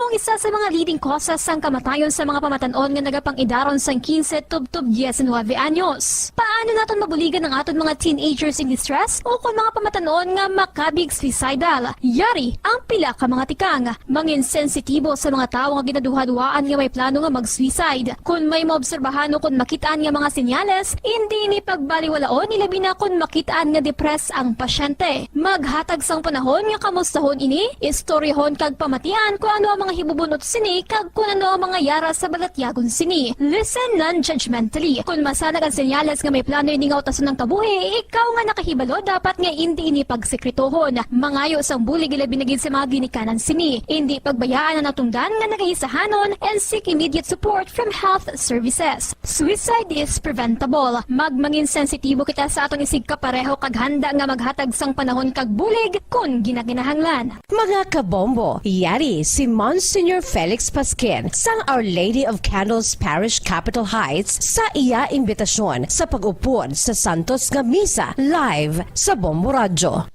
Maong isa sa mga leading causes sang kamatayon sa mga pamatanon nga nagapang-idaron sang 15 tubtub 19 anyos. Paano naton mabuligan ang aton mga teenagers in distress o kung mga pamatanon nga makabig suicidal? Yari ang pila ka mga tikang, mangin sensitibo sa mga tawo nga ginaduha-duhaan nga may plano nga mag-suicide. Kung may maobserbahan o kung makitaan nga mga senyales, hindi ni pagbaliwalaon ilabi na kung makitaan nga depress ang pasyente. Maghatag sang panahon nga kamustahon ini, istoryahon kag pamatian kung ano ang mga hibubunot sini kag kung ano ang mga yara sa balatyagon sini. Listen non-judgmentally. Kung masanag ang senyales nga may plano ini nga utason ng kabuhi, ikaw nga nakahibalo dapat nga hindi ini pagsekretohon. Mangayo sang bulig ilabi na gid sa mga ginikanan sini. Hindi pagbayaan ang natungdan nga nagahisahanon and seek immediate support from health services. Suicide is preventable. Magmangin sensitibo kita sa atong isig kapareho kag handa nga maghatag sang panahon kag bulig kung ginaginahanglan. Mga kabombo, yari si Monsignor Felix Pasquin sang Our Lady of Candles Parish Capitol Heights sa iya imbitasyon sa pag-upod sa Santos nga Misa live sa Bombo Radio.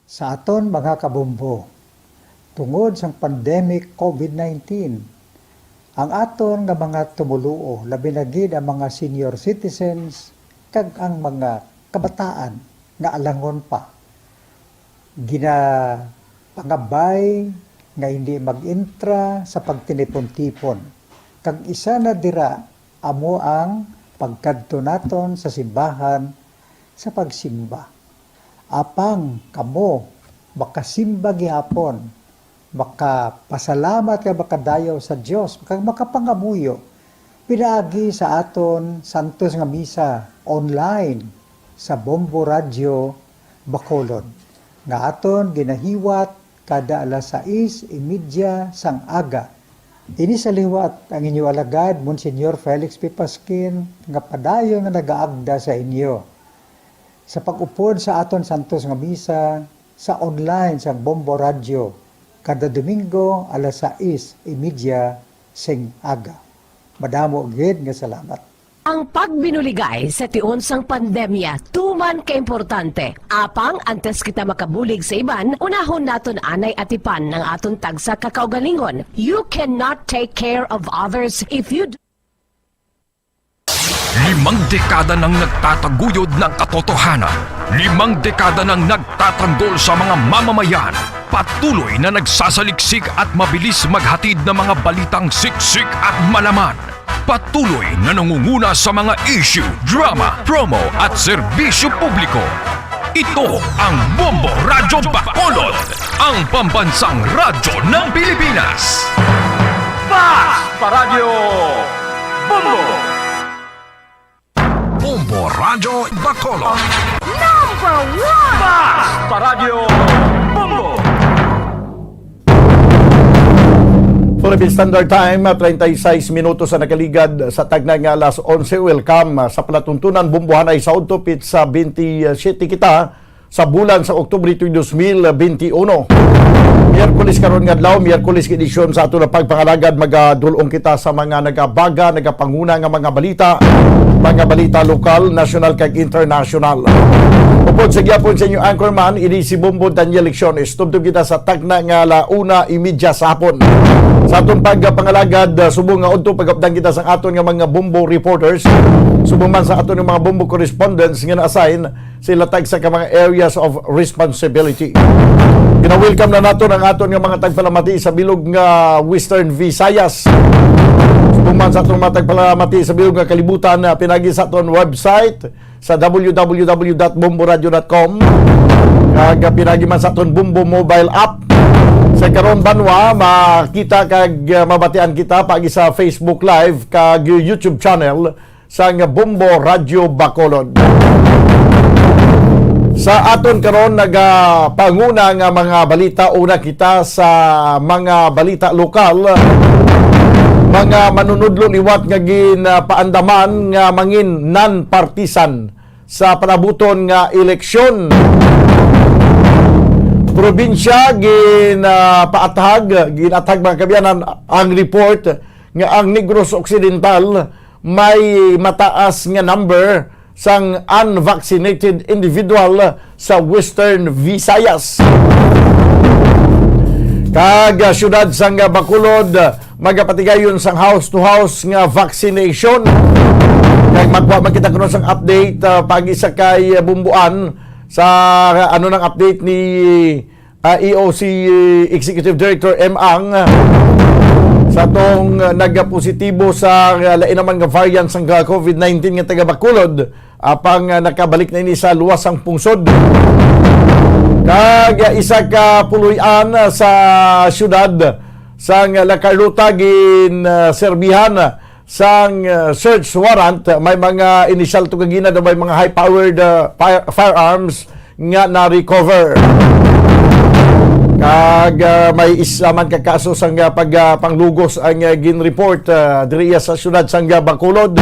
Sa aton mga kabombo, tungod sang pandemic COVID-19, ang aton nga mga tumuluo, labi na gid ang mga senior citizens kag ang mga kabataan nga alangon pa, pangabay nga hindi mag-intra sa pagtinipon-tipon. Kag isa na dira amo ang pagkadto naton sa simbahan sa pagsimba. Apang kamo makasimba gihapon, makapasalamat ka makadayaw sa Dios, makapangamuyo pinaagi sa aton Santos nga Misa online sa Bombo Radio Bacolod nga aton ginahiwat kada alas 6:30 sang aga. Ini sa liwat ang inyo alagad, Monsignor Felix P. Pasquin, nga padayon nga nagaagda sa inyo. Sa pag-upod sa aton Santos nga Misa, sa online sa Bombo Radio, kada Domingo alas 6:30 sing aga. Madamo gid nga salamat. Ang pagbinuligay sa tiun sang pandemya, tuman ka-importante. Apang, antes kita makabulig sa iban, unahon naton anay atipan ng aton tagsa kakaugalingon. You cannot take care of others if you do. 5 dekada nang nagtataguyod ng katotohanan. 5 dekada nang nagtatanggol sa mga mamamayan. Patuloy na nagsasaliksik at mabilis maghatid ng mga balitang siksik at malaman. Patuloy na nangunguna sa mga issue, drama, promo at serbisyo publiko. Ito ang Bombo Radyo Bacolod, ang pambansang radyo ng Pilipinas. Radyo Bombo! Bombo Radyo Bacolod. Number 1! Radyo Bombo! Philippine Standard Time, 36 minutos sa nakaligad sa tagnay nga alas 11. Welcome sa palatuntunan Bumbuhanay sa Udtopit sa 27 kita sa bulan sa Oktubre 2021. Miyerkules karon nga adlaw, Miyerkules edisyon sa ato na pagpangalagad, magadulong kita sa mga nagabaga, nagapanguna nga mga balita lokal, national kag international. Upod sa gyapon sa inyo anchorman, ini si Bombo Daniel Lecciones. Tubtub kita sa tagna nga alauna imidya sa hapon. Sa aton pagpangalagad, subong nga udto pagapdan kita sa aton nga mga Bombo reporters, subong man sa aton nga mga Bombo correspondents nga na-assign sila tag sa mga areas of responsibility. Gina-welcome na nato ang aton nga mga tagpalamati sa bilog nga Western Visayas. Subong man sa aton mga tagpalamati sa bilog nga kalibutan, pinagi sa aton website sa www.bomboradio.com, kag pinagi man sa aton Bombo mobile app. Sa karon banwa makita kag mabatian kita pagi sa Facebook Live kag YouTube channel sa Bombo Radio Bacolod. Sa aton karon nagapanguna nga mga balita, una kita sa mga balita lokal. Mga manunudlo liwat nga ginpaandaman nga mangin non-partisan sa panabuton nga eleksyon. Probinsya ginatag mga kabiyanan ang report nga ang Negros Occidental may mataas nga number sang unvaccinated individual sa Western Visayas. Kag syudad sang Bacolod magapatigayon sang house to house nga vaccination. Kag magwa makita kuno sang update pagi sa kay bumbuan sa ano nang update ni EOC Executive Director M. Ang sa tong nagpositibo sa lain naman nga variant sang COVID-19 nga taga Bacolod apang nakabalik na ini sa luwas ang pungsod. Kag isa ka puluyan sa syudad sang La Carlota gin serbihan sang search warrant, may mga initial tugagina na may mga high-powered firearms nga na-recover. Kag may isaman ka kaso sang panglugos ang gin-report diriya sa syudad sang Bacolod.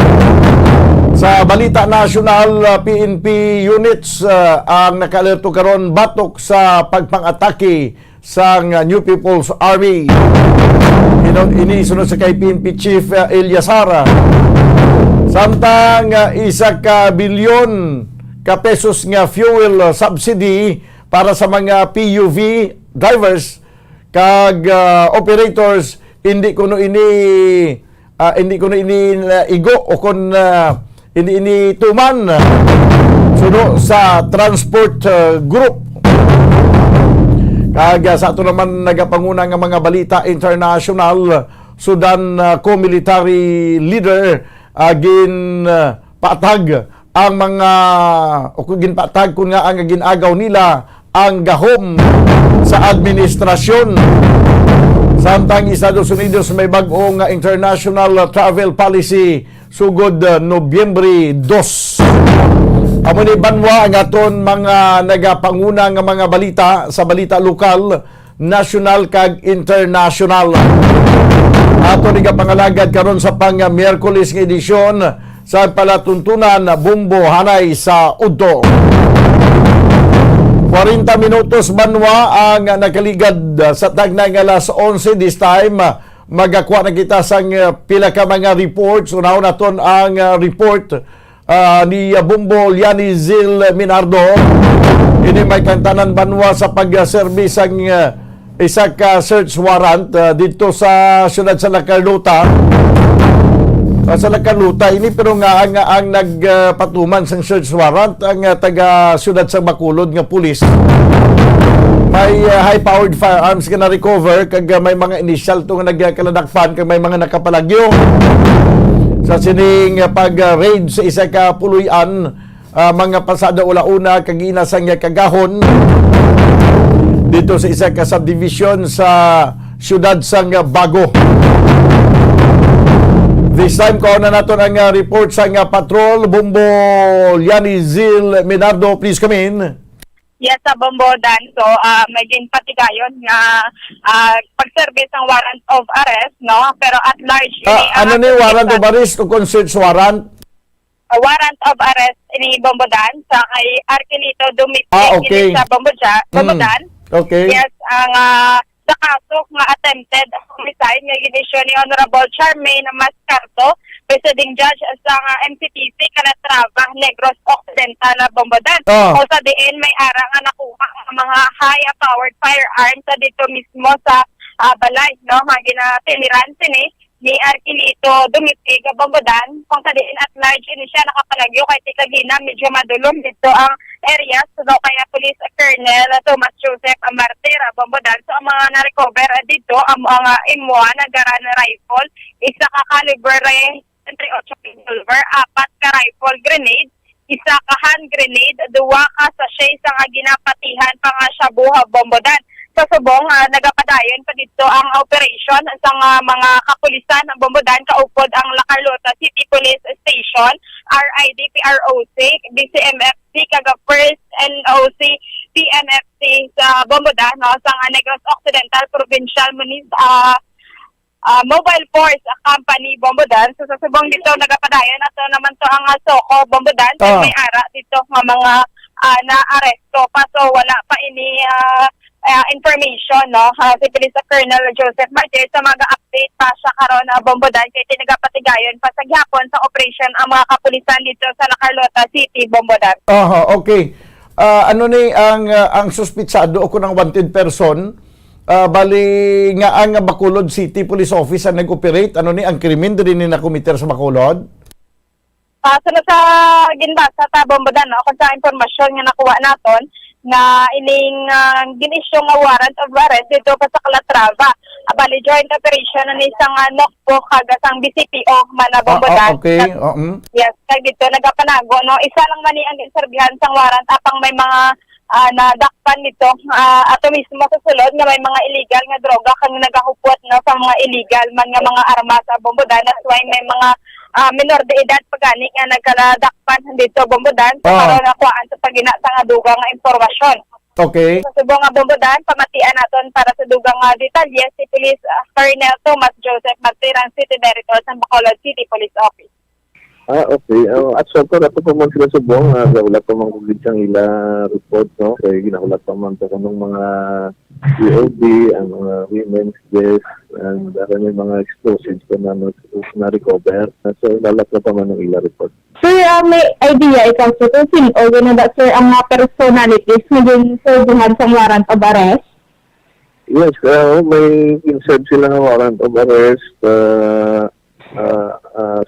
Sa balita nasyonal, PNP units ang nakalerto karon batok sa pagpang-atake sang New People's Army. Inisunod sa kay PNP Chief Eliasara. Samtang isa ka bilyon ka pesos nga fuel subsidy para sa mga PUV drivers kag operators hindi kuno ini igo o kun ini tuman suno sa transport group. Kag sa ato naman nagapanguna nga mga balita international, Sudan co-military leader gin patag ang mga o gin patag kun nga ang ginagaw nila ang gahom sa administrasyon. Samtang Estados Unidos may bag-o nga international travel policy sugod Nobyembre 2. Amo ni banwa ang aton mga nagapanguna nga mga balita sa balita lokal, national kag international. Ato ni pangalagad karon sa pang-Miyerkules nga edisyon sa palatuntunan Bumbo Hanay sa Udto. 40 minutos banwa ang nakaligad sa tagnay nga alas 11 this time. Magakuha na kita sang pila ka mga reports. Unahon naton ang report ni Bumbo Lianizil Minardo. Ini may kantanan banwa sa pag-service ang isa ka search warrant dito sa syudad sa La Carlota. Sa La Carlota ini pero nga ang nagpatuman sang search warrant ang taga syudad sa Bacolod nga pulis. May high-powered firearms ka na-recover kag may mga initial to nga nagkaladakpan kag may mga nakapalagyo. Sa sining pag-raid sa isa ka puluyan, mga pasada ula-una kag inasang kagahon dito sa isa ka subdivision sa syudad sang Bago. This time ko na naton ang report sang patrol. Bumbo Lianizil Minardo, please come in. Yes, sa Bombodan. So, may ginpatigayon nga pag-service ng warrant of arrest, no? Pero at large, Ano ni warrant of arrest o search warrant? Warrant of arrest ni Bombodan sa kay Arquilito Dumit okay. sa Bombodan. Okay. Yes, ang sa kaso nga attempted homicide nga ginisyon ni Honorable Charmaine Mascarto, presiding judge sa MCTC Calatrava, Negros Occidental na Bombodan. O sa diin may ara nga nakuha ang mga high-powered firearms sa dito mismo sa balay, no? Mga ginatiniran ni Arquilito Dumitig Bombodan. Kung sa diin at large ini siya nakapalagyo kay Tikagina, medyo madulom dito ang area. So kaya Police Colonel Thomas Joseph Martir Bombodan. So ang mga na-recover dito ang mga M1 na garan rifle, isa ka caliber 38 silver, 4 ka rifle grenade, isa ka hand grenade, 2 ka sachet sa nga ginapatihan pa nga Shabuha Bombodan. Sa subong, nagapadayon pa dito ang operation sa mga kapulisan ng Bombodan, kaupod ang La Carlota City Police Station, RID, PROC, DCMFC, kaga First NOC, PNFC sa Bombodan, no, sa Negros Occidental Provincial Mobile Force Company Bombodan. So sa subong dito nagapadayon ato naman to ang Soko Bombodan, may ara dito nga mga na-aresto pa. So wala pa ini information, no? Si Police Colonel Joseph Martir sa mag-update pa siya karon na Bombodan kay tinagapatigayon pa sa gyapon sa operation ang mga kapulisan dito sa La Carlota City, Bombodan. Okay. Ano ni ang suspitsado o kunang wanted person Bali nga ang Bacolod City Police Office ang nag-operate, ano ni ang krimen din ni nakomiter sa Bacolod? Sunod sa ginbasa ta Bombodan, no, kung sa impormasyon nga nakuha naton nga ining ginisyo nga warrant of arrest dito pa sa Calatrava. Bali joint operation ng isang NOCPO kaga sang BCPO man na Bombodan. Okay. Yes, kag dito nagapanago no. Isa lang man ni ang inserbihan sang warrant apang may mga nadakpan nito ato mismo sa sulod nga may mga illegal nga droga kang nagahupot no sa mga illegal man nga mga armas sa Bombodan. That's why may mga minor de edad pagani nga nagkaladakpan dito Bombodan so karon nakuhaan sa pagina sa nga dugang nga impormasyon. Okay. Sa subong nga Bombodan pamatian naton para sa dugang nga detalye si Police Colonel Thomas Joseph Martirang City Director sa Bacolod City Police Office. Okay. At so ko nato po man sila subong, wala pa man kugid sang ila report, no? Kaya ginahulat pa man po ng mga EOD, ang mga women's death, and may mga explosives ko na-recover. So, lalat na pa man ng ila report. Sir, may idea ikaw sa kung sino o gano'n ba, sir, ang mga personalities naging serbuhan sa warrant of arrest? Yes, may insert sila ng warrant of arrest,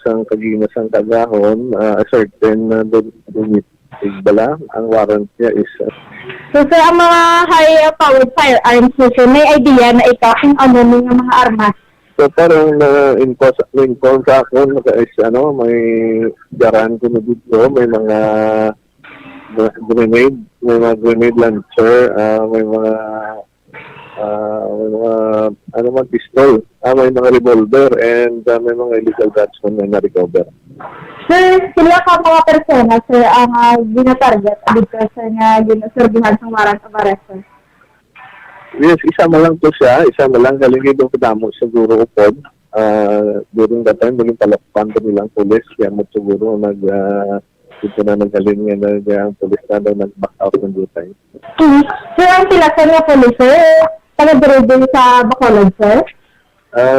sang kagimasang kagahon, a certain Igbala, ang warrant niya is So, sir, ang mga high-powered firearms, sir, may idea na ikaw kung ano ng mga armas? so parang na-inform sa akin is may garan ko na dito, may mga grenade launcher, may mga pistol, may mga revolver, and may mga illegal guns na na-recover. Sir, sila ka mga persona, sir, ang ginatarget dito sa nga ginaserbuhan sa warrant of arrest, sir? Yes, isa na lang to siya, isa na lang galing itong kadamo siguro upod. During that time, maging talakpan ko nilang pulis, kaya mo siguro dito na nagaling nga ang pulis na daw nag-back out ng due time. Sir, ang sila sa nga police, sir, taga-driven sa Bacolod, sir?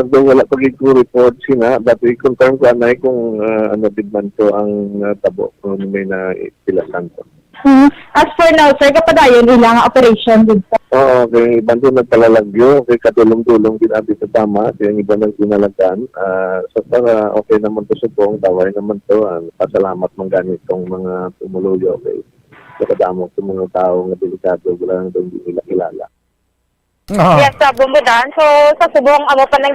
Though wala pag-iko report sina, but i-confirm ko anay kung din man to ang tabo kung may na pilasan to. As for now, sir, kapadayon ilang operation dito. Oo, kay bando nagpalalagyo, kay katulong-tulong ginabi sa tama, kaya yung iba nang ginalagan. So para okay naman to subong, daway naman to, pasalamat man ganitong mga tumuluyo, okay. So kadamo sa mga tao nga delikado, wala nang doon di nila kilala. Yes, sa Bombodan. So, sa subong, pa nang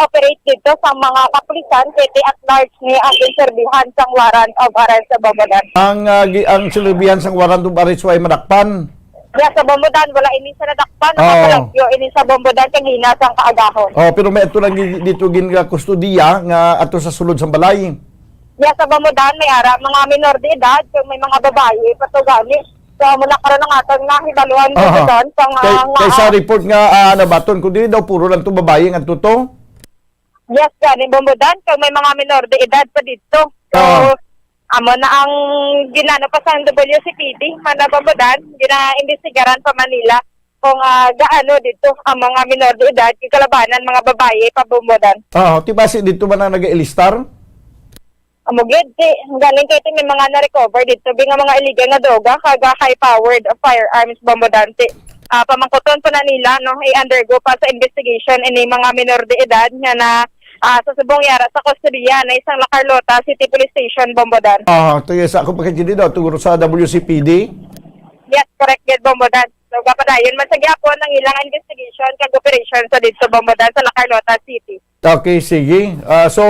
operate dito sa mga kapulisan, city at large ni ang inserbihan sang warrant of arrest sa Bombodan. Ang silbihan sang warrant of arrest ay madakpan. Yes, sa Bombodan, wala ini sa nadakpan, nakapalagyo ini sa Bombodan, kang hina sang kaagahon. Pero may ito lang dito kustudiya nga ato sa sulod sa balay. Yes, sa Bombodan, may ara, mga minor de edad, kung may mga babae, patugali. So, mula karon ng atong nahibaluhan dito doon. Kay sa report nga nabaton, kung di daw puro lang to babae ang tuto. Yes, galing Bombodan, kung may mga minor de edad pa dito. So, amo na ang ginano pa sa WCPD, mana Bombodan, gina-imbestigaran pa Manila kung gaano dito ang mga minor de edad, kalabanan mga babae pa Bombodan. Tibasi dito man na nag-ilistar? Amugid, galing kayo may mga na-recover dito, nga mga illegal na droga, kaga high-powered firearms Bombodante. Pamangkuton po na nila, no, i-undergo pa sa investigation ini mga minor de edad nga na sa subong yara sa kustodiya na isang La Carlota City Police Station, Bombodan. Tuyo sa ako pagkakindi daw, tuguro sa WCPD? Yes, correct, yes, Bombodan. So, kapadayon, man sa gyapon ng ilang investigation kag operation sa dito, Bombodan, sa La Carlota City. Okay, sige. So,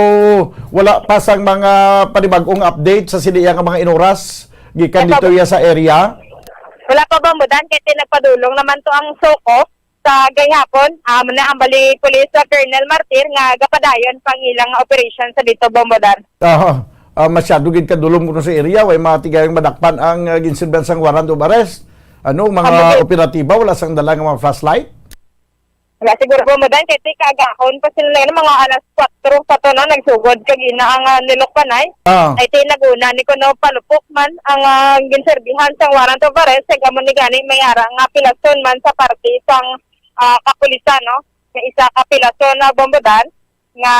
wala pa sang mga panibagong update sa siliya nga mga inuras gikan dito ya sa area? Wala pa Bombodan, kaya nagpadulong naman to ang SOCO sa gayhapon. Na ang bali Police Colonel Martir nga gapadayon pang ilang operation sa dito, Bombodan. Masyado gid kadulong kuno sa area, way mga tigayong madakpan ang ginsilban sang warrant of arrest. Mga operatiba, wala sang dala nga mga flashlight? Wala siguro Bombodan, kaya kagahon pa sila ng mga alas 4 pa to no, nagsugod kagina ang nilokpanay. Ay tinaguna ni kuno palupok man ang ginserbihan sang warrant of arrest, sa gamon ni gani may ara nga pilason man sa party sang kapulisan, no? Nga isa ka pilason na Bombodan nga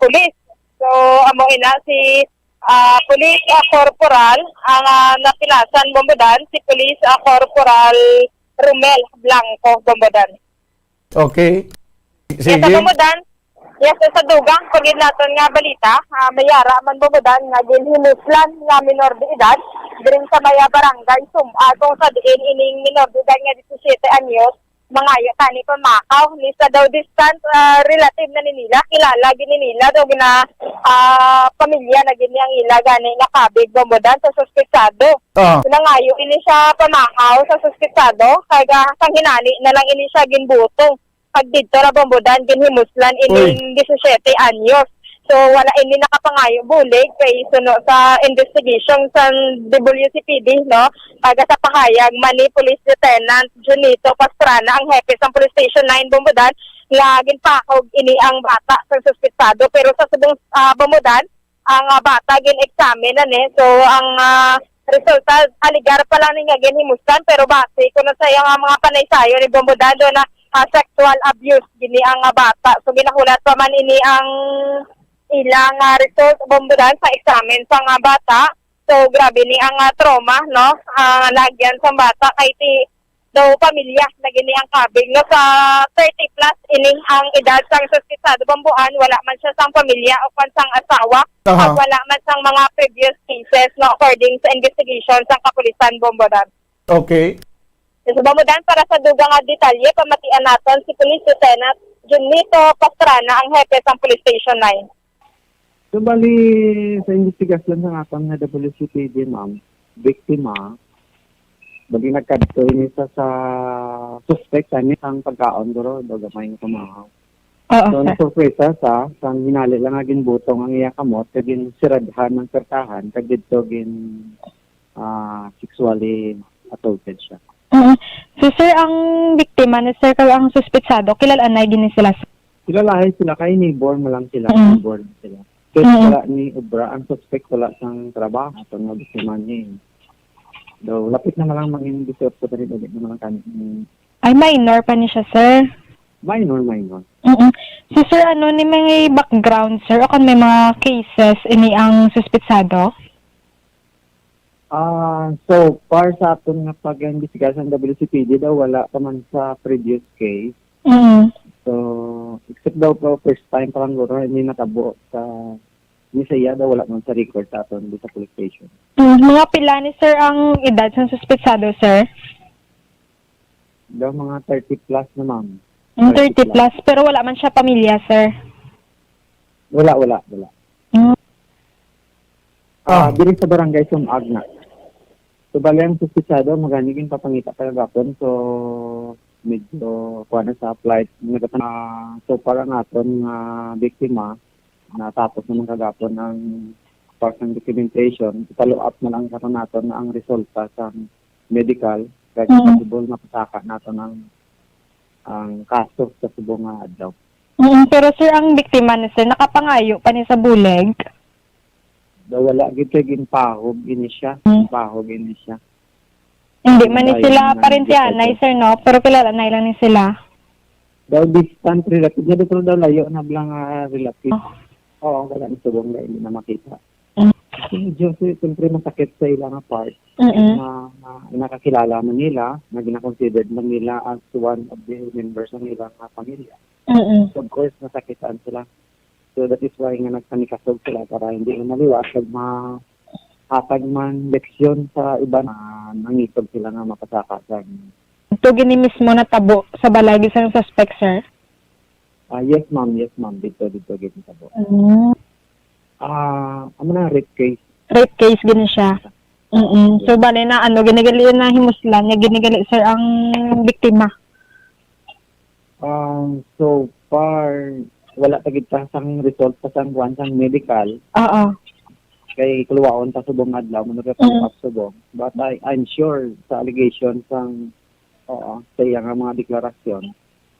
pulis. So amo ina si Police Corporal ang napilasan Bombodan, si Police Corporal Romel Blanco Bombodan. Okay. Yes, sa Sige. bumudan, yes, sa dugang, pagid naton nga balita, mayara man bumudan nga ginhimuslan nga minor de edad, dirin sa maya barangay, kung sa diin ining minor de edad nga 17 anyos, mangayo tani pamakaw, ni sa daw distant relative na nila, kilala gini nila, daw gina pamilya na gini ang ila, gani nga kabig bumudan sa suspetsado. Ah. Nangayo ini siya pamakaw sa suspetsado, kaya sang hinani na lang ini siya ginbutong. Pag dito na bumbudan, ginhimuslan ining 17 anyos. So, wala ini nakapangayo bulig kay suno sa investigation sa WCPD, no? Taga sa pahayag, Mani Police Lieutenant Junito Pastrana, ang hepe sa Police Station 9 Bumbudan, nga ginpakog ini ang bata sa suspetsado. Pero sa subong Bumbudan, ang bata gin-examine na ni. So, ang resulta, aligar pa lang nga ginhimuslan, pero base ko na sa iyang mga panaysayo ni Bumbudan, doon na sexual abuse gini ang bata. So ginahulat pa man ini ang ilang result bumbudan sa examen sa bata. So grabe ni ang trauma, no? Lagyan sa bata kay ti daw pamilya na gini ang kabig, no? Sa 30 plus ini ang edad sang suspetsado bambuan, wala man siya sang pamilya o sang asawa. Aha. At wala man sang mga previous cases, no, according sa investigation sa kapulisan bumbudan. Okay. Sa Bumbudan, para sa dugang detalye, pamatian natin si Police Lieutenant Junito Pastrana, ang hepe sa Police Station 9. So, bali, sa investigasyon ng atang na WCPD, ma'am, biktima, bali nagkadto ini sa suspect ani ang pagkaon duro do gamay nga kumahaw. So, nasurpresa sa hinali lang nga ginbutong ang iya kamot kag siradhan ng pertahan kag didto sexually assaulted siya. So sir, ang biktima ni sir kag ang suspetsado, kilalanay din sila. Kilalahay sila kay neighbor mo lang sila, neighbor sila. Kasi wala ni Obra, ang suspect wala sang trabaho, ito nga biktima niya. Do lapit na lang mag-indicate ko rin ulit na lang kami. Ay, minor pa ni siya, sir. Minor. So sir, ano ni mga background, sir? O kung may mga cases ini ang suspetsado? So, par sa aton nga pag-imbestiga sa WCPD daw, wala pa man sa previous case. So, except daw po, first time pa lang guro, hindi natabo sa Nisaya daw, wala man sa record sa aton sa police station. Mga pila ni sir ang edad sa suspetsado, sir? Daw mga 30 plus na ma'am. 30 plus, pero wala man siya pamilya, sir. Wala. Diri sa barangay Sumag na. So, bali ang suspitsado, maganiging papangita pa gapon. So, medyo kuha na sa flight. So, para natin biktima, natapos naman kagapon ng part ng documentation. Follow up na lang karon natin na ang resulta sa medical. Kaya possible mapasaka natin ang kaso sa subong adlaw. Pero sir, ang biktima ni sir, nakapangayo pa ni sa buleg? Daw wala gid kay ginpahog ini siya. Hindi man ni sila parentianay, sir, no? Pero kilalanay lang ni sila. Daw distant relative na dito daw layo na blang relative. Oo, wala ni subong na hindi na makita. Medyo siyempre masakit sa ilang part. Na nakakilala man nila, na gina-considered man nila as one of the members ng ilang pamilya. So, of course, nasakitan sila. So that is why nga nagpanikasog sila para hindi na maliwasag hatag man leksyon sa iba na nangisog sila nga mapasaka sa Ito gini mismo na tabo sa balagi sa suspect, sir? Yes ma'am, dito gini tabo. Ano na rape case? Rape case gini siya. So bali na ginigali na himuslan niya, ginigali sir ang biktima. So far wala tagid pa sang result pa sang buwan sang medical. Oo. Kay kuluwaon ta subong adlaw mo nagpa-up subong. But I'm sure sa allegation sang sa iyang mga deklarasyon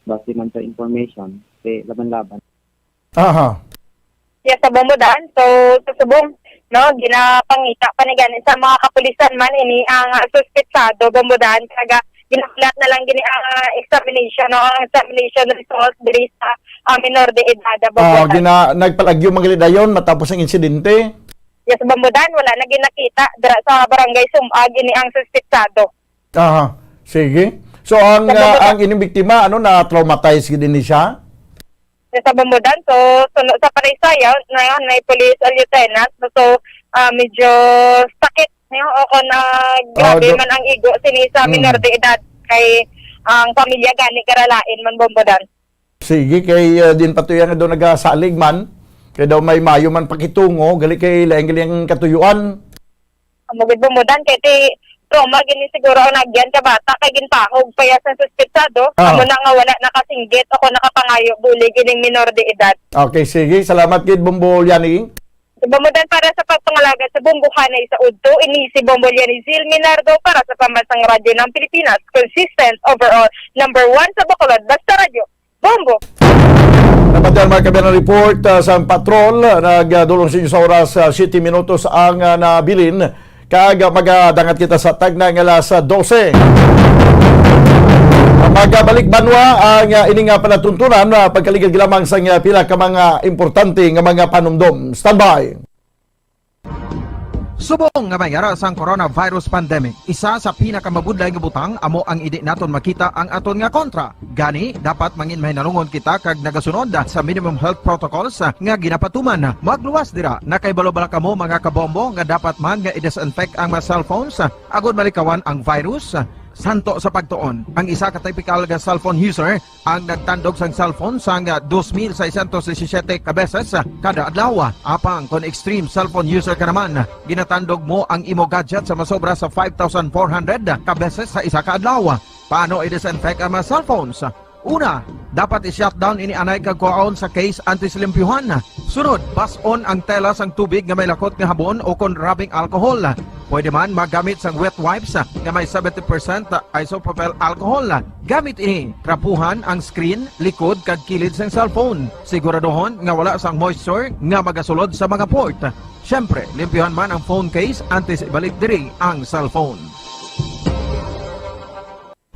base man sa information kay laban-laban. Aha. Yes, sa Bumbudan. So, sa subong, no, ginapangita pa ni gani sa mga kapulisan man ini ang suspetsado Bumbudan, kaga ginakulat na lang gini ang examination, no, ang examination result diri sa minor de edad Bumbudan. Nagpalagyo mga dayon matapos ang insidente. Yes, sa Bumbudan, wala na ginakita dira sa barangay Sumag ini ang suspetsado. Aha. Sige. So ang ining biktima na traumatized din ni siya? Sa Bambudan. So, sa Panaysayaw, na police lieutenant. So, medyo sakit. Ako na grabe man ang igo sinisa minor de edad kay ang pamilya gani karalain man Bambudan. Sige, kay din patuyan nga daw nagasalig man. Kaya daw may mayo man pakitungo. Gali kay laing-galing katuyuan. Mugid Bambudan kay ti trauma gini siguro ang nagyan ka bata kay ginpahog paya sa suspetsado. Amo na nga wala nakasinggit ako nakapangayo bulig ining minor de edad. Okay, sige. Salamat kid Bombo Yani. Bambudan para sa pagpangalaga sa bumbuhanay sa udto, inisi Bombo Yani Zil Minardo para sa Pambansang Radyo ng Pilipinas, consistent overall, number 1 sa Bacolod, basta radyo. Bombo! Napadyan mga kabilang report sa patrol, nagdulong sa inyo sa oras 7 minutos ang nabilin. Kag magadangat kita sa tagnang alas 12. Magabalik banwa ang ining palatuntunan pagkaligid lamang sa pila ka mga importante nga mga panumdom. Standby. Subong nga mayara sang coronavirus pandemic, isa sa pinakamabudlay nga butang amo ang idi naton makita ang aton nga kontra. Gani dapat mangin mahinalungon kita kag nagasunod sa minimum health protocols nga ginapatuman. Magluwas dira na kay balobala kamo mga kabombo nga dapat man nga i-disinfect ang mga cellphones agud malikawan ang virus. Santo sa pagtuon, ang isa ka typical nga cellphone user ang nagtandog sang cellphone sang 2,617 ka beses kada adlaw. Apang kon extreme cellphone user ka naman, ginatandog mo ang imo gadget sa masobra sa 5,400 ka beses sa isa ka adlaw. Paano i-disinfect ang mga cellphones? Una, dapat i-shutdown ini anay kagkuhaon sa case antislimpyuhan. Sunod, pason ang tela sang tubig nga may lakot nga habon o kon rubbing alcohol. Pwede man magamit sang wet wipes nga may 70% isopropyl alcohol. Gamit ini, trapuhan ang screen, likod kag kilid sang cellphone. Siguraduhon nga wala sang moisture nga magasulod sa mga port. Syempre, limpyuhan man ang phone case antes ibalik diri ang cellphone.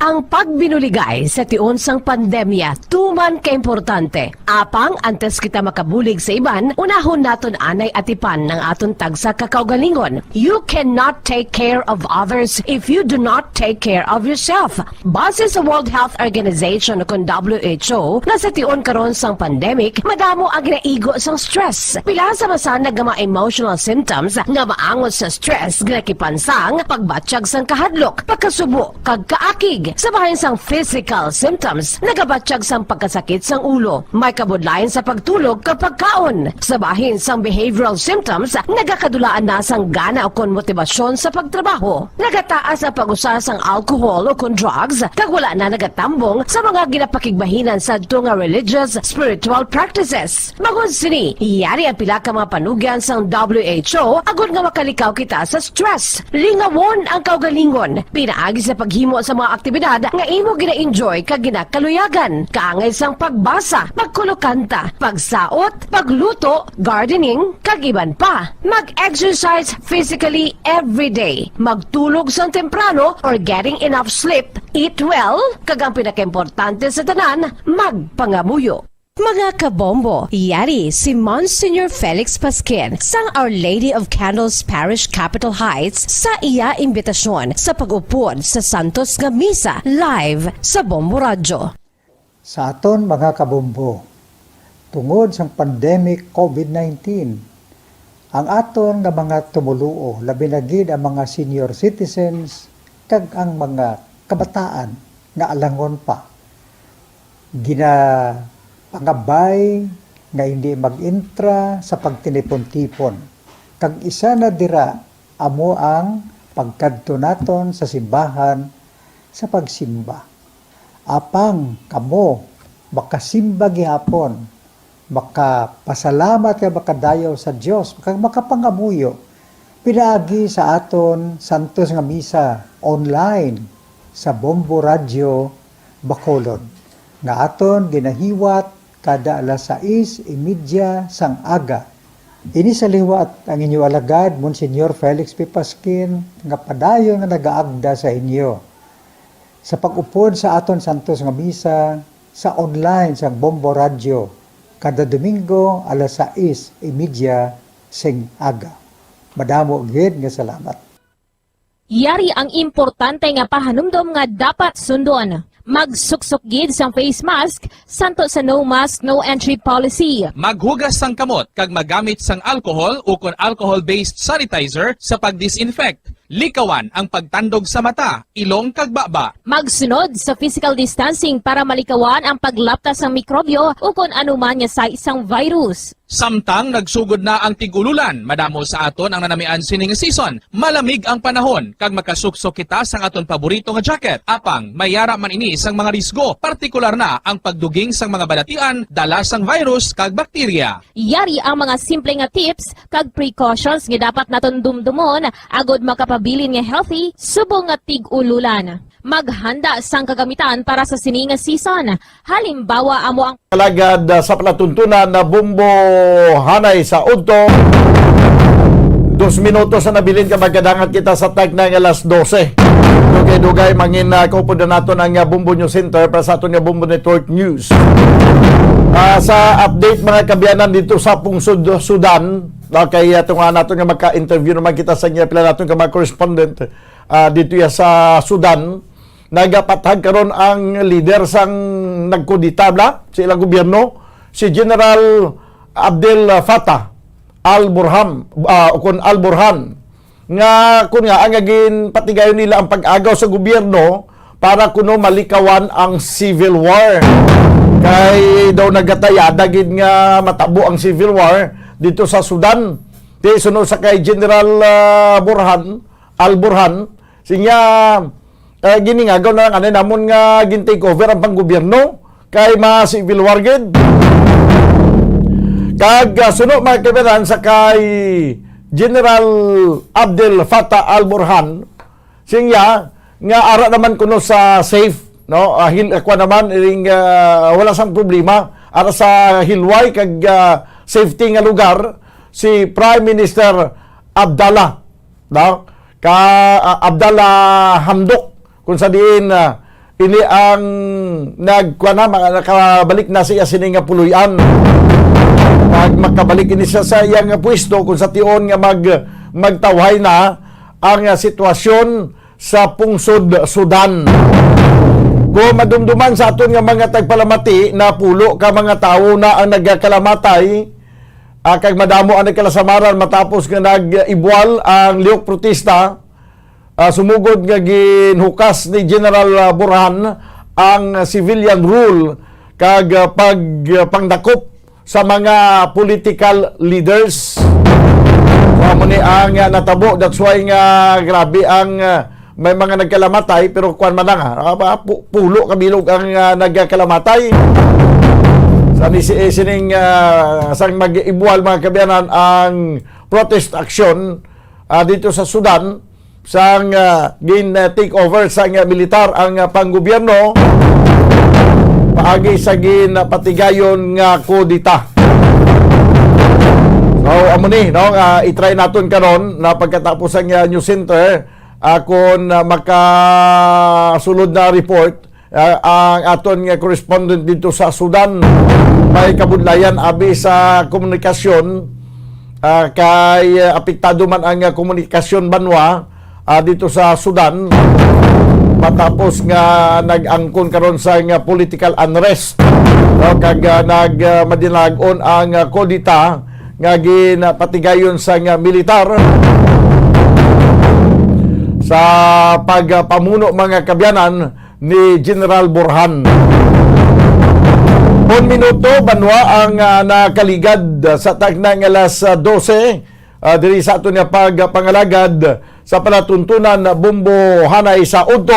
Ang pagbinuligay sa tiun sang pandemya, tuman kaimportante. Apang antes kita makabulig sa iban, unahon naton anay atipan ng aton tagsa kakaugalingon. You cannot take care of others if you do not take care of yourself. Base sa World Health Organization o WHO, na sa tiun karon sang pandemic, madamo ang ginaigo sang stress. Pila sa masanag nga mga emotional symptoms nga maangot sa stress ginakipansang pagbatsyag sang kahadlok, pagkasubo, kag kaakig. Sa bahin sang physical symptoms, nagabatsyag sang pagkasakit sang ulo, may kabudlayan sa pagtulog kapag kaon. Sa bahin sang behavioral symptoms, nagakadulaan na sang gana o kon motibasyon sa pagtrabaho. Nagataas ang pag-usa sang alcohol o kon drugs, kag wala na nagatambong sa mga ginapakigbahinan sa nga religious, spiritual practices. Magod sini, iyari ang pila ka mga panugyan sang WHO agud nga makalikaw kita sa stress. Lingawon ang kaugalingon, pinaagi sa paghimo sa mga aktibidad nga imo gina-enjoy kag ginakaluyagan, kaangay sang pagbasa, pagkulokanta, pagsaot, pagluto, gardening, kag iban pa. Mag-exercise physically every day, magtulog sang temprano or getting enough sleep, eat well, kag ang pinakaimportante sa tanan, magpangamuyo. Mga kabombo, yari si Monsignor Felix Pasquin sang Our Lady of Candles Parish Capitol Heights sa iya imbitasyon sa pag-upod sa Santos nga Misa live sa Bombo Radio. Sa aton mga kabombo, tungod sa pandemic COVID-19, ang aton nga mga tumuluo, labi na gid ang mga senior citizens kag ang mga kabataan nga alangon pa, pangabay nga hindi mag-intra sa pagtinipon-tipon. Kag isa na dira amo ang pagkadto naton sa simbahan sa pagsimba. Apang kamo makasimba gihapon, makapasalamat ka makadayaw sa Dios, makapangamuyo. Pinaagi sa aton Santos nga Misa online sa Bombo Radio Bacolod. Nga aton ginahiwat kada alas 6:30 sang aga. Ini sa liwat ang inyo alagad, Monsignor Felix P. Pasquin, nga padayon nga nagaagda sa inyo. Sa pag-upod sa aton Santos nga Misa, sa online sang Bombo Radio, kada Domingo alas 6:30 sing aga. Madamo gid nga salamat. Yari ang importante nga pahanumdom nga dapat sundon. Magsuksok gid sang face mask santo sa no mask no entry policy. Maghugas sang kamot kag magamit sang alcohol o kon alcohol-based sanitizer sa pag-disinfect. Likawan ang pagtandog sa mata, ilong kag baba. Magsunod sa physical distancing para malikawan ang paglaptas ng mikrobyo o kung anuman nga sa isang virus. Samtang nagsugod na ang tigululan, madamo sa aton ang nanamian sining season. Malamig ang panahon kag makasuksok kita sang aton paborito nga jacket. Apang mayara man ini sang mga risgo, partikular na ang pagduging sang mga balatian dala sang virus kag bakterya. Yari ang mga simple nga tips kag precautions nga dapat naton dumdumon agod makapabilin nga healthy subong nga tig-ululan. Maghanda sang kagamitan para sa sining nga season. Halimbawa amo ang Alagad sa palatuntunan na Bumbo Hanay sa Udto. 2 minutos na nabilin ka magkadangat kita sa tag na alas 12. Dugay-dugay mangin kaupo na nato ang Bumbo News Center para sa aton nga Bumbo Network News. Sa update mga kabiyanan dito sa Pungsod, Sudan, kay itong nato nga magka-interview naman kita sa inyo pila nato nga mga correspondent dito sa Sudan. Nagapatag karon ang leader sang nagkudita sa ilang gobyerno, si General Abdel Fattah al-Burhan nga kun nga ang agin patigayon nila ang pag-agaw sa gobyerno para kuno malikawan ang civil war. Kay daw nagatayada gid nga matabo ang civil war dito sa Sudan. Di sunod sa kay General al-Burhan sinya giningagaw na lang namon nga gin-take over ang panggobyerno kay ma-civil war gid. Kag sunod mga kabayan sa kay General Abdel Fattah al-Burhan siya nga ara naman kuno sa safe no kwa naman iring wala sang problema ara sa hilway kag safety nga lugar si Prime Minister Abdallah no Abdallah Hamdok kung sa diin ini ang nakabalik na siya sining nga puluyan. Makabalik ini siya sa iyang pwesto kung sa tion nga magtawhay na ang sitwasyon sa Pungsod, Sudan. Kung madumduman sa aton nga mga tagpalamati na pulo ka mga tao na ang nagkalamatay kag madamo ang nagkalasamaran matapos nga nag-ibwal ang lihok protesta. Sumugod nga ginhukas ni General Burhan ang civilian rule kag pangdakop sa mga political leaders. Amo ni ang natabo, that's why nga grabe ang may mga nagkalamatay pero kuan man lang pulo kabilog ang nagkalamatay. Sa sining sang mag-ibwal mga kabiyanan ang protest action dito sa Sudan sang gin-take over sang militar ang panggobyerno paagi sa gin-patigayon nga kudita. So amo ni no i-try naton karon na pagkatapos ang news center kung makasulod na report ang aton nga correspondent dito sa Sudan may kabudlayan abi sa komunikasyon kay apektado man ang komunikasyon banwa dito sa Sudan matapos nga nag-angkon karon sa nga political unrest no kag madinagon ang kodita nga ginapatigayon sa nga militar sa pagpamuno mga kabyanan ni General Burhan. 1 minuto banwa ang nakaligad sa tagnang alas 12 diri sa aton nga pagpangalagad sa palatuntunan Bumbo Hanay sa Udto.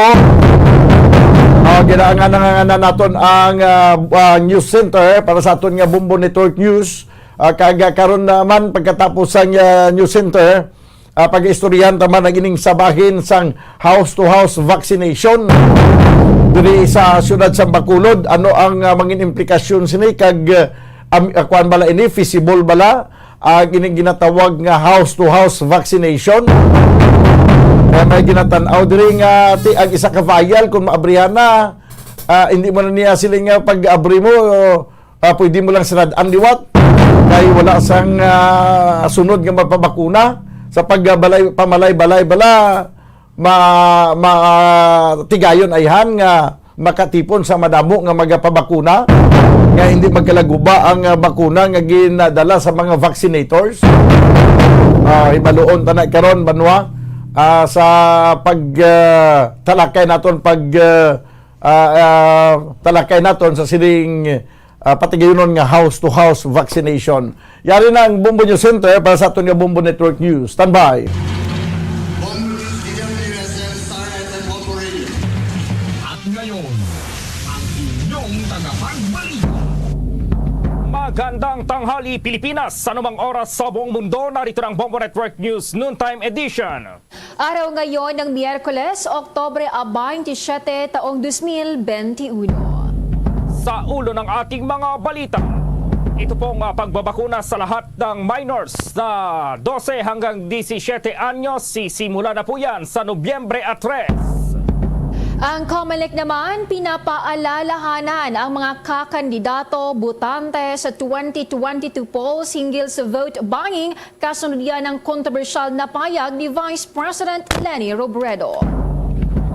Ginaangan na naton ang news center para sa aton nga Bumbo Network News. Kag karon naman pagkatapos sa news center pag-istoryan taman ang ining sabahin sang house-to-house vaccination diri sa siyudad sa Bacolod. Ano ang mangin implikasyon sini kag kuan bala ini feasible bala ining ginatawag nga house-to-house vaccination. May ginatanaw diri nga ang isa ka vial kung maabrihan na hindi mo na niya siling pag-abri mo pwede mo lang sinad ang liwat kay wala sang sunod nga mapabakuna sa pagbalay pamalay balay bala tigayon ayhan nga makatipon sa madamo nga magapabakuna nga hindi magkalaguba ang bakuna nga ginadala sa mga vaccinators. Ibaluon tanay karon banwa sa talakay naton talakay naton sa sining patigayonon nga house-to-house vaccination. Yari na ang Bombo News Center para sa aton nga Bombo Network News. Standby. At ngayon, ang inyong tagapagbalita. Magandang tanghali Pilipinas, sa anumang oras sa buong mundo, narito ng Bombo Network News Noontime Edition. Araw ngayon ng Miyerkules, Oktubre 27, taong 2021. Sa ulo ng ating mga balita, ito pong pagbabakuna sa lahat ng minors na 12 hanggang 17 anyos, sisimula na po yan sa Nobyembre 3. Ang COMELEC naman, pinapaalalahanan ang mga kakandidato butante sa 2022 polls hinggil sa vote buying, kasunod yan ng kontrobersyal na payag ni Vice President Leni Robredo.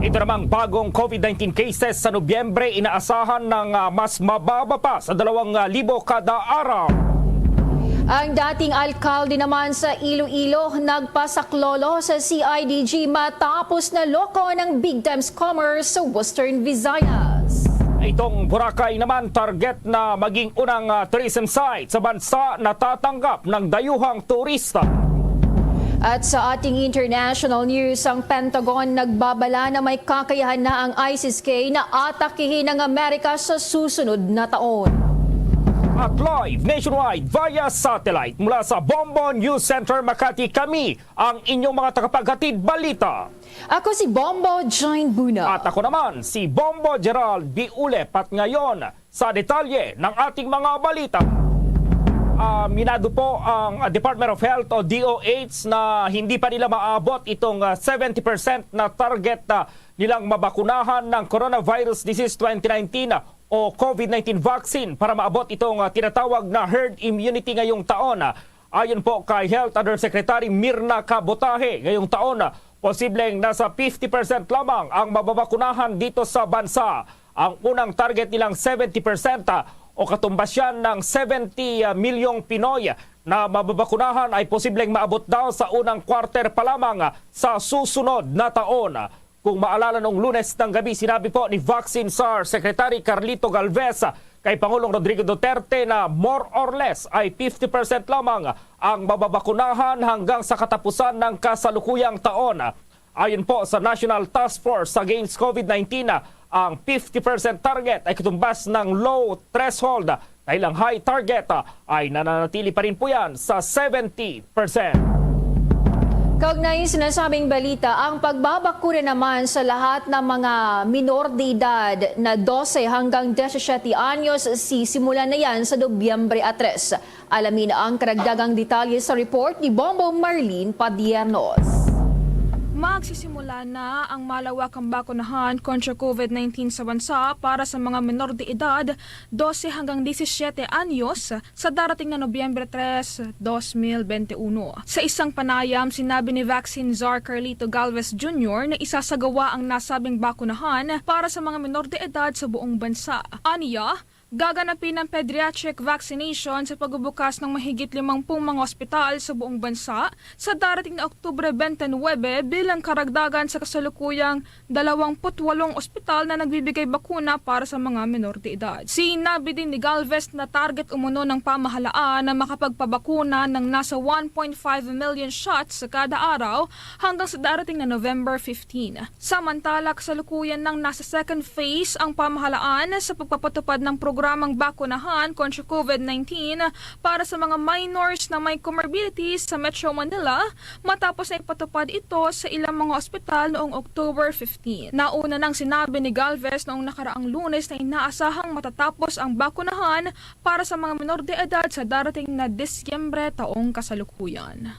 Ito namang bagong COVID-19 cases sa Nobyembre, inaasahan ng mas mababa pa sa 2,000 kada araw. Ang dating alkalde naman sa Iloilo nagpasaklolo sa CIDG matapos na loko ng big time scammers sa Western Visayas. Itong Boracay naman target na maging unang tourism site sa bansa na tatanggap ng dayuhang turista. At sa ating international news, ang Pentagon nagbabala na may kakayahan na ang ISIS-K na atakihin ng Amerika sa susunod na taon. At live nationwide via satellite mula sa Bombo News Center Makati, kami ang inyong mga tagapaghatid balita. Ako si Bombo Jane Buna. At ako naman si Bombo Gerald Biulep. At ngayon sa detalye ng ating mga balita. Minado po ang Department of Health o DOH na hindi pa nila maabot itong 70% na target nilang mabakunahan ng Coronavirus Disease 2019 o COVID-19 vaccine para maabot itong tinatawag na herd immunity ngayong taon. Ayon po kay Health Undersecretary Mirna Cabotaje, ngayong taon posibleng nasa 50% lamang ang mababakunahan dito sa bansa. Ang unang target nilang 70% o katumbas yan ng 70 milyong Pinoy na mababakunahan ay posibleng maabot daw sa unang quarter pa lamang sa susunod na taon. Kung maalala noong Lunes ng gabi, sinabi po ni Vaccine SAR Secretary Carlito Galvez kay Pangulong Rodrigo Duterte na more or less ay 50% lamang ang mababakunahan hanggang sa katapusan ng kasalukuyang taon. Ayon po sa National Task Force Against COVID-19, ang 50% target ay katumbas ng low threshold dahil ang high target ay nananatili pa rin po yan sa 70%. Kaugnay sinasabing balita, ang pagbabakuna naman sa lahat ng mga minor de edad na 12 hanggang 17 anyos, sisimulan na yan sa Nobyembre 3. Alamin ang karagdagang detalye sa report ni Bombo Marlene Padiernos. Magsisimula na ang malawakang bakunahan kontra COVID-19 sa bansa para sa mga menor de edad 12 hanggang 17 anyos sa darating na Nobyembre 3, 2021. Sa isang panayam, sinabi ni Vaccine Czar Carlito Galvez Jr. na isasagawa ang nasabing bakunahan para sa mga menor de edad sa buong bansa. Aniya, gaganapin ang pediatric vaccination sa pagbubukas ng mahigit 50 mga ospital sa buong bansa sa darating na Oktubre 29 bilang karagdagan sa kasalukuyang 28 ospital na nagbibigay bakuna para sa mga menor de edad. Sinabi din ni Galvez na target umuno ng pamahalaan na makapagpabakuna ng nasa 1.5 million shots sa kada araw hanggang sa darating na November 15. Samantala, kasalukuyan ng nasa second phase ang pamahalaan sa pagpapatupad ng programang bakunahan kontra COVID-19 para sa mga minors na may comorbidities sa Metro Manila matapos na ipatupad ito sa ilang mga ospital noong October 15. Nauna nang sinabi ni Galvez noong nakaraang Lunes na inaasahang matatapos ang bakunahan para sa mga menor de edad sa darating na Disyembre taong kasalukuyan.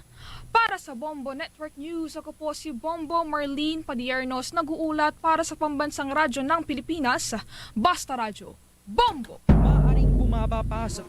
Para sa Bombo Network News, ako po si Bombo Marlene Padiernos, nag-uulat para sa pambansang radyo ng Pilipinas, Basta Radyo. Bombo! Maaring bumaba pa sa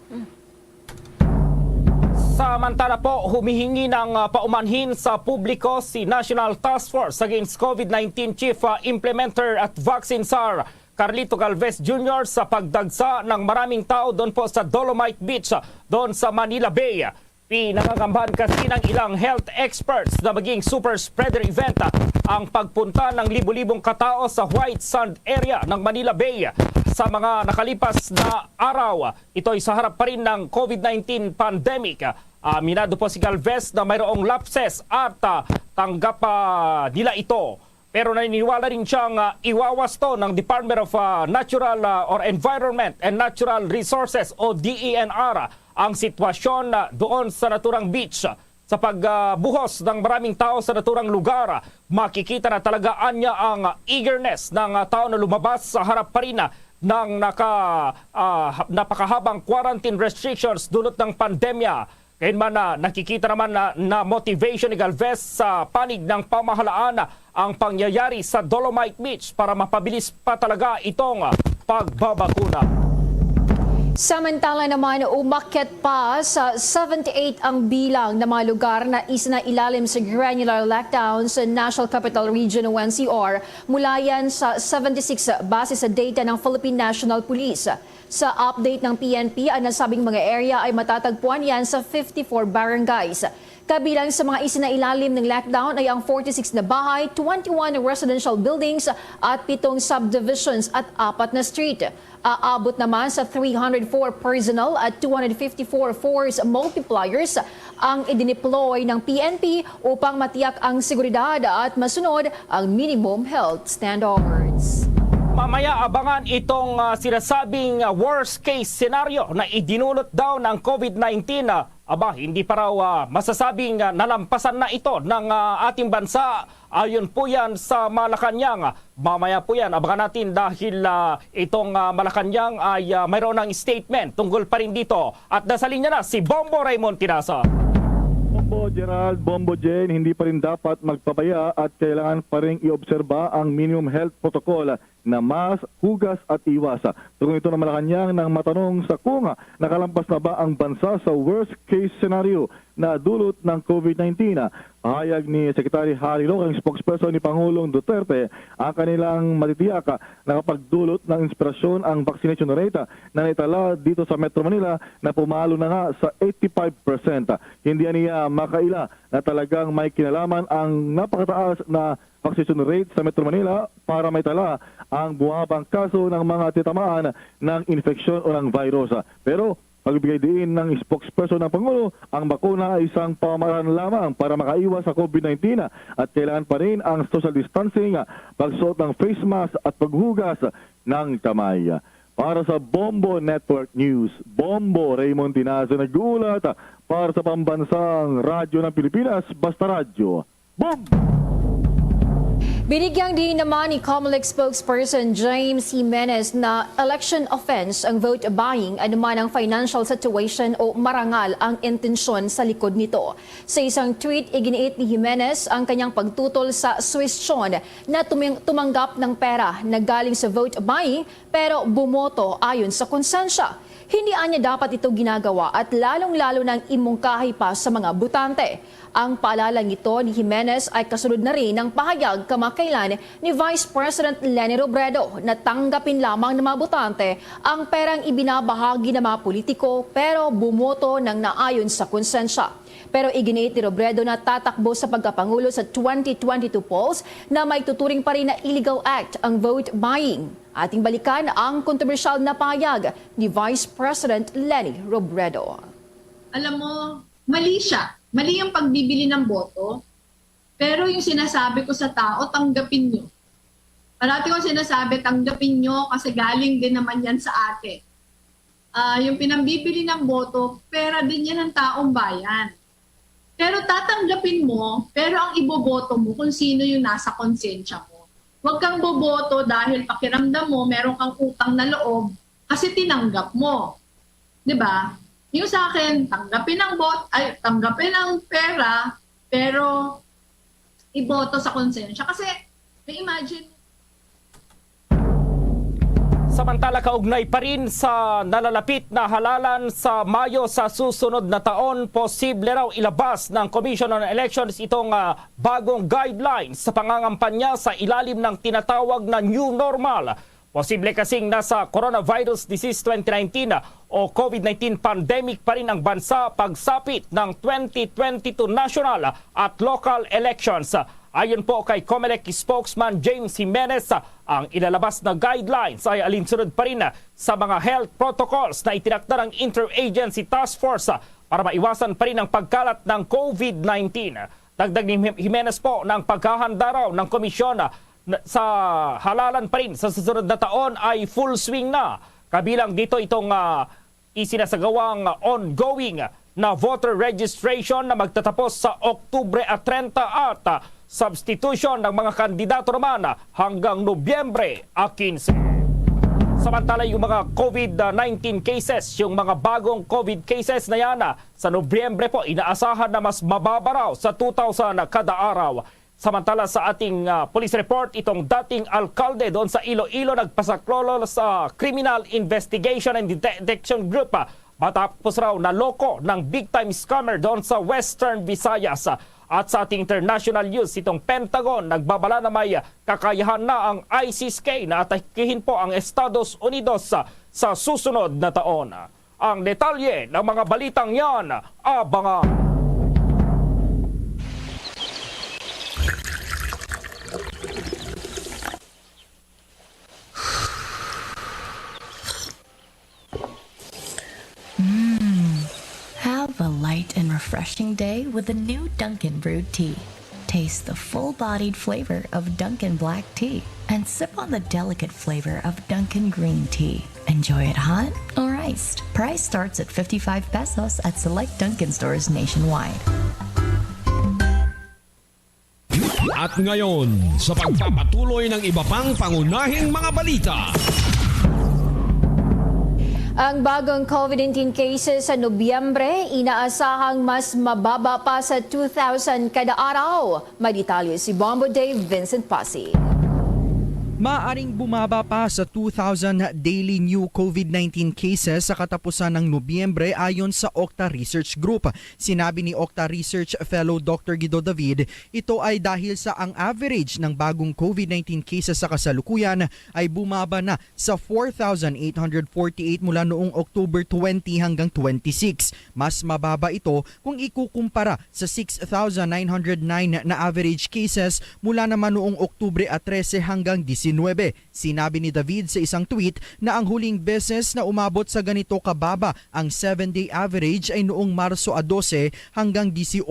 Samantala po, humihingi ng paumanhin sa publiko si National Task Force Against COVID-19 Chief Implementer at Vaccine Czar Carlito Galvez Jr. sa pagdagsa ng maraming tao doon po sa Dolomite Beach, doon sa Manila Bay. Pinangangambahan kasi ng ilang health experts na maging super spreader event ang pagpunta ng libu-libong katao sa White Sand area ng Manila Bay sa mga nakalipas na araw. Ito ay sa harap pa rin ng COVID-19 pandemic. Aminado po si Galvez na mayroong lapses at tanggap nila ito. Pero naniniwala rin siyang iwawasto ng Department of Natural or Environment and Natural Resources o DENR ang sitwasyon doon sa naturang beach. Sa pagbuhos ng maraming tao sa naturang lugar, makikita na talagaan niya ang eagerness ng tao na lumabas sa harap pa rin ng napakahabang quarantine restrictions dulot ng pandemya. Kaya nakikita naman na motivation ni Galvez sa panig ng pamahalaan ang pangyayari sa Dolomite Beach para mapabilis pa talaga itong pagbabakuna. Samantala naman, umakyat pa sa 78 ang bilang ng mga lugar na isinailalim sa granular lockdown sa National Capital Region o NCR mula yan sa 76 base sa data ng Philippine National Police. Sa update ng PNP, ang nasabing mga area ay matatagpuan yan sa 54 barangays. Kabilang sa mga isinailalim ng lockdown ay ang 46 na bahay, 21 residential buildings at 7 subdivisions at 4 na street. Aabot naman sa 304 personnel at 254 force multipliers ang idineploy ng PNP upang matiyak ang seguridad at masunod ang minimum health standards. Mamaya abangan itong sinasabing worst case scenario na idinulot daw ng COVID-19. Hindi pa raw masasabing nalampasan na ito ng ating bansa. Ayon po yan sa Malacanang. Mamaya po yan, abangan natin dahil itong Malacanang ay mayroon ng statement tungkol pa rin dito. At nasa linya na si Bombo Raymond Tinasa. Bombo Gerald, Bombo Jane, hindi pa rin dapat magpabaya at kailangan pa rin iobserba ang minimum health protocol na mask, hugas at iwas. Tungkol ito na Malacanang nang matanong sa kung nakalampas na ba ang bansa sa worst case scenario na dulot ng COVID-19. Pahayag ni Secretary Harry Roque, ang spokesperson ni Pangulong Duterte, ang kanilang matitiyak na kapagdulot ng inspirasyon ang vaccination rate na naitala dito sa Metro Manila na pumalo na nga sa 85%. Hindi niya makaila na talagang may kinalaman ang napakataas na vaccination rate sa Metro Manila para maitala ang buhabang kaso ng mga titamaan ng infeksyon o ng virus. Pero pagbigay din ng spokesperson ng Pangulo, ang bakuna ay isang pamamaraan lamang para makaiwas sa COVID-19 at kailangan pa rin ang social distancing, pagsuot ng face mask at paghugas ng kamay. Para sa Bombo Network News, Bombo Raymond Tinazo nag-uulat para sa pambansang radyo ng Pilipinas, Basta Radyo. Boom! Binigyang din naman ni COMELEC spokesperson James Jimenez na election offense ang vote buying anuman ang financial situation o marangal ang intensyon sa likod nito. Sa isang tweet, iginiit ni Jimenez ang kanyang pagtutol sa suwestyon na tumanggap ng pera na galing sa vote buying pero bumoto ayon sa konsensya. Hindi anya dapat ito ginagawa at lalong-lalo nang imungkahi pa sa mga butante. Ang paalalang ito ni Jimenez ay kasunod na rin ng pahayag kamakailan ni Vice President Leni Robredo na tanggapin lamang ng mga butante ang perang ibinabahagi ng mga politiko pero bumoto ng naayon sa konsensya. Pero iginiit ni Robredo na tatakbo sa pagkapangulo sa 2022 polls na may tuturing pa rin na illegal act ang vote buying. Ating balikan ang kontrobersyal na pahayag ni Vice President Leni Robredo. Alam mo, mali siya. Mali yung pagbibili ng boto. Pero yung sinasabi ko sa tao, tanggapin nyo. Parati ko sinasabi, tanggapin nyo kasi galing din naman yan sa atin. Yung pinambibili ng boto, pera din yan ng taong bayan. Pero tatanggapin mo, pero ang iboboto mo kung sino yung nasa konsensya mo. Huwag kang boboto dahil pakiramdam mo, meron kang utang na loob kasi tinanggap mo. 'Di ba? Yung sa akin, tanggapin ang pera, pero iboto sa konsensya. Kasi, may imagine. Samantala, kaugnay pa rin sa nalalapit na halalan sa Mayo sa susunod na taon, posible raw ilabas ng Commission on Elections itong bagong guidelines sa pangangampanya sa ilalim ng tinatawag na New Normal. Posible kasing nasa Coronavirus Disease 2019 o COVID-19 pandemic pa rin ang bansa pagsapit ng 2022 national at local elections. Ayon po kay COMELEC spokesman James Jimenez, ang ilalabas na guidelines ay alinsunod pa rin sa mga health protocols na itinakda ng Interagency Task Force para maiwasan pa rin ang pagkalat ng COVID-19. Dagdag ni Jimenez po ng paghahanda raw ng komisyon sa halalan pa rin sa susunod na taon ay full swing na. Kabilang dito itong isinasagawang ongoing na voter registration na magtatapos sa Oktubre 30 at substitution ng mga kandidato naman hanggang Nobyembre 15. Samantala yung mga COVID-19 cases, yung mga bagong COVID cases na yan sa Nobyembre po inaasahan na mas mababa raw sa 2,000 kada araw. Samantala sa ating police report, itong dating alkalde doon sa Iloilo nagpasaklolo sa Criminal Investigation and Detection Group matapos raw na loko ng big-time scammer doon sa Western Visayas. At sa ating international news, itong Pentagon nagbabala na may kakayahan na ang ISIS-K na atakihin po ang Estados Unidos sa susunod na taon. Ang detalye ng mga balitang yan, abangan. Have a light and refreshing day with the new Dunkin' Brewed Tea. Taste the full-bodied flavor of Dunkin' Black Tea and sip on the delicate flavor of Dunkin' Green Tea. Enjoy it hot or iced. Price starts at 55 pesos at select Dunkin' stores nationwide. At ngayon, sa pagpapatuloy ng iba pang pangunahing mga balita. Ang bagong COVID-19 cases sa Nobyembre, inaasahang mas mababa pa sa 2,000 kada araw. May detalye si Bombo Dave Vincent Pasi. Maaring bumaba pa sa 2,000 daily new COVID-19 cases sa katapusan ng Nobyembre ayon sa Octa Research Group. Sinabi ni Octa Research Fellow Dr. Guido David, ito ay dahil sa ang average ng bagong COVID-19 cases sa kasalukuyan ay bumaba na sa 4,848 mula noong October 20 hanggang 26. Mas mababa ito kung ikukumpara sa 6,909 na average cases mula naman noong Oktubre 13 hanggang 19. Sinabi ni David sa isang tweet na ang huling beses na umabot sa ganito kababa ang 7-day average ay noong Marso 12 hanggang 18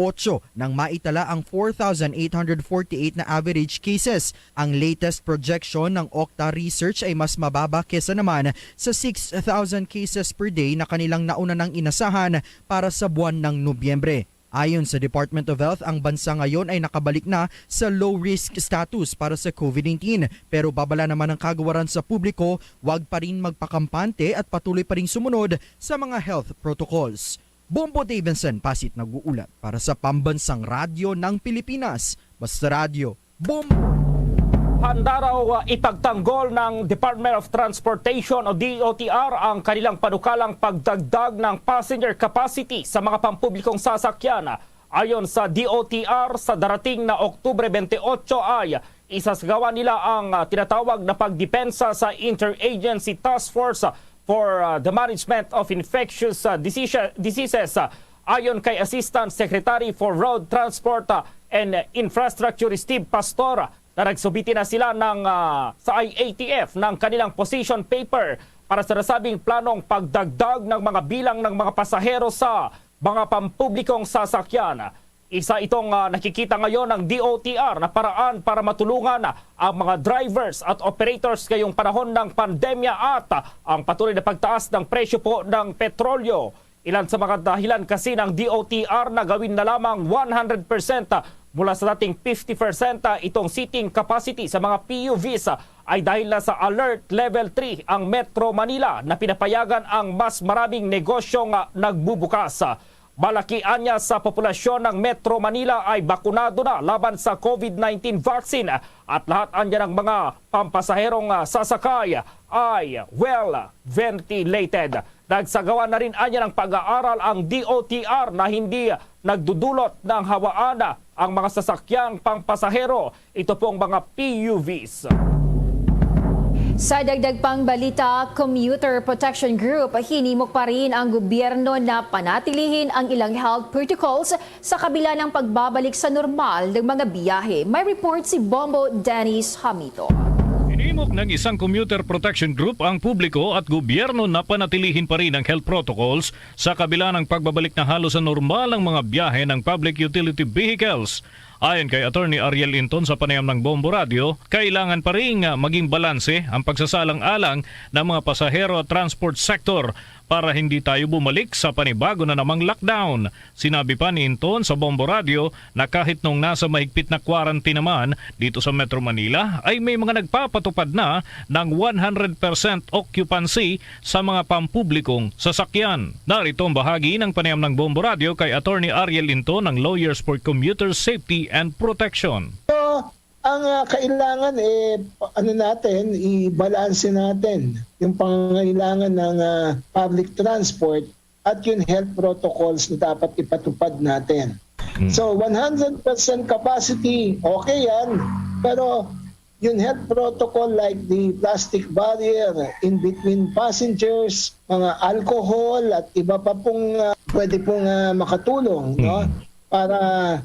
nang maitala ang 4,848 na average cases. Ang latest projection ng Octa Research ay mas mababa kesa naman sa 6,000 cases per day na kanilang nauna nang inasahan para sa buwan ng Nobyembre. Ayon sa Department of Health, ang bansa ngayon ay nakabalik na sa low-risk status para sa COVID-19. Pero babala naman ang kagawaran sa publiko, huwag pa rin magpakampante at patuloy pa rin sumunod sa mga health protocols. Bombo Davidson, Pasit nag-uulat para sa Pambansang Radyo ng Pilipinas. Basta Radio, Bombo! Handa raw ipagtanggol ng Department of Transportation o DOTR ang kanilang panukalang pagdagdag ng passenger capacity sa mga pampublikong sasakyan. Ayon sa DOTR, sa darating na Oktubre 28 ay isasagawa nila ang tinatawag na pagdepensa sa Interagency Task Force for the Management of Infectious Diseases. Ayon kay Assistant Secretary for Road Transport and Infrastructure Steve Pastor, na nagsubiti na sila sa IATF ng kanilang position paper para sa nasabing planong pagdagdag ng mga bilang ng mga pasahero sa mga pampublikong sasakyan. Isa itong nakikita ngayon ng DOTR na paraan para matulungan ang mga drivers at operators ngayong panahon ng pandemya at ang patuloy na pagtaas ng presyo po ng petrolyo. Ilan sa mga dahilan kasi ng DOTR na gawin na lamang 100% mula sa dating 50% itong seating capacity sa mga PUVs ay dahil na sa Alert Level 3 ang Metro Manila na pinapayagan ang mas maraming negosyong nagbubukas. Malakian niya sa populasyon ng Metro Manila ay bakunado na laban sa COVID-19 vaccine at lahat anya ng mga pampasaherong sasakay ay well-ventilated. Nagsagawa na rin anya ng pag-aaral ang DOTR na hindi nagdudulot ng hawaan ang mga sasakyang pampasahero. Ito pong mga PUVs. Sa dagdag pang balita, Commuter Protection Group, hinimok pa rin ang gobyerno na panatilihin ang ilang health protocols sa kabila ng pagbabalik sa normal ng mga biyahe. May report si Bombo Dennis Hamito. Hinimok ng isang Commuter Protection Group ang publiko at gobyerno na panatilihin pa rin ang health protocols sa kabila ng pagbabalik na halos sa normal ang mga biyahe ng public utility vehicles. Ayon kay Attorney Ariel Inton sa panayam ng Bombo Radio, kailangan pa rin maging balanse ang pagsasalang-alang ng mga pasahero at transport sector para hindi tayo bumalik sa panibago na namang lockdown. Sinabi pa ni Inton sa Bombo Radio na kahit nung nasa mahigpit na quarantine naman dito sa Metro Manila ay may mga nagpapatupad na ng 100% occupancy sa mga pampublikong sasakyan. Narito ang bahagi ng panayam ng Bombo Radio kay Attorney Ariel Inton ng Lawyers for Commuter Safety and Protection. Ang kailangan natin, i-balance natin yung pangangailangan ng public transport at yung health protocols na dapat ipatupad natin. So 100% capacity, okay yan. Pero yung health protocol like the plastic barrier in between passengers, mga alcohol at iba pa pong pwede pong makatulong, no? Para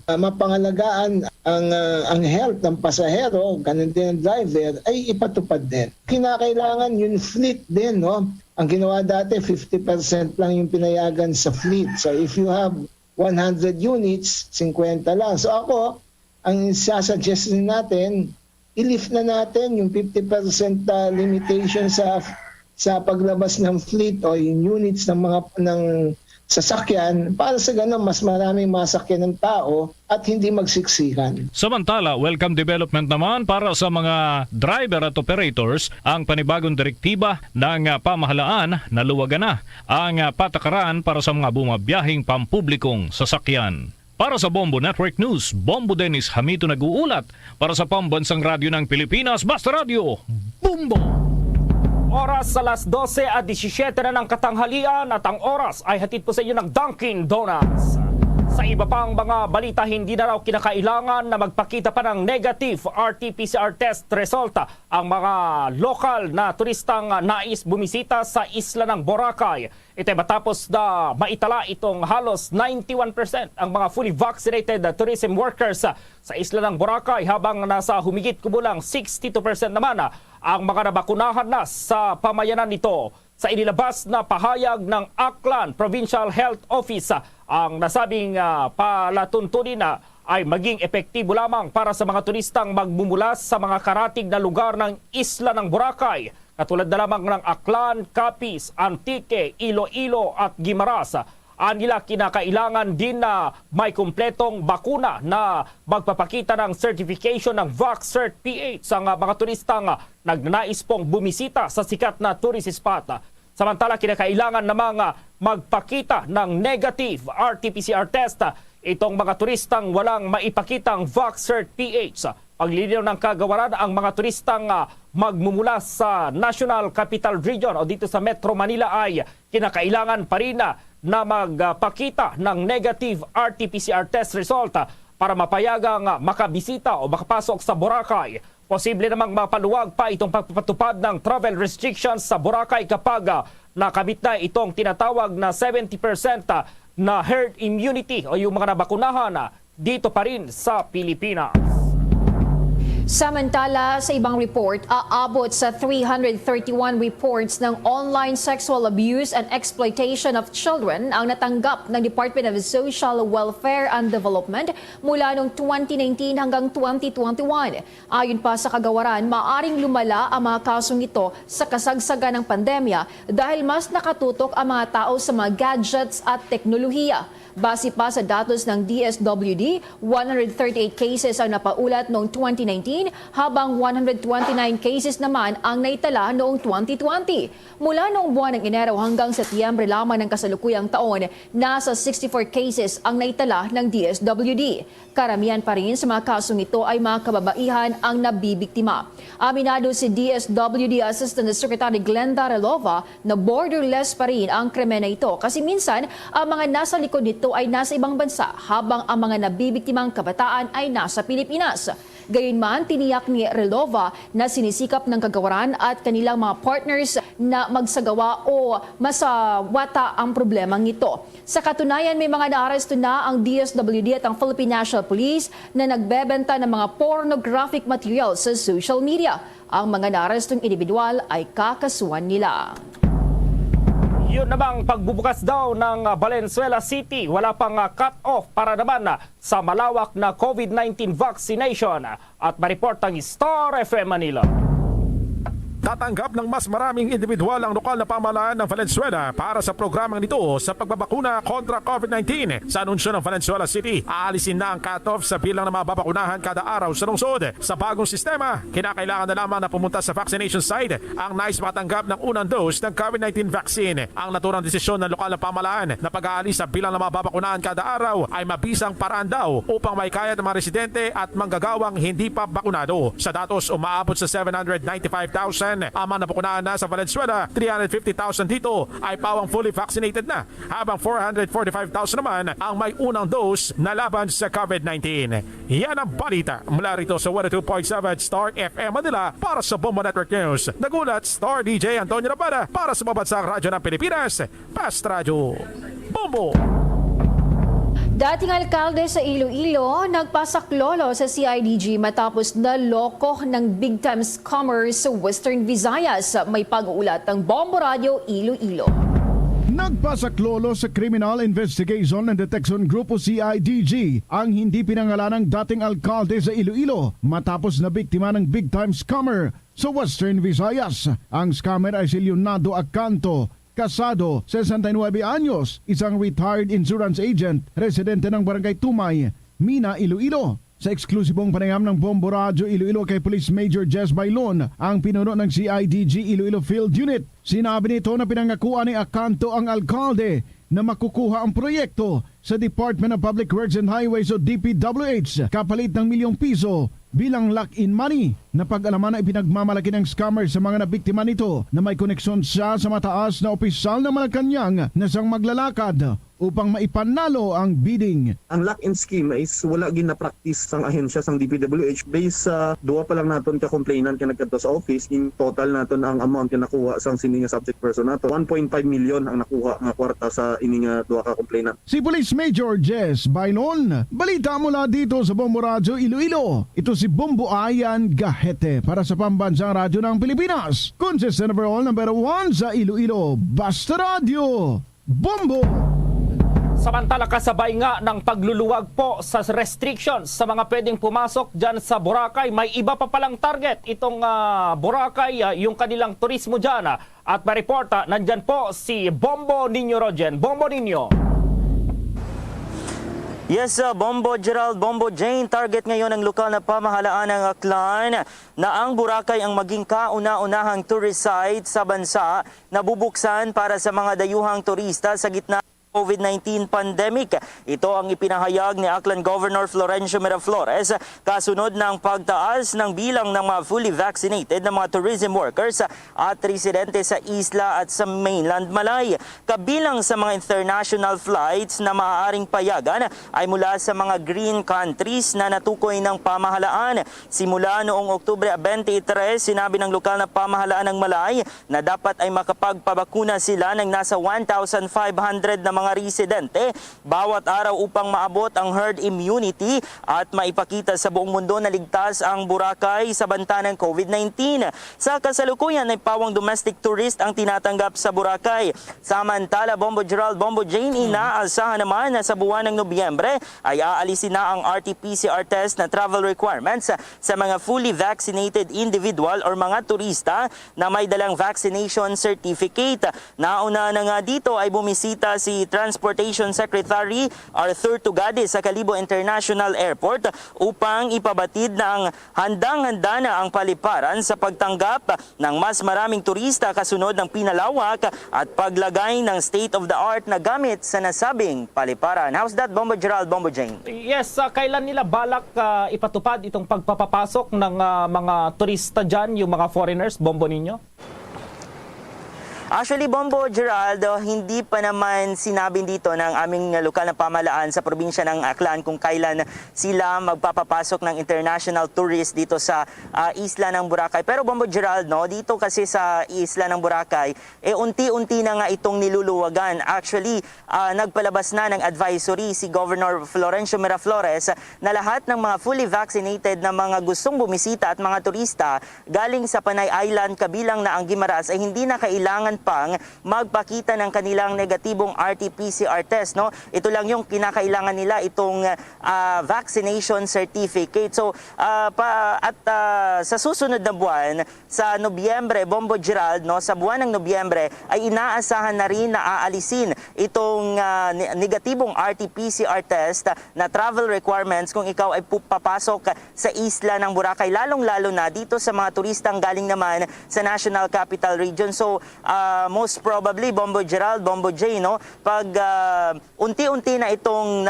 mapangalagaan ang health ng pasahero, ganun din ang driver, ay ipatupad din. Kinakailangan yung fleet din, no? Ang ginawa dati, 50% lang yung pinayagan sa fleet. So if you have 100 units, 50 lang. So ako, ang sasuggest natin, i-lift na natin yung 50% limitation sa paglabas ng fleet o yung units ng sasakyan para sa ganun mas maraming masakyan ng tao at hindi magsiksikan. Samantala, welcome development naman para sa mga driver at operators ang panibagong direktiba ng pamahalaan na luwagan na ang patakaran para sa mga bumabiyahing pampublikong sasakyan. Para sa Bombo Network News, Bombo Dennis Hamito nag-uulat para sa Pambansang Radyo ng Pilipinas, Basta Radio, Bombo! Oras sa alas 12:17 na ng katanghalian at ang oras ay hatid po sa inyo ng Dunkin Donuts. Sa iba pang mga balita, hindi na raw kinakailangan na magpakita pa ng negative RT-PCR test result ang mga lokal na turistang nais bumisita sa isla ng Boracay. Ito ay matapos na maitala itong halos 91% ang mga fully vaccinated tourism workers sa isla ng Boracay, habang nasa humigit kumulang 62% naman ang mga nabakunahan na sa pamayanan nito. Sa inilabas na pahayag ng Aklan Provincial Health Office, ang nasabing palatuntunin ay maging epektibo lamang para sa mga turistang magmumulas sa mga karatig na lugar ng isla ng Boracay, katulad na lamang ng Aklan, Capiz, Antique, Iloilo at Guimaras. Nila kinakailangan din na may kumpletong bakuna na magpapakita ng certification ng VaxCert PH ang mga turistang nagnanais pong bumisita sa sikat na tourist spot. Samantala, kinakailangan namang magpakita ng negative RT-PCR test itong mga turistang walang maipakitang VaxCert PH. Paglilinaw ng kagawaran, ang mga turistang magmumula sa National Capital Region o dito sa Metro Manila ay kinakailangan pa rin na magpakita ng negative RT-PCR test result para mapayagang makabisita o makapasok sa Boracay. Posible namang mapaluwag pa itong pagpapatupad ng travel restrictions sa Boracay kapag nakamit na itong tinatawag na 70% na herd immunity o yung mga nabakunahan dito pa rin sa Pilipinas. Samantala, sa ibang report, aabot sa 331 reports ng online sexual abuse and exploitation of children ang natanggap ng Department of Social Welfare and Development mula noong 2019 hanggang 2021. Ayon pa sa kagawaran, maaring lumala ang mga kasong ito sa kasagsagan ng pandemya dahil mas nakatutok ang mga tao sa mga gadgets at teknolohiya. Base pa sa datos ng DSWD, 138 cases ang napaulat noong 2019 habang 129 cases naman ang naitala noong 2020. Mula noong buwan ng Enero hanggang Setyembre lamang ng kasalukuyang taon, nasa 64 cases ang naitala ng DSWD. Karamihan pa rin sa mga kasong ito ay mga kababaihan ang nabibiktima. Aminado si DSWD Assistant Secretary Glenda Relova na borderless pa rin ang krimen na ito kasi minsan ang mga nasa likod nito ay nasa ibang bansa habang ang mga nabibiktimang kabataan ay nasa Pilipinas. Gayunman, tiniyak ni Relova na sinisikap ng kagawaran at kanilang mga partners na magsagawa o masawata ang problemang ito. Sa katunayan, may mga naaresto na ang DSWD at ang Philippine National Police na nagbebenta ng mga pornographic materials sa social media. Ang mga naarestong individual ay kakasuhan nila. Yun namang pagbubukas daw ng Valenzuela City, wala pang cut-off para naman sa malawak na COVID-19 vaccination. At mareport ang Star FM Manila. Tatanggap ng mas maraming individual ang lokal na pamahalaan ng Valenzuela para sa programang nito sa pagbabakuna kontra COVID-19. Sa anunsyo ng Valenzuela City, aalisin na ang cut-off sa bilang na mababakunahan kada araw sa lungsod. Sa bagong sistema, kinakailangan na lamang na pumunta sa vaccination site ang nais makatanggap ng unang dose ng COVID-19 vaccine. Ang naturang desisyon ng lokal na pamahalaan na pag-aalis sa bilang na mababakunahan kada araw ay mabisang paraan daw upang maikayat ng mga residente at manggagawang hindi pa bakunado. Sa datos, umaabot sa 795,000 ang mga nabakunahan na sa Valenzuela. 350,000 dito ay pawang fully vaccinated na, habang 445,000 naman ang may unang dose na laban sa COVID-19. Yan ang balita mula rito sa 102.7 Star FM Manila para sa Bombo Network News. Nagulat Star DJ Antonio Rabada para sa Mabansang Radyo ng Pilipinas, Past Radio. Bombo! Dating alkalde sa Iloilo, nagpasaklolo sa CIDG matapos naloko ng big-time scammers sa Western Visayas. May pag-uulat ng Bombo Radio Iloilo. Nagpasaklolo sa Criminal Investigation and Detection Group o CIDG ang hindi pinangalanang dating alkalde sa Iloilo matapos na biktima ng big-time scammer sa Western Visayas. Ang scammer ay si Leonardo Acanto, kasado, 69 anyos, isang retired insurance agent, residente ng Barangay Tumay, Mina, Iloilo. Sa eksklusibong panayam ng Bombo Radio Iloilo kay Police Major Jess Bailon, ang pinuno ng CIDG Iloilo Field Unit, sinabi nito na pinangakuan ni Acanto ang alkalde na makukuha ang proyekto sa Department of Public Works and Highways o DPWH kapalit ng milyong piso bilang lock-in money. Napag-alaman na ipinagmamalaki ng scammer sa mga nabiktima nito na may koneksyon siya sa mataas na opisyal ng Malacanang na siyang maglalakad upang maipanalo ang bidding. Ang lock-in scheme is wala gin na practice sang ahensya sang DPWH based sa duwa pa lang naton ka complainant ka nagkadto sa office. In total naton ang amount na nakuha sang sini nga subject person nato 1.5 million ang nakuha nga kwarta sa ini nga duwa ka complainant. Si Police Major Jess Bailon, balita mula dito sa Bombo Radio Iloilo. Ito si Bombo Ayan Gahete para sa Pambansang Radyo ng Pilipinas. Consistent overall number 1 sa Iloilo, Basta Radio, Bombo! Samantala, kasabay nga ng pagluluwag po sa restrictions sa mga pwedeng pumasok dyan sa Boracay, may iba pa palang target itong Boracay, yung kanilang turismo dyan. At ma-reporta, nandyan po si Bombo Niño Rogen. Bombo Niño. Yes, Bombo Gerald, Bombo Jane, target ngayon ng lokal na pamahalaan ng Aklan na ang Boracay ang maging kauna-unahang tourist site sa bansa na bubuksan para sa mga dayuhang turista sa gitna COVID-19 pandemic. Ito ang ipinahayag ni Aklan Governor Florencio Miraflores kasunod ng pagtaas ng bilang ng mga fully vaccinated na mga tourism workers at residente sa isla at sa mainland Malay. Kabilang sa mga international flights na maaaring payagan ay mula sa mga green countries na natukoy ng pamahalaan. Simula noong Oktubre 23, sinabi ng lokal na pamahalaan ng Malay na dapat ay makapagpabakuna sila ng nasa 1,500 na mga residente bawat araw upang maabot ang herd immunity at maipakita sa buong mundo na ligtas ang Boracay sa banta ng COVID-19. Sa kasalukuyan ay pawang domestic tourist ang tinatanggap sa Boracay. Samantala, Bombo Gerald, Bombo Jane, inaasahan naman na sa buwan ng Nobyembre ay aalisin na ang RT-PCR test na travel requirements sa mga fully vaccinated individual or mga turista na may dalang vaccination certificate. Nauna na nga dito ay bumisita si Transportation Secretary Arthur Tugade sa Kalibo International Airport upang ipabatid na ang handang-handa na ang paliparan sa pagtanggap ng mas maraming turista kasunod ng pinalawak at paglagay ng state-of-the-art na gamit sa nasabing paliparan. How's that, Bombo Gerald, Bombo Jane? Yes, kailan nila balak ipatupad itong pagpapapasok ng mga turista dyan, yung mga foreigners, Bombo ninyo? Actually, Bombo Gerald, hindi pa naman sinabi dito ng aming lokal na pamahalaan sa probinsya ng Aklan kung kailan sila magpapapasok ng international tourist dito sa isla ng Boracay. Pero Bombo Gerald, no, dito kasi sa isla ng Boracay, unti-unti na nga itong niluluwagan. Actually, nagpalabas na ng advisory si Governor Florencio Miraflores na lahat ng mga fully vaccinated na mga gustong bumisita at mga turista galing sa Panay Island kabilang na ang Guimaras ay hindi na kailangan pang magpakita ng kanilang negatibong RT-PCR test, no? Ito lang yung kinakailangan nila, itong vaccination certificate. So sa susunod na buwan sa Nobyembre, Bombo Gerald, no, sa buwan ng Nobyembre ay inaasahan na rin na aalisin itong negatibong RT-PCR test na travel requirements kung ikaw ay papasok sa isla ng Boracay, lalong-lalo na dito sa mga turistang galing naman sa National Capital Region. So most probably, Bombo Gerald, Bombo J, no, pag unti-unti na itong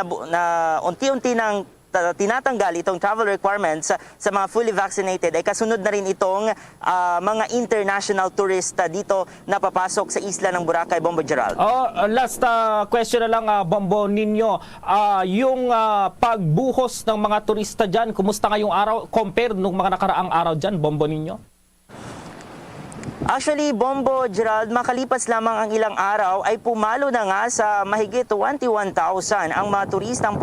unti-unti nang tinatanggal itong travel requirements sa mga fully vaccinated, ay kasunod na rin itong mga international tourist dito na papasok sa isla ng Boracay, Bombo Gerald. Last question na lang, Bombo ninyo. Yung pagbuhos ng mga turista dyan, kumusta ngayong araw compared nung mga nakaraang araw dyan, Bombo ninyo? Actually, Bombo Gerald, makalipas lamang ang ilang araw ay pumalo na nga sa mahigit 21,000 ang mga turistang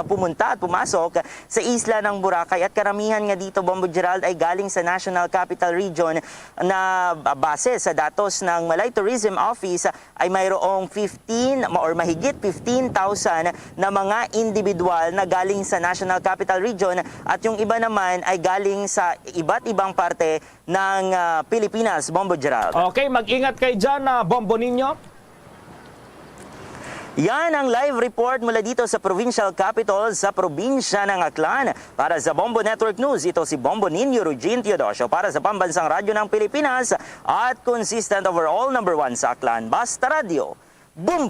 pumunta at pumasok sa isla ng Boracay. At karamihan nga dito, Bombo Gerald, ay galing sa National Capital Region na base sa datos ng Malay Tourism Office ay mayroong 15 or mahigit 15,000 na mga individual na galing sa National Capital Region at yung iba naman ay galing sa iba't ibang parte ng Pilipinas, Bombo Gerald. Okay, mag-ingat kayo dyan, Bombo ninyo. Yan ang live report mula dito sa provincial capital sa probinsya ng Aklan. Para sa Bombo Network News, ito si Bombo Ninyo Rugin Teodosio para sa Pambansang Radyo ng Pilipinas at consistent overall #1 sa Aklan. Basta Radio. Boom!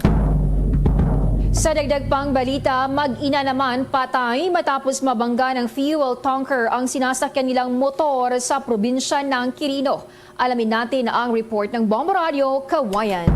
Sa dagdag pang balita, mag-ina naman patay matapos mabangga ng fuel tanker ang sinasakyan nilang motor sa probinsya ng Quirino. Alamin natin ang report ng Bombo Radio, Kawayan.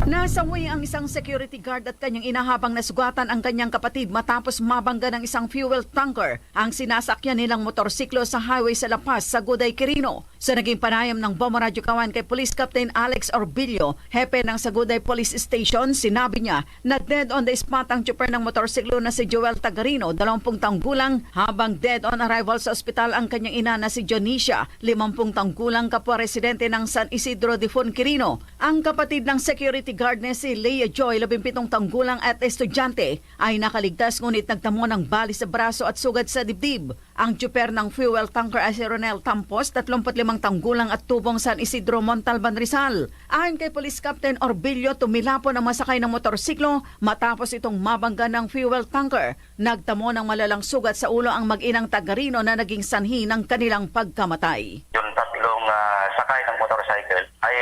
Nasawi ang isang security guard at kanyang inahabang nasugatan ang kanyang kapatid matapos mabangga ng isang fuel tanker ang sinasakyan nilang motorsiklo sa highway sa La Paz, sa Saguday, Quirino. Sa naging panayam ng Bombo Radio Kawan kay Police Captain Alex Orbillo, hepe ng Saguday Police Station, sinabi niya na dead on the spot ang chopper ng motorsiklo na si Joel Tagarino, 20 taong gulang, habang dead on arrival sa ospital ang kanyang ina na si Jonicia, 50 taong gulang, kapwa residente ng San Isidro de Fon, Quirino. Ang kapatid ng security guard na si Leia Joy, 17 taong gulang at estudyante, ay nakaligtas ngunit nagtamo ng bali sa braso at sugat sa dibdib. Ang chopper ng fuel tanker ay si Ronel Tampos, 35 taong gulang at tubong San Isidro, Montalban, Rizal. Ayon kay Police Captain Orbillo, tumilapon ang masakay ng motorsiklo matapos itong mabangga ng fuel tanker. Nagtamo ng malalang sugat sa ulo ang mag-inang Tagarino na naging sanhi ng kanilang pagkamatay. Yung tatlong sakay ng motorcycle ay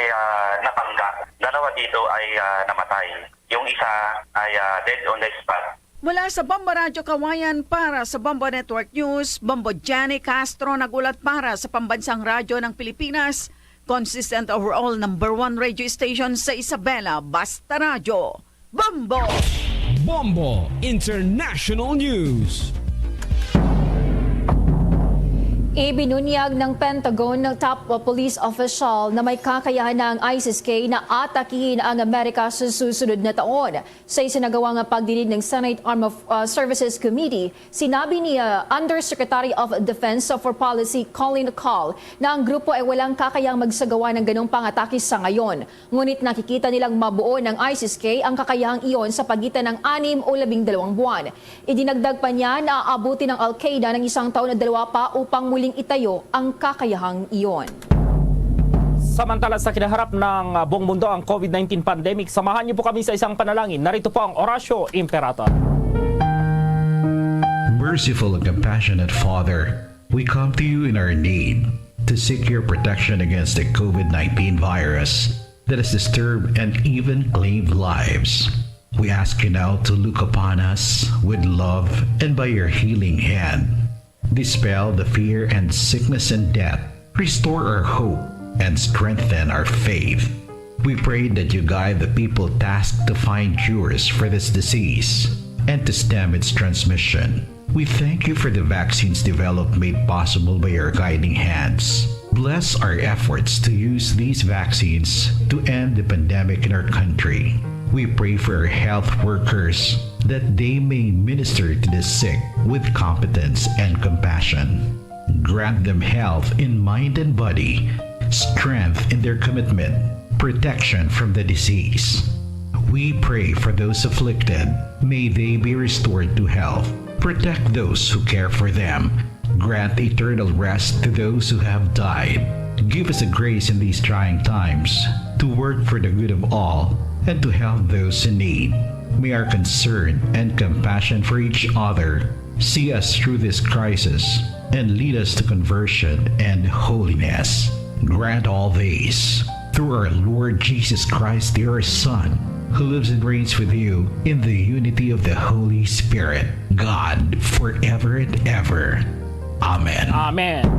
napangga. Dalawa dito ay namatay. Yung isa ay dead on the spot. Mula sa Bombo Radio Kawayan para sa Bombo Network News, Bombo Jenny Castro nagulat para sa Pambansang Radyo ng Pilipinas, consistent overall #1 radio station sa Isabela, Basta Radio. Bombo! Bombo International News. Ibinunyag ng Pentagon ng top police official na may kakayahan ng ISIS-K na atakihin ang Amerika sa susunod na taon. Sa isinagawang pagdinig ng Senate Armed Services Committee, sinabi ni Undersecretary of Defense for Policy Colin Call na ang grupo ay walang kakayang magsagawa ng ganong pangatake sa ngayon. Ngunit nakikita nilang mabuo ng ISIS-K ang kakayahang iyon sa pagitan ng 6 o 12 buwan. Idinagdag pa niya na aabuti ng Al-Qaeda ng 1 taon na 2 pa upang muling itayo ang kakayahang iyon. Samantala sa kinaharap ng buong mundo ang COVID-19 pandemic, samahan niyo po kami sa isang panalangin. Narito po ang Orasio Imperator. Merciful and compassionate Father, we come to you in our need to seek your protection against the COVID-19 virus that has disturbed and even claimed lives. We ask you now to look upon us with love and by your healing hand, dispel the fear and sickness and death, restore our hope, and strengthen our faith. We pray that you guide the people tasked to find cures for this disease and to stem its transmission. We thank you for the vaccines developed made possible by your guiding hands. Bless our efforts to use these vaccines to end the pandemic in our country. We pray for our health workers that they may minister to the sick with competence and compassion. Grant them health in mind and body, strength in their commitment, protection from the disease. We pray for those afflicted. May they be restored to health. Protect those who care for them. Grant eternal rest to those who have died. Give us a grace in these trying times to work for the good of all and to help those in need. May our concern and compassion for each other see us through this crisis and lead us to conversion and holiness. Grant all these through our Lord Jesus Christ, your Son, who lives and reigns with you in the unity of the Holy Spirit, God, forever and ever. Amen. Amen.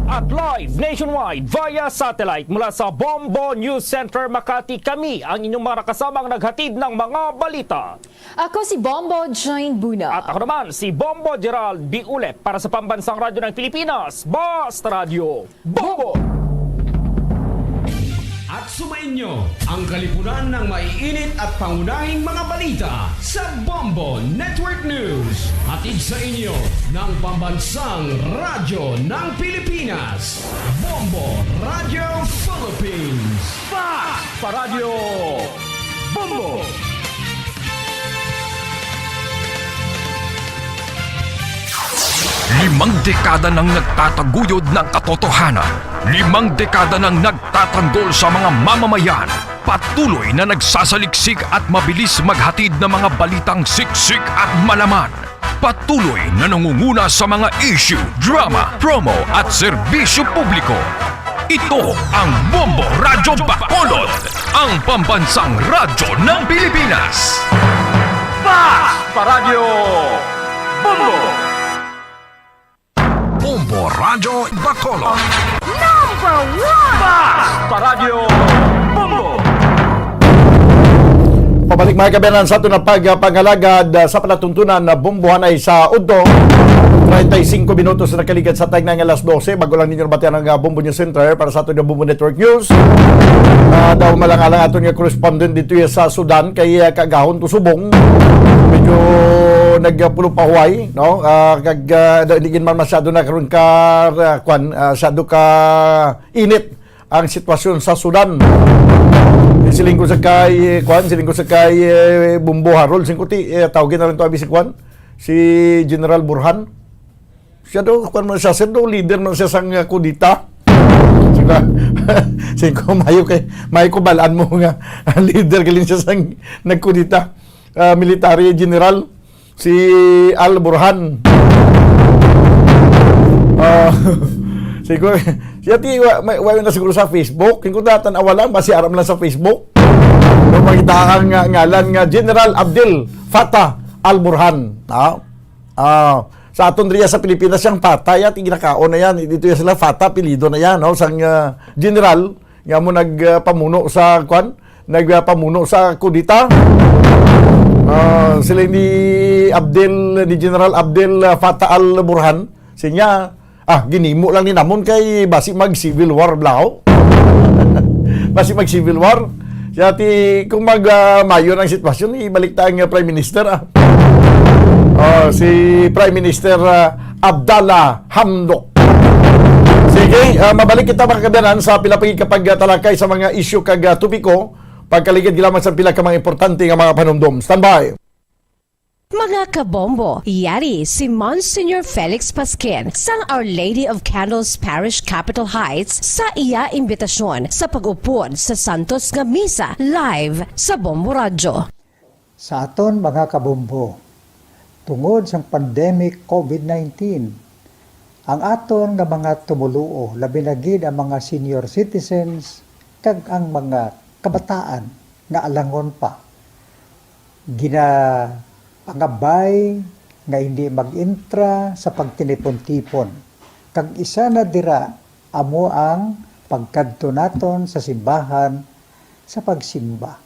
At live nationwide via satellite mula sa Bombo News Center Makati, kami ang inyong mga kasamang naghatid ng mga balita. Ako si Bombo Jane Buna. At ako naman si Bombo Gerald Biule para sa Pambansang Radyo ng Pilipinas, Basta Radio Bombo! At sumainyo ang kalipunan ng maiinit at pangunahing mga balita sa Bombo Network News. Hatid sa inyo ng Pambansang Radyo ng Pilipinas, Bombo Radio Philippines. Basta Radio Bombo! Limang dekada nang nagtataguyod ng katotohanan. 5 dekada nang nagtatanggol sa mga mamamayan. Patuloy na nagsasaliksik at mabilis maghatid ng mga balitang siksik at malaman. Patuloy na nangunguna sa mga issue, drama, promo at serbisyo publiko. Ito ang Bombo Radyo Bacolod, ang pambansang radyo ng Pilipinas. Basta Radio Bombo! Bombo Radyo Bacolod. Number 1! Basta Radio Bombo! Pabalik mga kabayan sa ito na pagpangalagad sa palatuntunan na bombohan ay sa Udto. 35 minutos na nakaligad sa tag ng alas 12. Bago lang ninyo nabatian ng Bombo News Center para sa ito na Bombo Network News. Daw malang-alang ato nga correspondent dito sa Sudan kay Kagahon to Subong. Medyo nagpulo pa Hawaii, no? Kag digin man masyado na karon ka masyado ka init ang sitwasyon sa Sudan. Siling ko sa kay Bumbo Harol singkuti tawagin na rin to abi si si General Burhan. Siya do siya leader man siya sang kudita. Singko mayo ko balaan mo nga leader galin siya sang nagkudita. Military general si Al Burhan. Siguro siya wa na siguro sa Facebook. Kung datan awalan basi aram lang sa Facebook. No makita ang ngalan nga General Abdel Fattah Al Burhan. Sa aton riya sa Pilipinas siyang Fattah ya ginakaon na yan. Dito ya sila Fattah pilido na yan, no? Sang general nga mo nagpamuno sa nagpamuno sa kudita. Sila ni General Abdel Fattah Al Burhan sinya ginimo lang ni namon kay basi mag civil war blaw. Basi mag civil war. Siya kung mayo ng sitwasyon ibalik tayong Prime Minister si Prime Minister Abdallah Hamdok. Sige, mabalik kita mga kabayan sa pilapig kapag talakay sa mga isyu kag tupiko pagkaligid gilaman sa pila ka mga importante nga mga panumdum. Standby. Mga kabombo, yari si Monsignor Felix Pasquin sang Our Lady of Candles Parish Capitol Heights sa iya imbitasyon sa pag-upod sa Santos nga Misa live sa Bombo Radyo. Sa aton mga kabombo, tungod sa pandemic COVID-19, ang aton nga mga tumuluo, labi na gid ang mga senior citizens kag ang mga kabataan nga alangon pa, pangabay nga hindi mag-intra sa pagtinipon-tipon. Kag isa na dira amo ang pagkadto naton sa simbahan sa pagsimba.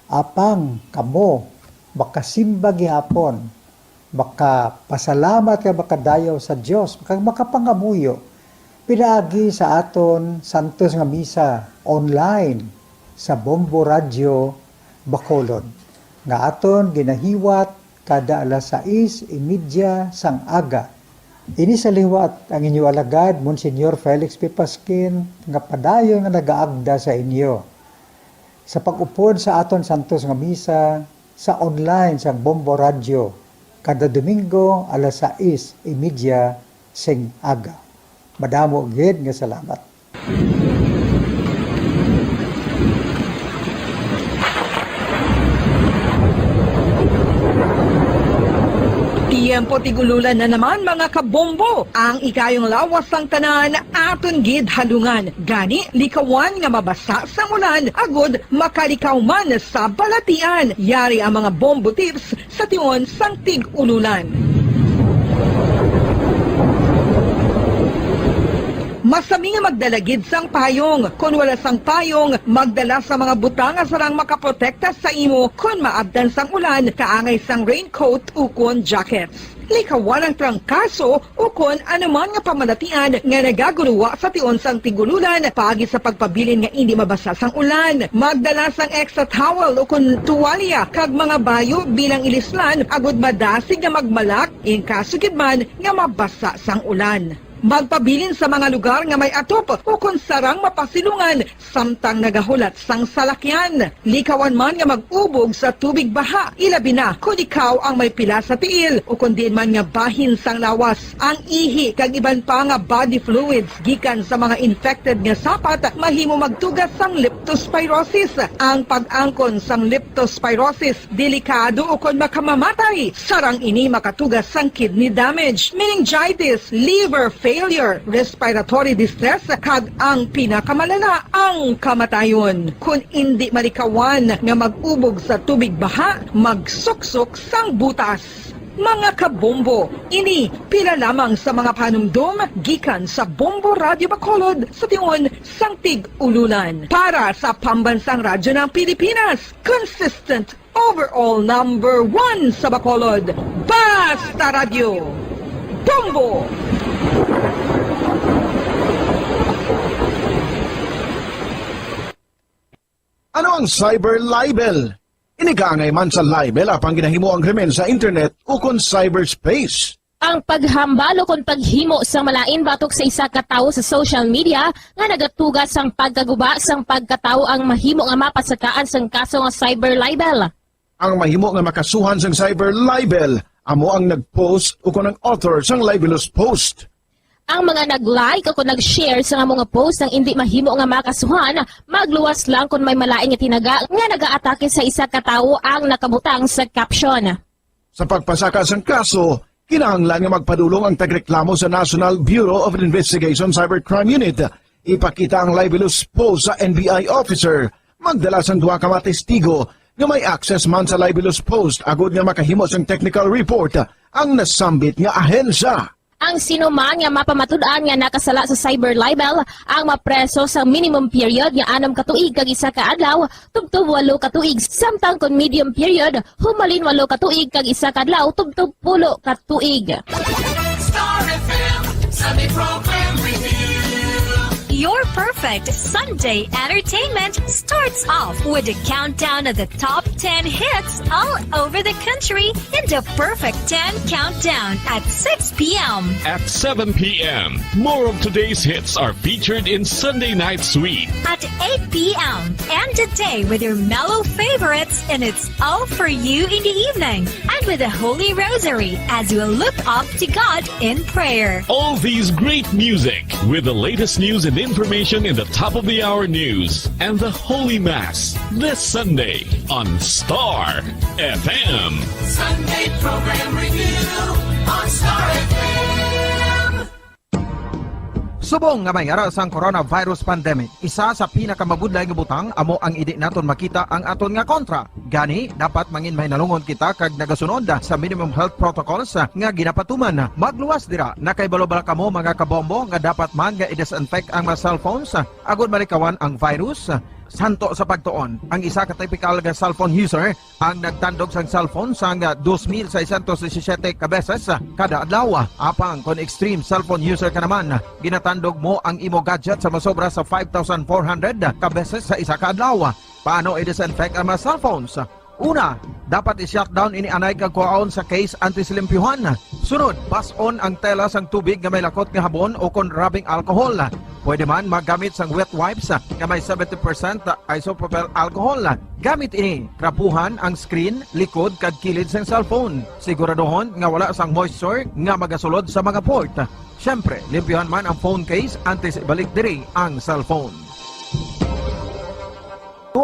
Apang kamo makasimba gihapon, baka pasalamat ka makadayaw sa Dios, kag makapangamuyo pinaagi sa aton Santos nga Misa online sa Bombo Radio Bacolod nga aton ginahiwat kada alas 6:30 sang aga. Ini sa liwat ang inyo alagad, Monsignor Felix P. Pasquin, nga padayon nga nagaagda sa inyo. Sa pag-upod sa aton Santos nga Misa, sa online sang Bombo Radio, kada Domingo alas 6:30 sing aga. Madamo gid nga salamat. Tiempo tigululan na naman mga kabombo. Ang ikayong lawas sang tanan aton gid halungan. Gani likawan nga mabasa sa ulan agud makalikaw man sa balatian. Yari ang mga bombo tips sa tion sang tig-ululan. Masami nga magdalagid sang payong. Kung wala sang payong, magdala sa mga butang asarang makaprotekta sa imo kung maabdan sang ulan, kaangay sang raincoat ukon jackets. Likawan ang trangkaso ukon anuman nga pamalatian nga nagaguluwa sa tion sang tigululan paagi sa pagpabilin nga hindi mabasa sang ulan. Magdala sang extra towel ukon tuwalya kag mga bayo bilang ilislan agud madasig nga magmalak in kaso gid man nga mabasa sang ulan. Magpabilin sa mga lugar nga may atop o kung sarang mapasilungan samtang nagahulat sang salakyan. Likawan man nga mag-ubog sa tubig baha, ilabi na kung ikaw ang may pila sa tiil o kung diin man nga bahin sang lawas. Ang ihi kag iban pa nga body fluids gikan sa mga infected nga sapat mahimo magtugas sang leptospirosis. Ang pag-angkon sang leptospirosis delikado o kung makamamatay. Sarang ini makatugas sang kidney damage, meningitis, liver failure, respiratory distress, kag ang pinakamalala ang kamatayon. Kung hindi malikawan nga mag-ubog sa tubig baha, magsuksok sang butas. Mga kabombo, ini pila lamang sa mga panumdum gikan sa Bombo Radio Bacolod sa tion sang tig-ululan. Para sa Pambansang Radyo ng Pilipinas, consistent overall number 1 sa Bacolod, Basta Radio, Bombo! Ano ang cyber libel? Inigangay man sa libel apang ginahimo ang krimen sa internet o kon cyberspace. Ang paghambal o kung paghimo sang malain batok sa isa ka tawo sa social media nga nagatugas sang pagkaguba sang pagkatawo ang mahimo nga mapasakaan sang kaso nga cyber libel. Ang mahimo nga makasuhan sang cyber libel amo ang nag-post o kon ang author sang libelous post. Ang mga nag-like o kung nag-share sa mga post ng hindi mahimo nga makasuhan, magluwas lang kung may malain nga tinaga nga nag-aatake sa isa ka tawo ang nakabutang sa caption. Sa pagpasaka sang kaso, kinahanglan nga magpadulong ang tagreklamo sa National Bureau of Investigation Cybercrime Unit. Ipakita ang libelous post sa NBI officer, magdala sang duha ka mga testigo nga may access man sa libelous post agud nga makahimo sang technical report ang nasambit nga ahensya. Ang sinuman nga mapamatud-an nga nakasala sa cyber libel ang mapreso sa minimum period nga 6 ka tuig kag 1 ka adlaw tubtob 8 ka tuig, samtang kon medium period humalin 8 ka tuig kag 1 ka adlaw tubtob 10 ka tuig. Star FM, Sunday Program Review. Your perfect Sunday entertainment starts off with a countdown of the top 10 hits all over the country in the Perfect 10 Countdown at 6 p.m. At 7 p.m., more of today's hits are featured in Sunday Night Sweet. At 8 p.m. End the day with your mellow favorites, and it's all for you in the evening. And with the Holy Rosary as you look up to God in prayer. All these great music with the latest news and information in the top of the hour news and the Holy Mass this Sunday on Star FM. Sunday program review on Star FM. Subong nga may aras ang coronavirus pandemic. Isa sa pinakamabudlay nga butang amo ang idi naton makita ang aton nga kontra. Gani dapat mangin may nalungon kita kag nagasunod sa minimum health protocols nga ginapatuman. Magluwas dira na kay balobal kamo mga kabombo nga dapat man nga i-disinfect ang mga cellphones agud malikawan ang virus. Santo sa pagtuon, ang isa ka typical nga cellphone user ang nagtandog sang cellphone sang 2,617 ka beses kada adlaw. Apang kon extreme cellphone user ka naman, ginatandog mo ang imo gadget sa masobra sa 5,400 ka beses sa isa ka adlaw. Paano i-disinfect ang mga cellphones? Una, dapat i-shutdown ini anay kag kuhaon sa case anti-silimpyuhan. Sunod, pass-on ang tela sang tubig nga may lakot nga habon o kon rubbing alcohol. Pwede man magamit sang wet wipes nga may 70% isopropyl alcohol. Gamit ini, trapuhan ang screen, likod kag kilid sang cellphone. Siguraduhon nga wala sang moisture nga magasulod sa mga port. Siyempre, limpyuhan man ang phone case antes ibalik diri ang cellphone.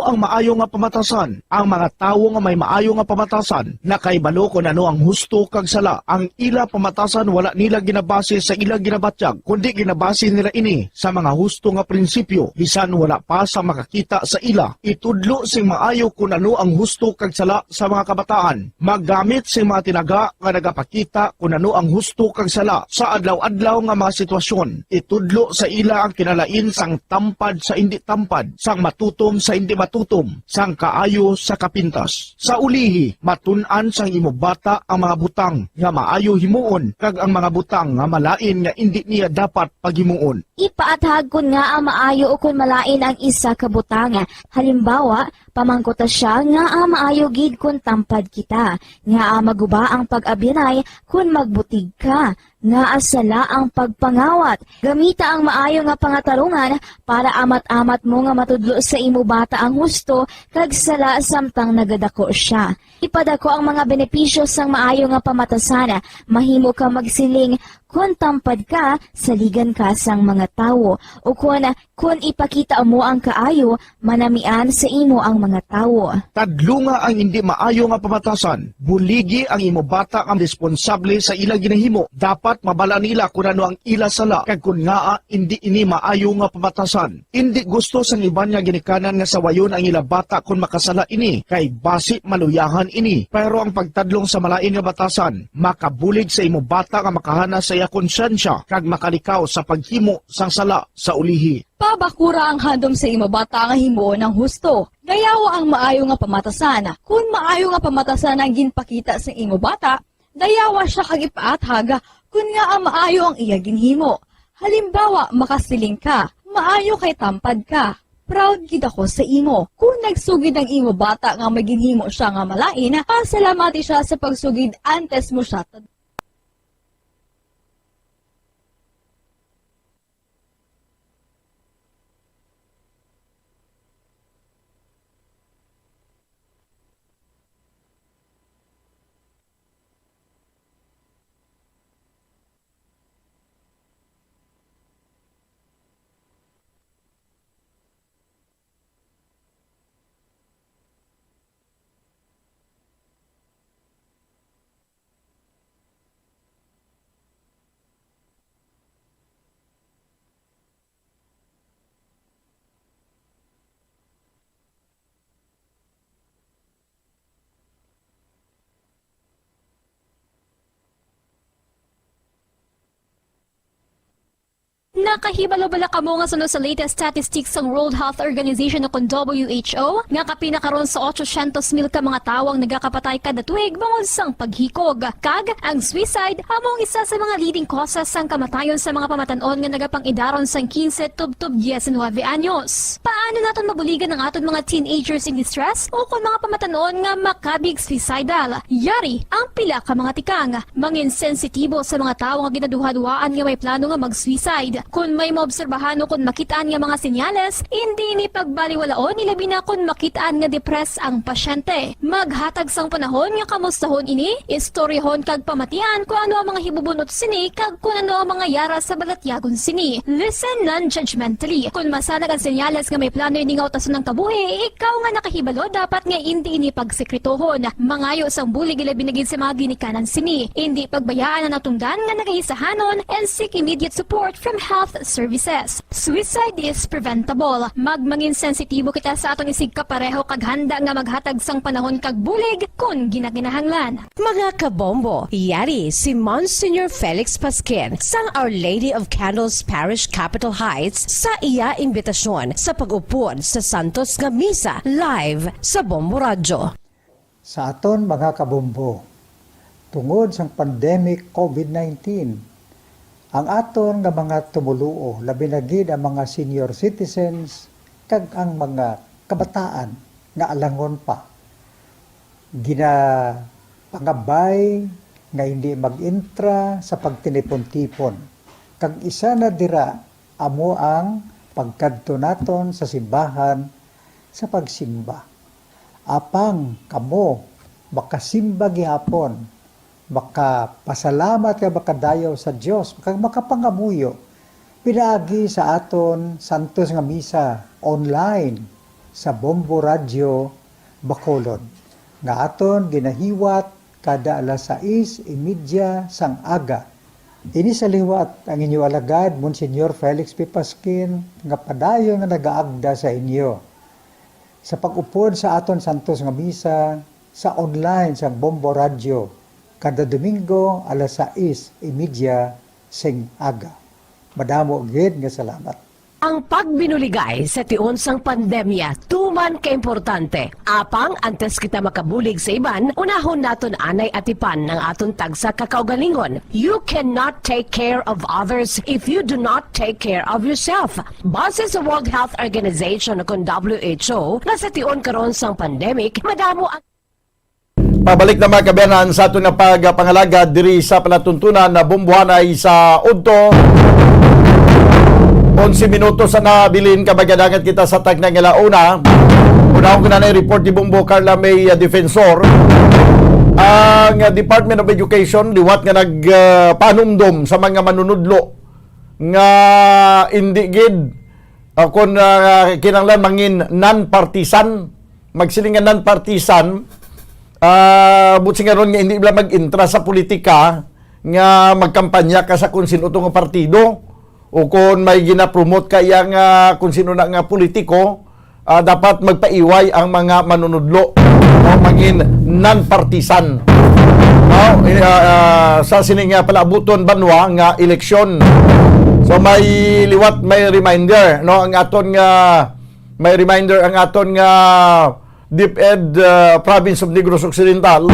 Ang maayo nga pamatasan, ang mga tawo nga may maayo nga pamatasan, nakaibalo kung ano ang husto kag sala. Ang ila pamatasan wala nila ginabase sa ila ginabatyag, kundi ginabase nila ini sa mga husto nga prinsipyo. Bisan wala pa sa makakita sa ila, itudlo sing maayo kung ano ang husto kag sala sa mga kabataan. Maggamit sing mga tinaga nga nagapakita kung ano ang husto kag sala sa adlaw-adlaw nga mga sitwasyon. Itudlo sa ila ang kinalain sang tampad sa hindi tampad, sang matutom sa hindi matutom, sang kaayo sa kapintas. Sa ulihi, matun-an sang imo bata ang mga butang nga maayo himuon kag ang mga butang nga malain nga indi niya dapat paghimuon. Ipaatag kun nga ang maayo o kun malain ang isa ka butang. Halimbawa, pamangkota siya nga ang maayo gid kun tampad kita, nga maguba ang pag-abinay kun magbutig ka, nga asala ang pagpangawat. Gamita ang maayo nga pangatarungan para amat-amat mo nga matudlo sa imo bata ang husto kag sala samtang nagadako siya. Ipadako ang mga benepisyo sang maayo nga pamatasan. Mahimo ka magsiling kun tampad ka, saligan ka sang mga tawo. O kun ipakita mo ang kaayo, manamian sa imo ang mga tawo. Tadlunga ang hindi maayo nga pamatasan. Buligi ang imo bata ang responsable sa ilang ginahimo. Dapat mabala nila kung ano ang ila sala kag kun nga hindi ini maayo nga pamatasan. Hindi gusto sang iban nga ginikanan nga sawayon ang ila bata kung makasala ini kay basi maluyahan ini. Pero ang pagtadlong sa malain nga batasan, makabulig sa imo bata nga makahana sa iya konsyensya kag makalikaw sa paghimo sang sala sa ulihi. Pabakura ang handom sa imo bata nga himo ng husto. Dayawa ang maayo nga pamatasan. Kung maayo nga pamatasan ang ginpakita sa imo bata, dayawa siya kag ipaathag kun nga ang maayo ang iya ginhimo. Halimbawa, makasiling ka, maayo kay tampad ka. Proud gid ako sa imo. Kung nagsugid ang imo bata nga maginhimo siya nga malain, pasalamati siya sa pagsugid antes mo siya. Nakahibalo bala kamo nga sunod sa latest statistics ng World Health Organization o kung WHO nga kapinakaroon sa 800,000 ka mga tawang nagakapatay kada tuig bangod sang paghikog. Kag ang suicide among isa sa mga leading causes sang kamatayon sa mga pamatanon nga nagapang-idaron sang 15 tubtub 19 anyos. Paano naton mabuligan ang aton mga teenagers in distress o kung mga pamatanon nga makabig suicidal? Yari ang pila ka mga tikang mangin sensitibo sa mga tawo nga ginaduha-duhaan nga may plano nga mag-suicide. Kung may maobserbahan o kung makitaan nga mga senyales, hindi ni pagbaliwalaon ilabi na kung makitaan nga depress ang pasyente. Maghatag sang panahon nga kamustahon ini, istoryahon kag pamatian kung ano ang mga hibubunot sini kag kung ano ang mga yara sa balatyagon sini. Listen non-judgmentally. Kung masanag ang senyales nga may plano ini nga utason ng kabuhi, ikaw nga nakahibalo dapat nga hindi ini pagsekretohon. Mangayo sang bulig ilabi na gid sa mga ginikanan sini. Hindi pagbayaan ang natungdan nga nagahisahanon and seek immediate support from health services. Suicide is preventable. Magmangin sensitibo kita sa atong isig kapareho kag handa nga maghatag sang panahon kag bulig kung ginaginahanglan. Mga kabombo, yari si Monsignor Felix Pasquin sang Our Lady of Candles Parish Capitol Heights sa iya imbitasyon sa pag-upod sa Santos nga Misa live sa Bombo Radio. Sa aton mga kabombo, tungod sang pandemic COVID-19, ang aton nga mga tumuluo, labi na gid ang mga senior citizens, kag ang mga kabataan nga alangon pa. Pangabay nga hindi mag-intra sa pagtinipon-tipon. Kag isa na dira, amo ang pagkadto naton sa simbahan sa pagsimba. Apang kamo, makasimba gihapon, makapasalamat ka makadayaw sa Diyos, makapangamuyo. Pinaagi sa aton Santos nga Misa online sa Bombo Radio Bacolod. Nga aton ginahiwat kada alas 6:30 sang aga. Ini sa liwat ang inyo alagad, Monsignor Felix P. Pasquin, nga padayon nga nagaagda sa inyo. Sa pag-upod sa aton Santos nga Misa sa online sa Bombo Radio, kada Domingo, alas 6:30 sing aga. Madamo gid nga salamat. Ang pagbinuligay sa tiun sang pandemya, tuman ka importante. Apang antes kita makabulig sa iban, unahon naton anay atipan ng aton tagsa kakaugalingon. You cannot take care of others if you do not take care of yourself. Base sa World Health Organization o WHO, na sa tiun karon sang pandemic, madamo ang Pabalik na mga kabayanan sa ato na pagpangalaga diri sa palatuntunan na bumbuhanay sa Udto. 11 minutos na nabilin kabagadangan kita sa tagnang ilauna. Unahon ko na report ni Bumbo Carla May Defensor. Ang Department of Education liwat nga nagpanumdum sa mga manunudlo nga hindi gid kung kinanglan mangin non-partisan, magsilingan non-partisan. Buti nga ron nga hindi lang mag-intra sa politika nga magkampanya ka sa kung sino itong partido o kung may ginapromote ka yang kung sino na nga politiko, dapat magpaiway ang mga manunudlo o mangin non-partisan. Sa sining palabuton banwa nga eleksyon. So may liwat, may reminder, no, ang aton nga may reminder ang aton nga DepEd Province of Negros Occidental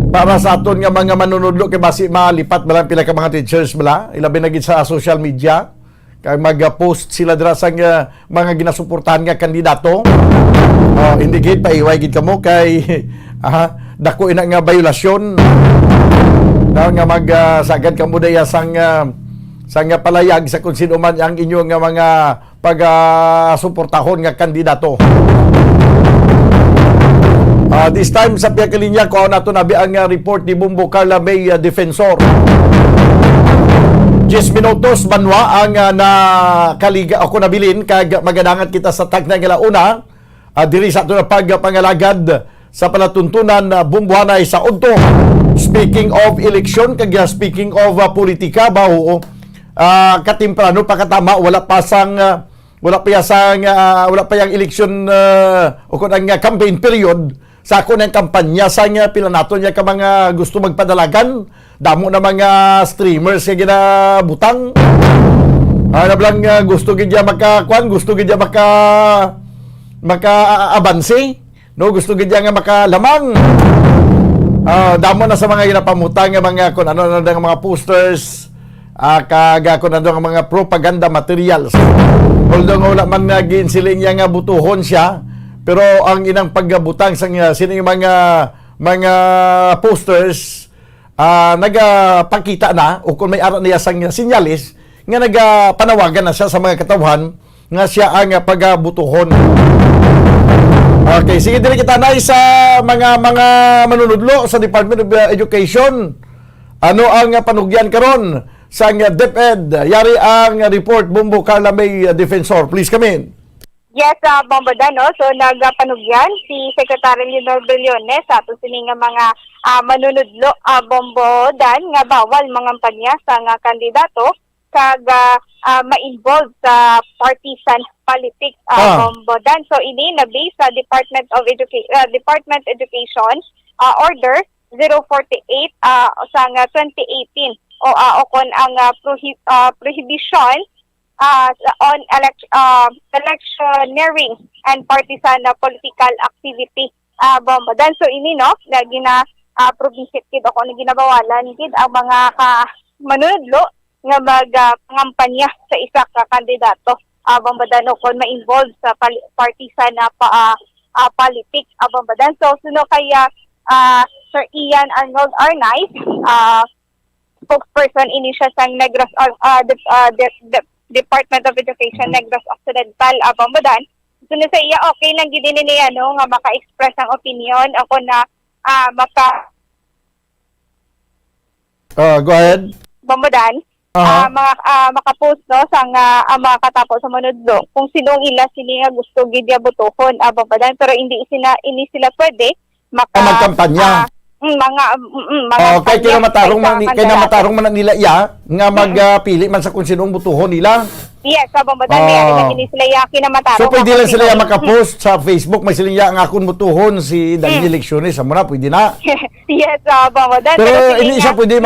para sa aton nga mga manunudlo kay basi malipat balang pila ka mga teachers bala ilabi na gid sa social media kay mag-post sila dira sa mga ginasuportahan nga kandidato. Hindi gid paiway gid kamo kay dako ina nga violasyon nga magsagad kamo daya sang palayag sa kung sino man ang inyo nga mga pag-suportahon nga kandidato. This time sa piyakalinya ko nato nabi ang report ni Bumbo Carla May Defensor. 10 minutos banwa ang nakaliga ako nabilin kag magadangan kita sa tagnang ilauna diri sa ato na pagpangalagad sa palatuntunan bumbuhanay sa Udto. Speaking of election kag speaking of politika baho katimprano pakatama wala pa yang election o kung ang campaign period sa ako ng kampanya sa nga pila nato niya ka mga gusto magpadalagan, damo na mga streamers nga ginabutang. Lang gusto gid niya makakuan, gusto gid niya maka-abansi, no, gusto gid niya nga makalamang. Damo na sa mga ginapamutang nga mga kun ano na mga posters, kaga kun ano nga mga propaganda materials. Although wala man nga ginsiling niya nga butuhon siya, pero ang inang paggabutang sa sining mga posters nagapakita na o kung may ara niya sang sinyalis nga nagapanawagan na siya sa mga katawhan nga siya ang pagabutuhon. Okay, sige, dili kita na sa mga manunudlo sa Department of Education. Ano ang panugyan karon sa DepEd? Yari ang report, Bumbo Carla May Defensor. Please come in. Yes, Bombo Dano. So, nagpanugyan si Secretary Leonor Briones sa ato sining mga manunudlo, Bombo Dan, nga bawal mga panya sa nga kandidato kag ma-involve sa partisan politics, Bombo Dan. So, ini na base sa Department Education Order 048 sa nga 2018 o kon ang prohibition on electioneering and partisan political activity, Bombo Dan. So ini no na probinsya kid ako na ginabawalan kid ang mga manunudlo nga magampanya sa isa ka kandidato, Bombo Dan, kon ma-involve sa partisan politics, Bombo Dan. So suno kaya Sir Ian Arnold Arnaiz, spokesperson ini siya sa Negros Department of Education Negros Occidental, Bombo Dan. So sa iya okay lang gid niya no nga maka-express ang opinion ako na go ahead. Bombo Dan. Makapost no sa mga katapos sa manudlo kung sinong ila sila nga gusto gid ya butuhon, Bombo Dan, pero hindi sila pwede magkampanya. Mga kaya matarong man nila nga magpili man sa kung sinong butuhon nila. Yes, Bombo Dan, hindi sila yaki na matarong. So pwede lang sila makapost sa Facebook, may sila ang akong butuhon si Daniel Lecciones, amo na pwede na. Yes, Bombo Dan. Pero hindi siya pwede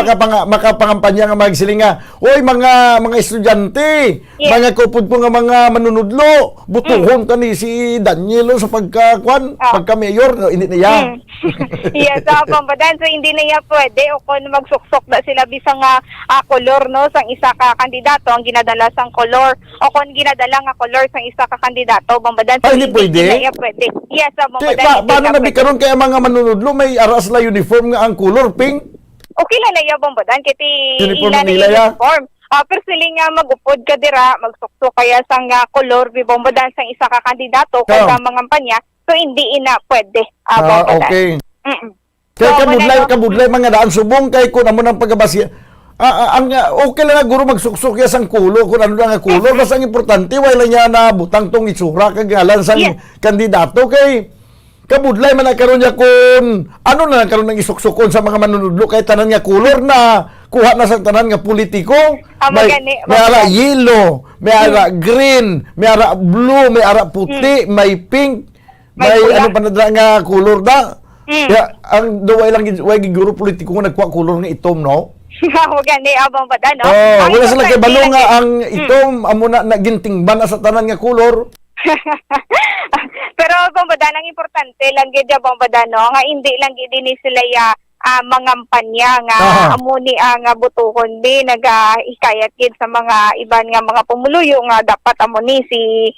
makapangampanya nga magsiling nga, oy mga estudyante, mga kupod po nga mga manunudlo, butuhon ka ni si Daniel sa pagka-mayor, hindi niya. Yes, Bombo Dan. So hindi na niya pwede o kung magsuksok na sila bisang kolor no sang isa ka kandidato ang ginadala sang kolor o kung ginadala nga kolor sang isa ka kandidato, Bombo Dan. So, hindi pwede. Hindi na pwede. Yes, Bombo Dan. Paano na bikaron kaya mga manunudlo may aras la uniform nga ang color pink? Okay lang na iya, Bombo Dan, kiti uniform ila na nila uniform. Pero sila nga magupod ka dira, magsuksok kaya sang kolor bi Bombo Dan sang isa ka kandidato kung mga kampanya, so hindi ina pwede, Bombo Dan. Okay. Kaya kabudlay mga daan subong kay kun amo nang pagabasya. Okay lang na guro magsuksok ya sang kulo kung ano nga kulo, basta ang importante wala niya na butang tong itsura kag ngalan sang kandidato kay kabudlay man nagkaroon niya kung ano na nagkaroon ng isuksukon sa mga manunudlo kay tanan nga kulor na kuha na sa tanan nga politiko. May ara yellow, may ara green, may ara blue, may ara puti, may pink, may ano pa na nga kulor da. Kaya ang duway lang way giguro politiko nga nagkuha kulor nga itom, no? Gani Bombo Dan, no? Wala sila kay balo nga ang itom amo na gintingban na sa tanan nga kulor. Pero Bombo Dan, ang importante lang gid Bombo Dan, no, nga hindi lang gid ni sila mangampanya nga amuni ang butuhon di nagahikayat gid sa mga iban nga mga pumuluyo nga dapat amuni si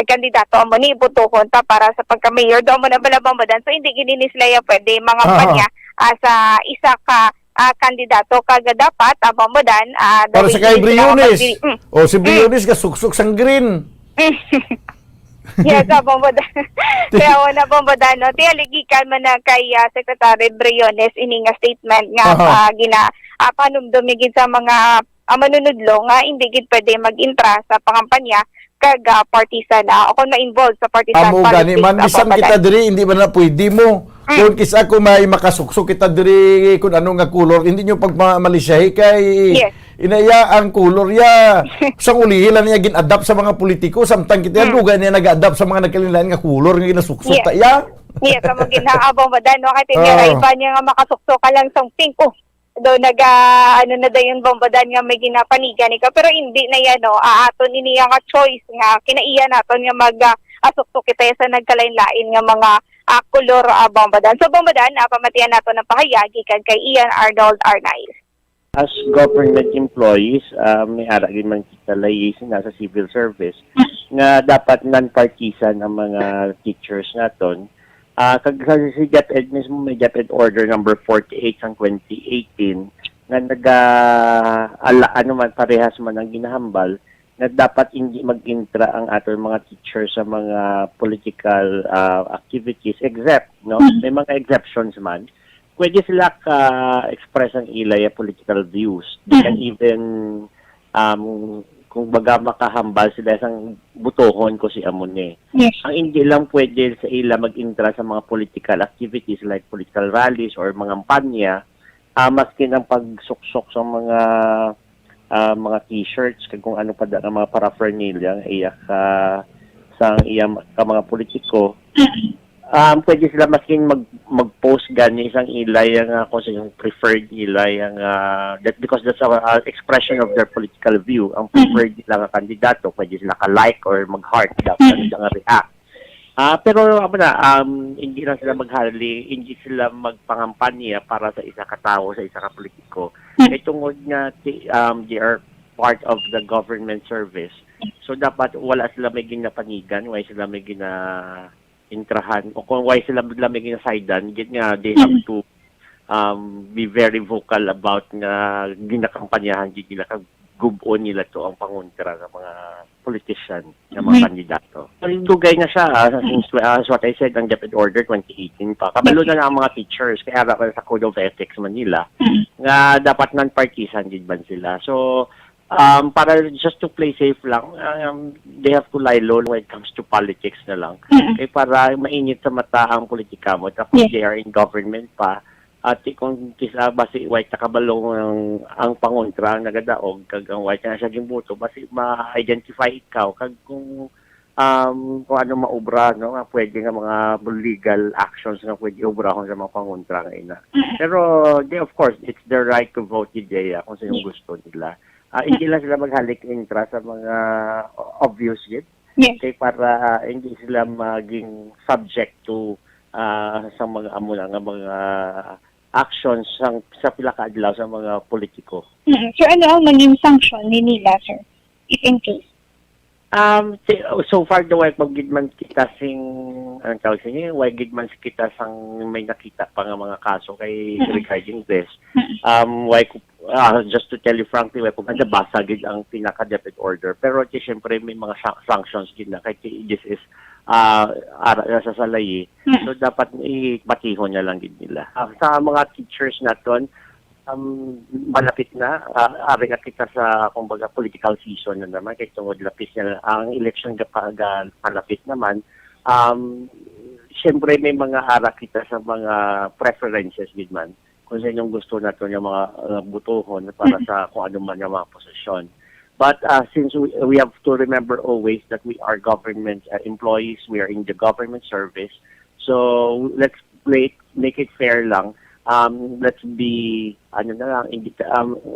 kandidato amuni butuhon ta para sa pagka-mayor do mo na bala Bombo Dan. So hindi gid ni sila pwede mangampanya sa isa ka kandidato kaga dapat Bombo Dan para sa kay Briones. Si Briones ka suksok sang green. Yes, Bombo Dan. Kaya wala Bombo Dan, no? Tialigikan man na kay Secretary Briones ini nga statement nga panumdumigid sa mga manunudlo nga hindi gid pwede mag-intra sa pangampanya kag partisan o kung ma-involve sa partisan politics. Gani man bisan kita diri hindi man na pwede mo. Kung kisa ko may makasuksok kita diri kung ano nga kulor, hindi nyo pagmalisyahi kay inaya ang kulor ya sang ulihilan niya gin-adapt sa mga politiko samtang kita dugay niya nag-adapt sa mga nagkalilain nga kulor nga ginasuksok ta ya. Iya ka mo ginaabang ba no kay tinira iba niya nga makasukso ka lang sang pink. Do ano na dayon bombadan nga may ginapanigan ka pero hindi na yan no aton ini nga choice nga kinaiya naton nga mag asukso kita sa nagkalain-lain nga mga kolor bombadan. So bombadan pamatian nato ng pahayag gikan kay Ian Arnold Arnaiz. As government employees, may ara gid man kita liaison sa civil service nga dapat non-partisan ang mga teachers naton. Kag si DepEd mismo may DepEd Order number 48 ng 2018 nga man parehas man ang ginahambal na dapat hindi mag-intra ang aton mga teachers sa mga political activities except may mga exceptions man. Pwede sila express ang ilay political views. They can even kung baga makahambal sila sang butohon ko si Amone. Yes. Ang hindi lang pwede sa ila mag-intra sa mga political activities like political rallies or mga kampanya, maskin ang pagsuksok sa mga t-shirts kung ano pa ang mga paraphernalia iyak sa mga politiko. Pwede sila masking mag-post ganyan isang ilay ang kung sa yung preferred ilay ang because that's our expression of their political view. Ang preferred nila nga kandidato, pwede sila ka-like or mag-heart dapat nga react. Pero hindi lang sila maghali, hindi sila magpangampanya para sa isa ka tao, sa isa ka politiko. Kaya tungod nga they are part of the government service. So dapat wala sila may ginapanigan, wala sila may intrahan o kung why sila may ginasaidan nga they have to be very vocal about nga ginakampanyahan nila kag gubon nila to ang pangontra ng mga politician ng mga kandidato. Dugay na siya as what I said ang DepEd Order 2018 pa. Kabalo na ang mga teachers kaya sa Code of Ethics Manila nga dapat non-partisan din ban sila. So para just to play safe lang, they have to lie low when it comes to politics na lang. Para mainit sa mata ang politika mo. Tapos they are in government pa. At kung kisa basi white nakabalong ang pangontra nagadaog kag ang white na siya gimboto basi ma-identify ikaw kag kung ano maobra nga pwede nga mga legal actions nga pwede obrahon sa mga pangontra nga ina. Pero they of course it's their right to vote today kung sino gusto nila. Hindi lang sila maghalik intra sa mga obvious yet. Kaya para hindi sila maging subject to sa mga mga actions sa pila ka adlaw sa mga politiko. So ano ang maging sanction ni nila, sir? If in case? So far the way paggidman kita sing anong tawag sa niya, way gidman kita sang may nakita pa nga mga kaso kay regarding this. Just to tell you frankly, way kung basa gid ang pinaka-DepEd order pero siyempre may mga sanctions gid na kay this is sa salayi. So dapat ibatihon na lang gid nila. Sa mga teachers naton malapit na ari na kita sa kumbaga political season na naman kay tungod lapis na ang election kapag malapit naman syempre may mga ara kita sa mga preferences gid man kung sa inyong gusto nato yung mga butohon para sa kung ano man yung mga posisyon. But since we have to remember always that we are government employees, we are in the government service, so let's make it fair lang. Let's be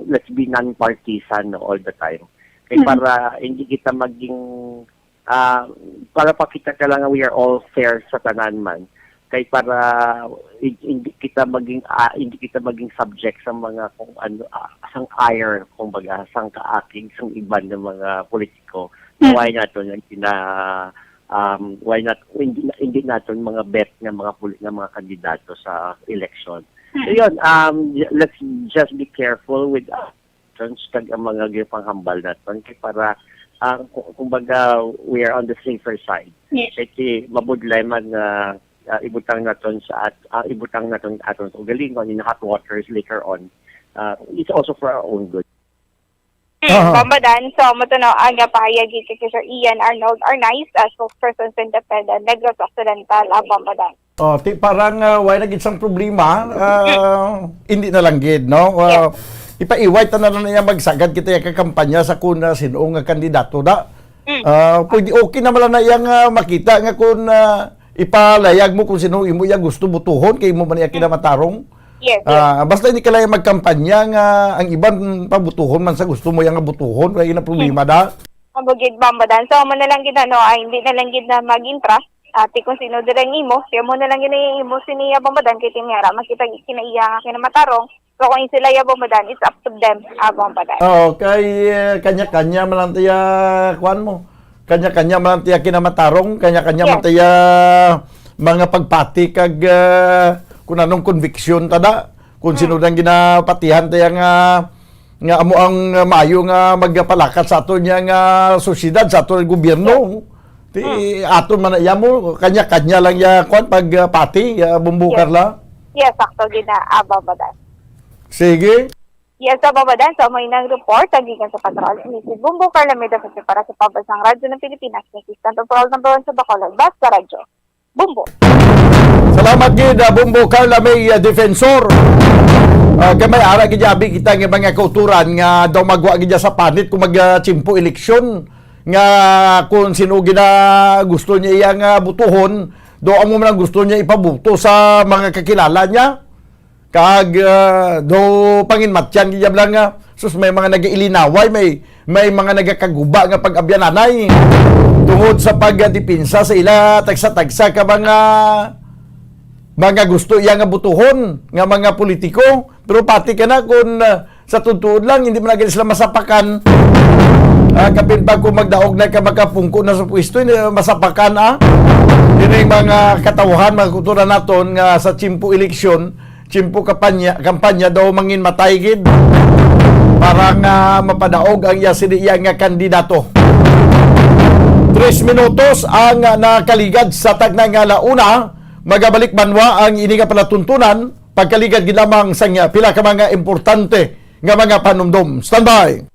let's be non-partisan all the time. Kaya para hindi kita maging para pakita ka lang we are all fair sa tanan man. Kaya para hindi kita maging subject sa mga kung ano sang ire kumbaga sang kaakig sang iban ng mga politiko. Why nato why not hindi naton mga bet ng mga kandidato sa election. So yun, let's just be careful with kag ang mga gipanghambal naton kay para kumbaga we are on the safer side. Kaya mabudlay man ibutang naton aton ugalingon in hot waters later on. It's also for our own good. Bambadan, so matanaw ang pahayag kay Sir Ian Arnold Arnaiz as spokesperson sa Independent Negros Occidental Bambadan. Parang why naging isang problema, hindi na lang gid, no? Ipaiwait na lang niya magsagad kita yung kampanya sa kuna sino nga kandidato na. Pwede okay naman na iyang makita nga kung ipalayag mo kung sino imo iya gusto butuhon kay mo man iya kinamatarong. Yes. Basta hindi ka lang magkampanya nga ang iban pabutuhon man sa gusto mo yang butuhon, kaya na problema da. Mabugid bambadan. So, mo na lang gid hindi na lang gid na mag-intra. Ati kung sino dirang imo, siya mo na lang gid imo siniya bambadan kay timyara makita kinaiya nga kinamatarong. So, kung sila ya bambadan, it's up to them bambadan. Kay kanya-kanya man lang tiya kuan mo. Kanya-kanya man lang tiya kinamatarong, kanya-kanya man tiya mga pagpati kag kung anong conviction tada, kung sino nang ginapatihan tiya nga amo ang maayo nga magpalakat sa ato niya nga sosyedad, sa ato ng gobyerno. Ti ato man ya mo kanya-kanya lang ya kuan pagpati bumbukar la. Yes, sakto gid na bambadan. Sige. Yes, bambadan. So, may nag-report gikan sa patrol ni si Bumbo Carlameda para sa Pambansang Radyo ng Pilipinas, Assistant Patrol number 1 sa Bacolod, Basta Radyo. Bumbo. Salamat gid Bumbo Carla May defensor. Gamay ara gid abi kita nga mga kauturan nga daw magwa gid sa panit kung magchimpo eleksyon nga kung sino gina gusto niya iyang butuhon do amo man gusto niya ipabuto sa mga kakilala niya kag do panginmatyan gid lang nga sus may mga nagailinaway may mga nagakaguba nga pag-abyananay tungod sa pagdipinsa sa ila tagsa-tagsa ka mga gusto iya nga butuhon nga mga politiko, pero pati ka na kung sa tuntuod lang hindi man sila masapakan. Kapin pa kung magdaog na ka makapungko na sa pwesto, hindi masapakan Yun yung mga katawhan, mga kultura naton nga sa chimpo eleksyon, chimpo kampanya daw mangin matay gid para nga mapadaog ang iya nga kandidato. 3 minutos ang nakaligad sa tagnay nga launa. Magabalik banwa ang ini nga palatuntunan pagkaligad gid lamang sa pila ka mga importante nga mga panumdum. Standby.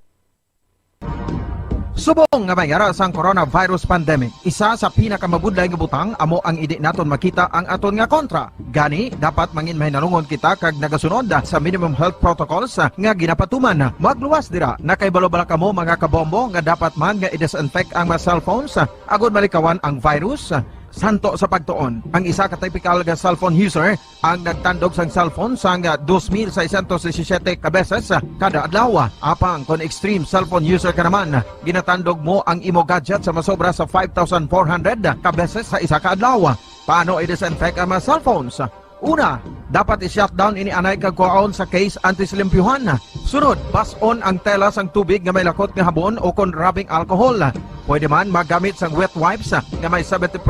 Subong nga mayara sang coronavirus pandemic, isa sa pinakamabudlay nga butang amo ang idi naton makita ang aton nga kontra. Gani dapat mangin mahinalungon kita kag nagasunod sa minimum health protocols nga ginapatuman. Magluwas dira na kay balo-bala kamo mga kabombo nga dapat man nga i-disinfect ang mga cellphones agud malikawan ang virus. Santo sa pagtuon, ang isa ka typical nga cellphone user ang nagtandog sang cellphone sang 2,617 ka beses kada adlaw. Apang kon extreme cellphone user ka naman, ginatandog mo ang imo gadget sa masobra sa 5,400 ka beses sa isa ka adlaw. Paano i-disinfect ang mga cellphones? Una, dapat i-shutdown ini anay kagkuhaon sa case anti-slimpyuhan. Sunod, pass-on ang tela sang tubig nga may lakot nga habon o kon rubbing alcohol. Pwede man magamit sang wet wipes nga may 70%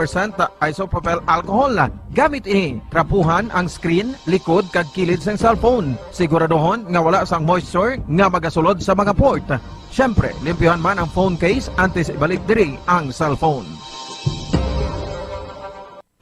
isopropyl alcohol. Gamit ini, trapuhan ang screen, likod kag kilid sang cellphone. Siguraduhon nga wala sang moisture nga magasulod sa mga port. Syempre, limpyuhan man ang phone case antes ibalik diri ang cellphone.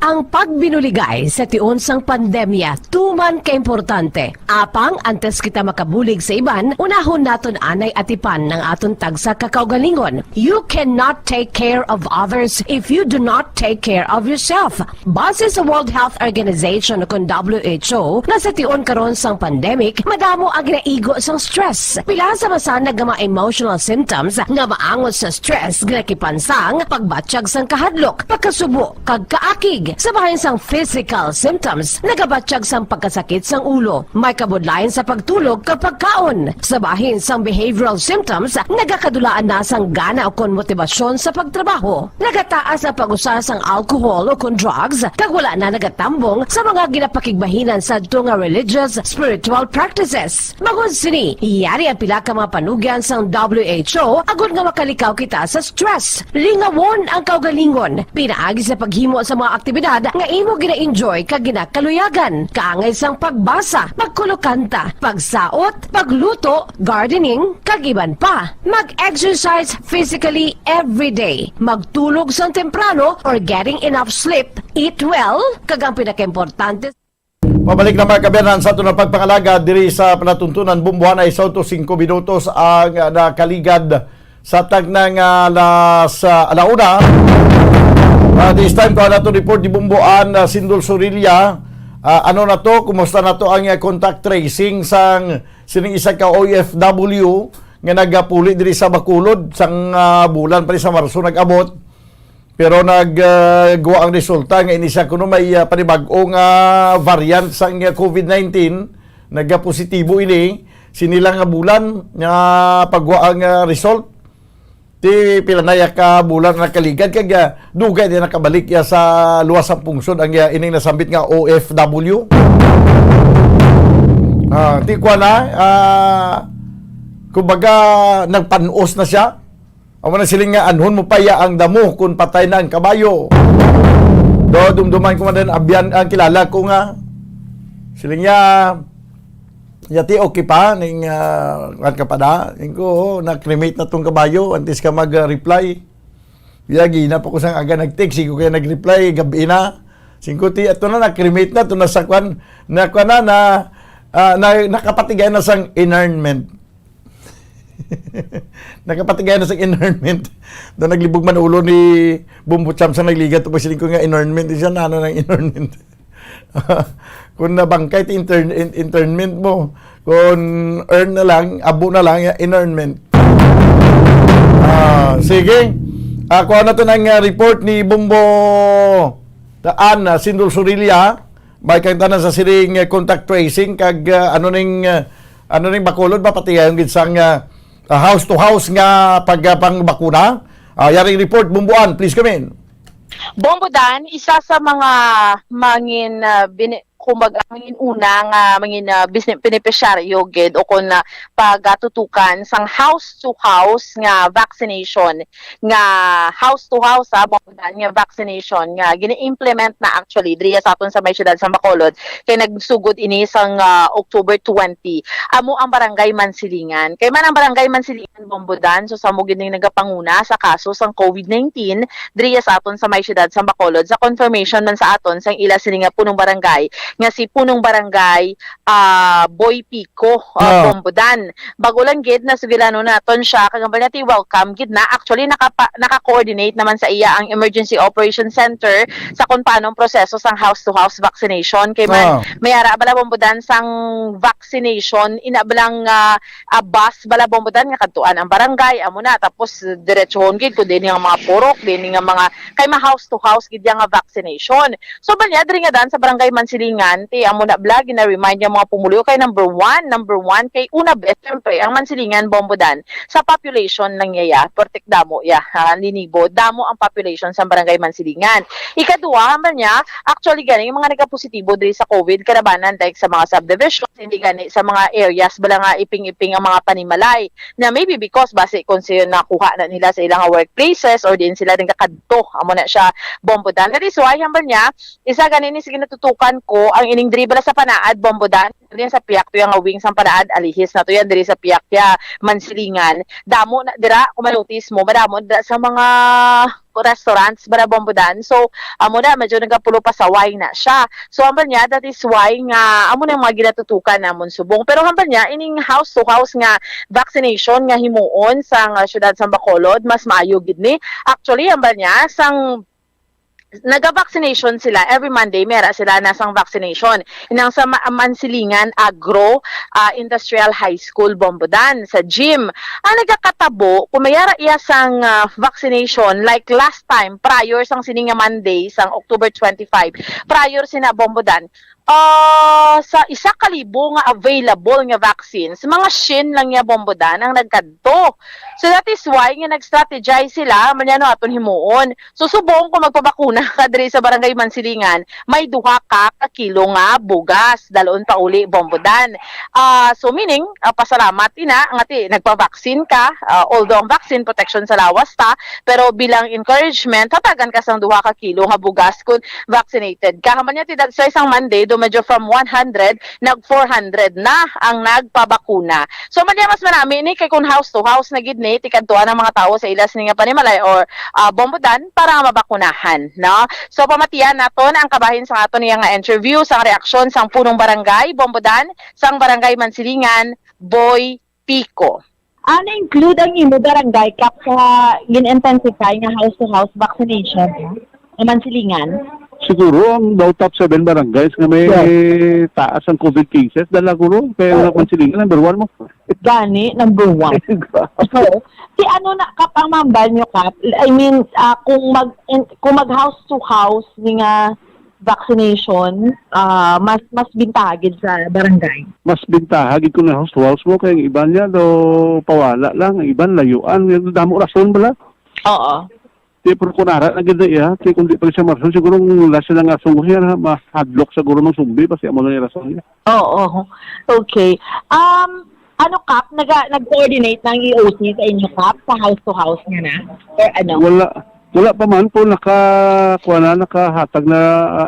Ang pagbinuligay sa tiun sang pandemya, tuman ka-importante. Apang, antes kita makabulig sa iban, unahon naton anay atipan ng aton tagsa kakaugalingon. You cannot take care of others if you do not take care of yourself. Base sa World Health Organization o WHO, na sa tiun karon sang pandemic, madamo ang ginaigo sang stress. Pila sa masanag nga mga emotional symptoms nga maangot sa stress, ginakipansang, pagbatsyag sang kahadlok, pagkasubo, kag kaakig. Sa bahin sang physical symptoms, nagabatsyag sang pagkasakit sang ulo, may kabudlayan sa pagtulog kapag kaon. Sa bahin sang behavioral symptoms, nagakadulaan na sang gana o kon motibasyon sa pagtrabaho. Nagataas sa pag-usa sang alcohol o kon drugs, kag wala na nagatambong sa mga ginapakigbahinan sa nga religious, spiritual practices. Magod sini, iyari ang pila ka mga panugyan sang WHO agud nga makalikaw kita sa stress. Lingawon ang kaugalingon, pinaagi sa paghimo sa mga aktibidad nga imo gina-enjoy kag ginakaluyagan, kaangay sang pagbasa, pagkulokanta, pagsaot, pagluto, gardening, kag iban pa. Mag-exercise physically every day, magtulog sang temprano or getting enough sleep, eat well, kag ang pinaka-importante. Pabalik na mga kabayan sa ito na pagpangalaga diri sa panatuntunan bumbuhan ay sa 5 minutos ang nakaligad sa tagnang alas alauna. This time ko na to report di bumbuan Sindol Sorilla. Ano na to? Kumusta na to ang contact tracing sang sining isa ka OFW nga nagapuli diri sa Bacolod sang bulan pa rin sa Marso nag-abot. Pero naggawa ang resulta nga inisa kuno may panibag-ong variant sa COVID-19 nagpositibo ini sinilang nga bulan nga pagwa ang result ti pilanayak ka bulan nakaligad kag dugay din nakabalik ya sa luwas ang pungsod ang ining nasambit nga OFW. Ti kwa na kumbaga nagpanos na siya. Amo na siling nga anhon mo paya ang damo kung patay na ang kabayo. Dumduman ko man abyan ang kilala ko nga siling niya yati okay pa ning kan kapada ko na-cremate na tong kabayo antes ka mag-reply. Yagi na pa ko sang aga nag-text ko kaya nag-reply gabi na. Singko ti ato na na-cremate na to na sakwan na nakapatigay na sang inurnment. Nakapatigay na sa inurnment. Doon naglibog man ulo ni Bumbo Cham sa nagligat. Tapos siling ko nga inurnment. Siya na ano ng inurnment. Kung nabangkay internment mo, kung earn na lang, abo na lang, inurnment. Sige. Ako na to ng report ni Bumbo Daan, Sindul Surilia. May kang tanan sa siring contact tracing kag ano ning bakulod ba pati yung ginsang house to house nga pang bakuna. Yaring report Bumbuan, please come in. Bombodan, isa sa mga mangin mangin una nga mangin business beneficiaryo gid o kon pagatutukan sang house to house nga vaccination nga house to house Bombodan nga vaccination nga gini-implement na actually diri sa aton sa may syudad sa Bacolod kay nagsugod ini sang October 20 amo ang barangay Mansilingan kay man ang barangay Mansilingan Bombodan so sa mo gid nagapanguna sa kaso sang COVID-19 diri sa aton sa may syudad sa Bacolod sa confirmation man sa aton sang ila sini nga punong barangay nga si punong barangay Boy Pico Bombodan. Bago lang gid na sugilano naton siya kagambal nati welcome gid na actually naka-coordinate naman sa iya ang Emergency Operation Center sa kung paano ang proseso sang house to house vaccination kay man mayara bala Bombodan sang vaccination inabalang bus bala Bombodan nga kadtuan ang barangay amo na tapos diretsohon gid kun din nga mga purok din nga mga kay ma house to house gid nga vaccination. So banya diri nga dan sa barangay Mansilingan ti amo na vlog na remind niya mga pumuluyo kay number one kay una best syempre ang Mansilingan Bombodan sa population lang niya pertik damo linibo damo ang population sa barangay Mansilingan. Ikaduha man niya actually gani yung mga nagka-positibo diri sa COVID karabanan like sa mga subdivisions hindi gani sa mga areas bala nga iping-iping ang mga panimalay na maybe because base kung sila nakuha na nila sa ilang workplaces or din sila rin kakadto amo na siya Bombodan. That is why hambal niya isa gani ni sige natutukan ko ang ining diri bala sa Panaad Bombodan diri sa Piak to yung wing sa Panaad alihis na to yan diri sa Piak ya Mansilingan damo na dira kung manotice mo madamo sa mga restaurants bara Bombodan so amo na medyo nagapulo pa sa wine na siya so hambal niya that is why nga amo na mga ginatutukan namon subong pero hambal niya ining house to house nga vaccination nga himuon sa syudad sa Bacolod mas maayo gid ni actually hambal niya sang naga-vaccination sila every Monday mera sila nasang vaccination inang sa Mansilingan Agro Industrial High School Bombodan sa gym ang nagakatabo kung mayara iya sang vaccination like last time prior sang sininga Monday sang October 25 prior sina Bombodan sa 1,000 nga available nga vaccines mga shin lang nga Bombodan ang nagkadto so that is why nga nag-strategize sila manyano aton himuon so subong kung magpabakuna ka diri sa barangay Mansilingan may 2 ka kilo nga bugas dalon pa uli Bombodan so meaning pasalamat ina nga ti nagpa-vaccine ka although ang vaccine protection sa lawas ta pero bilang encouragement hatagan ka sang 2 ka kilo nga bugas kung vaccinated ka man ti sa isang Monday do medyo from 100 nag 400 na ang nagpabakuna. So man mas marami ni kay kun house to house na gid ni tikadtuan ang mga tawo sa ilas ni nga panimalay or Bombodan para mabakunahan, no? So pamatian naton ang kabahin sa aton nga interview sa reaksyon sang punong barangay Bombodan sang barangay Mansilingan Boy Pico. Na-include ang imo barangay kap sa gin-intensify nga house to house vaccination sa Mansilingan? Siguro ang daw top 7 barangays nga may taas ang COVID cases dala guro kaya nga konsilingan number 1 mo. Gani, number 1. So, si ano na kap ang mambal nyo kap? I mean, kung mag house to house nga vaccination, mas bintagid sa barangay. Mas bintahagid ko na house to house mo kaya ang iban niya do pawala lang, ang iban layuan, damo rason bala. Oo. Di pero kunara na gid iya, kay kun di pa siya marson siguro last na nga sungo siya na mahadlok siguro ng sumbi kasi amo na rason niya. Oo. Okay. Ano kap nag-coordinate ng EOC sa inyo kap sa house to house nga na? Or ano? Wala pa man po nakahatag na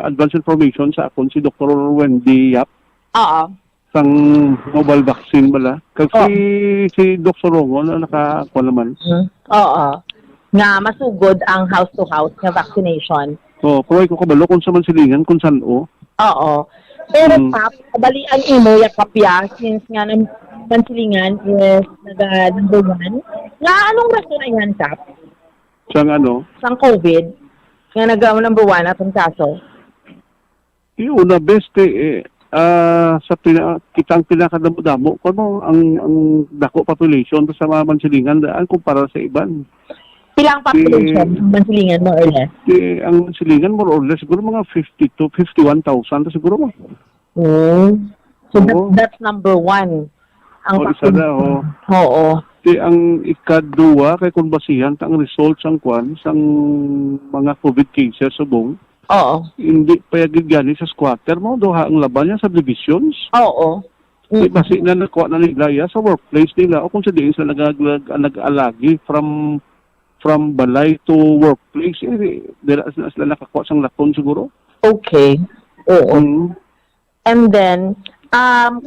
advance information sa akon si Dr. Wendy Yap. Oo. Sang mobile vaccine bala. Kasi si Dr. Rongo na nakakuha naman. Oo. Nga masugod ang house to house nga vaccination. Provide ko kabalo kung sa mansilingan kung saan o. Oo. Pero kap, kabalian imo yakapya since nga ng mansilingan is number 1. Nga anong rason ayan kap? Sang ano? Sang COVID. Nga number 1 atong kaso. Una best sa kitang pinakadamo-damo kuno ang dako population sa mga mansilingan daan kumpara sa iban. Pilang population ng mansilingan more or less? Ang mansilingan more or less siguro mga 50 to 51,000 siguro mo. So that's number 1. Ang isa na Oo. Ang ikaduwa kay kung basihan ang results ang kwan sang mga COVID cases subong. Oo. Hindi payagid gani sa squatter mo duha ang laban niya sa divisions. Oo. Basi na nakuha na nila sa workplace nila o kung sa diin sila nag-alagi from balay to workplace, dila sila nakakuha sang lakon siguro. Okay. Oo. And then,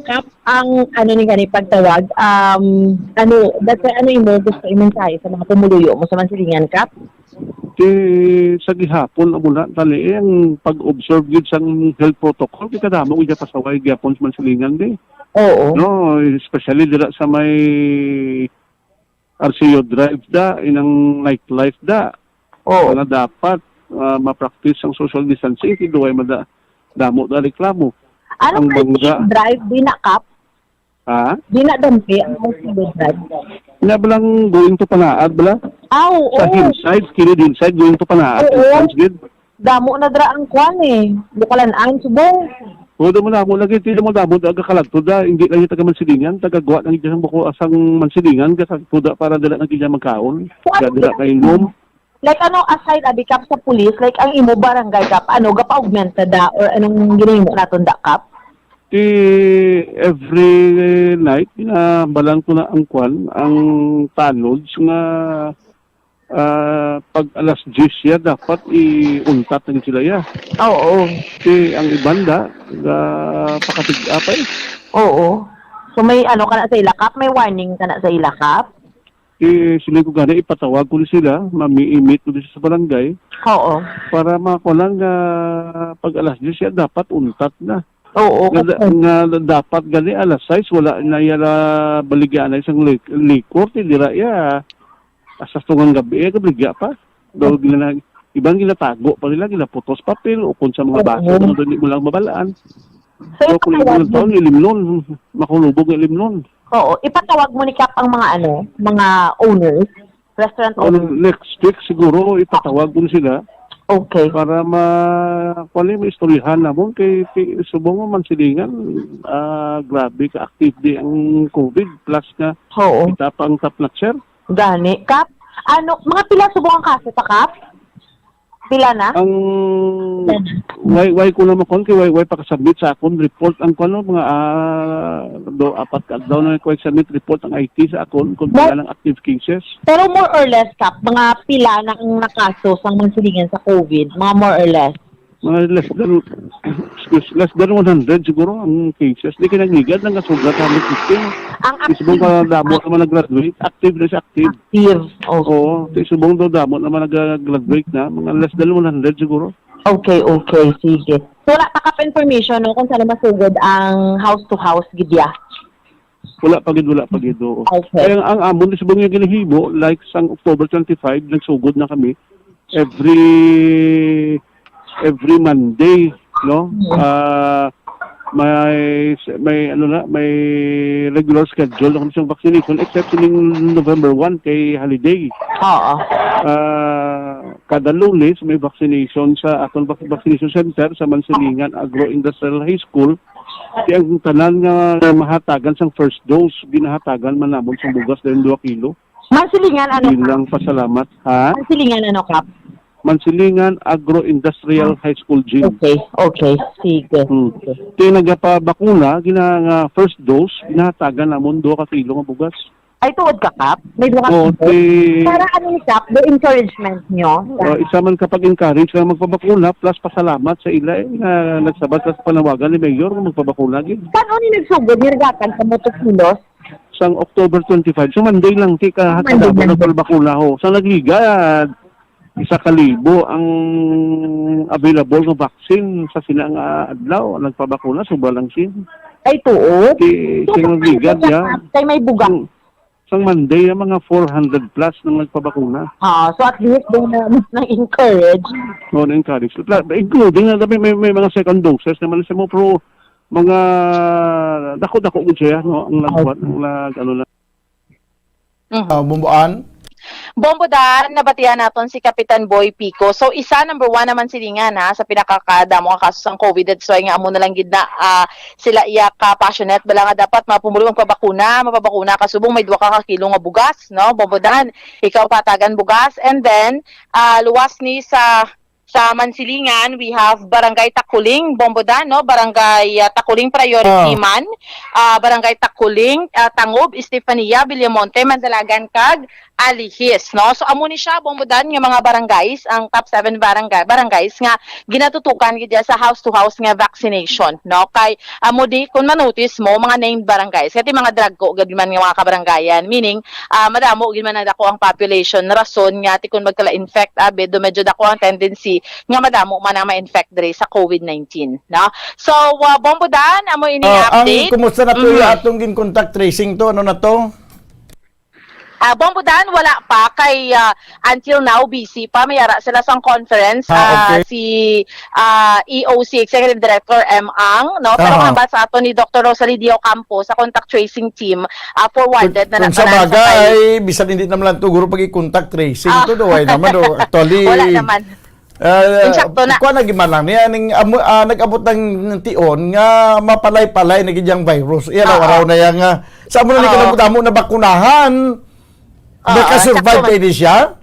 kap, ang ano ni gani pagtawag, ano gusto imensahe sa mga pumuluyo mo sa mansilingan, kap? Sa gihapon mula tali ang pag-observe gid sang health protocol kay kadamo uya pasaway gihapon sa mansilingan di. Oo. No, especially dira sa may RCO Drive inang nightlife na dapat ma-practice ang social distancing kiduay damo da reklamo. Anong RCO Drive di na kap? Ha? Di na dampi ang RCO Drive. Balang going to Panaad bala? Sa hillside, hillside going to Panaad. Damo na dra ang kwan Bukalan-an subong. Huwag mo na ako lagi, hindi mo damo agkalagto hindi lang yung taga-mansilingan, taga-guwa ng isang buko asang mansilingan, kasagto para dala ng isang magkaon, dala kayo nom. Like aside abikap sa police, like ang imo barangay kap, gapa-augmenta or anong ginimo naton da kap? Every night, balang ko na ang kwan, ang tanods nga pag alas 10 siya, dapat iuntat na sila ya. Oo. Ang ibanda, pakatig-apay. Oo. So may ka na sa ilakap? May warning ka na sa ilakap? Sila ko gana, ipatawag ko sila, mami-imit ko sa barangay. Oo. Para makulang pag alas 10 siya, dapat untat na. Oo. Nga dapat gani alas 6, wala na yala baligyan na isang likor, tindira ya. Asas tungang gabi, kabaligya pa. Ibang ginatago pa nila, ginaputos papel, o kung sa mga baso, hindi mo lang mabalaan. So kung ilang taon, ilimnon, makulubog ng ilimnon. Oo, ipatawag mo ni Kap ang mga owners, restaurant owners. Next week siguro, ipatawag mo sila. Okay. Para ma-istoryahan namon kay subong mo mansilingan, grabe ka-active di ang COVID, plus nga, kita pa ang top notcher. Gani. Kap, mga pila subong ang kaso pa, Kap? Pila na? Ang why ko naman kay why pa kasabit sa akong report ang mga apat ka daw na ko submit report ang IT sa akong kung pila ng active cases. Pero more or less, Kap, mga pila na ang nakaso sa mansilingan sa COVID, mga more or less? Mga less than 100 siguro ang cases. Di kinagligad ng kasugat 115. Ang active? Isubong ka damo naman nag-graduate. Active na siya, active. Active. Oo. Isubong daw damo naman nag-graduate na. Mga less than 100 siguro. Okay. Sige. So, wala pa kap information kung saan masugod ang house-to-house gidya? Wala pagid. Okay. Kaya ang amon isubong yung ginahibo, like sang October 25, nagsugod na kami. Every every Monday, no? May regular schedule ng isang vaccination except sining November 1 kay holiday. Oo. Kada Lunes may vaccination sa atong vaccination center sa Mansilingan Agro-Industrial High School. Kaya ang tanan nga mahatagan sang first dose, ginahatagan man namon sang bugas dahil 2 kilo. Mansilingan ano? Bilang pasalamat. Ha? Mansilingan ano, Kap? Mansilingan Agro-Industrial High School Gym. Okay. Sige. Kaya nagpabakuna, nga first dose, ginahatagan namon 2 kilo nga bugas. Ay, tuwad ka, Kap? May bukas para ano ni Kap, the encouragement nyo? Isa man kapag encourage ka magpabakuna, plus pasalamat sa ila, nagsabat sa panawagan ni Mayor kung magpabakuna. Paano ni nagsugod, nirgatan sa motokilos? Sang October 25, so Monday lang, kaya kakadabo na palbakuna ho. Sa nagliga, 1,000 ang available ng vaccine sa sinang adlaw, nagpabakuna, sobra lang sin. Ay, tuod? Sa nagliga, Kay may bugang. Sang Monday, mga 400 plus nang nagpabakuna. So at least doon na encourage. Na-encourage. Including na may mga second doses naman sa mo, pero mga dako-dako ko siya, no? Ang lagwat, ang Bumbuan? Bombodan, nabatihan naton si Kapitan Boy Pico. So, number 1 naman silingan ha, sa pinakakadamo nga kaso ng COVID. That's why nga amo na lang gid na sila iya ka passionate. Bala nga dapat mapumulo ang mapabakuna kasubong may 2 ka kilo nga bugas, no? Bombodan, ikaw patagan bugas. And then, luwas ni sa Mansilingan, we have Barangay Takuling, Bombodan, no? Barangay Takuling Priority Man, Barangay Takuling, Tangob, Estefania, Villamonte, Mandalagan, Kag, Alihis, no? So amo ni siya Bombodan nga mga barangays, ang top 7 barangays nga ginatutukan gid sa house to house nga vaccination, no? Kay amo di kun manotice mo mga named barangays, kati mga dragko gid man nga mga kabarangayan, meaning madamo gid man dako ang population, rason nga ti kun magkala-infect do medyo dako ang tendency nga madamo man ang ma-infect diri sa COVID-19, no? So Bombodan amo ini update. Ang kumusta na to atong gin contact tracing to, ano na to? Bombodan, wala pa. Kay until now, busy pa. Mayara sila sa conference. Si EOC, Executive Director M. Ang, no? Pero hamba sa ato ni Dr. Rosalie Dio Campo sa contact tracing team, forwarded na kung sa bagay, bisan hindi naman lang to, guro pag-contact tracing to, ay naman do. Actually, wala naman. Insakto na. Kuha nagiman lang niya, nag-abot ng tion nga mapalay-palay na gidyang virus. Iyan araw na yan nga. Sa mo na ni na bakunahan, naka-survive kayo din siya?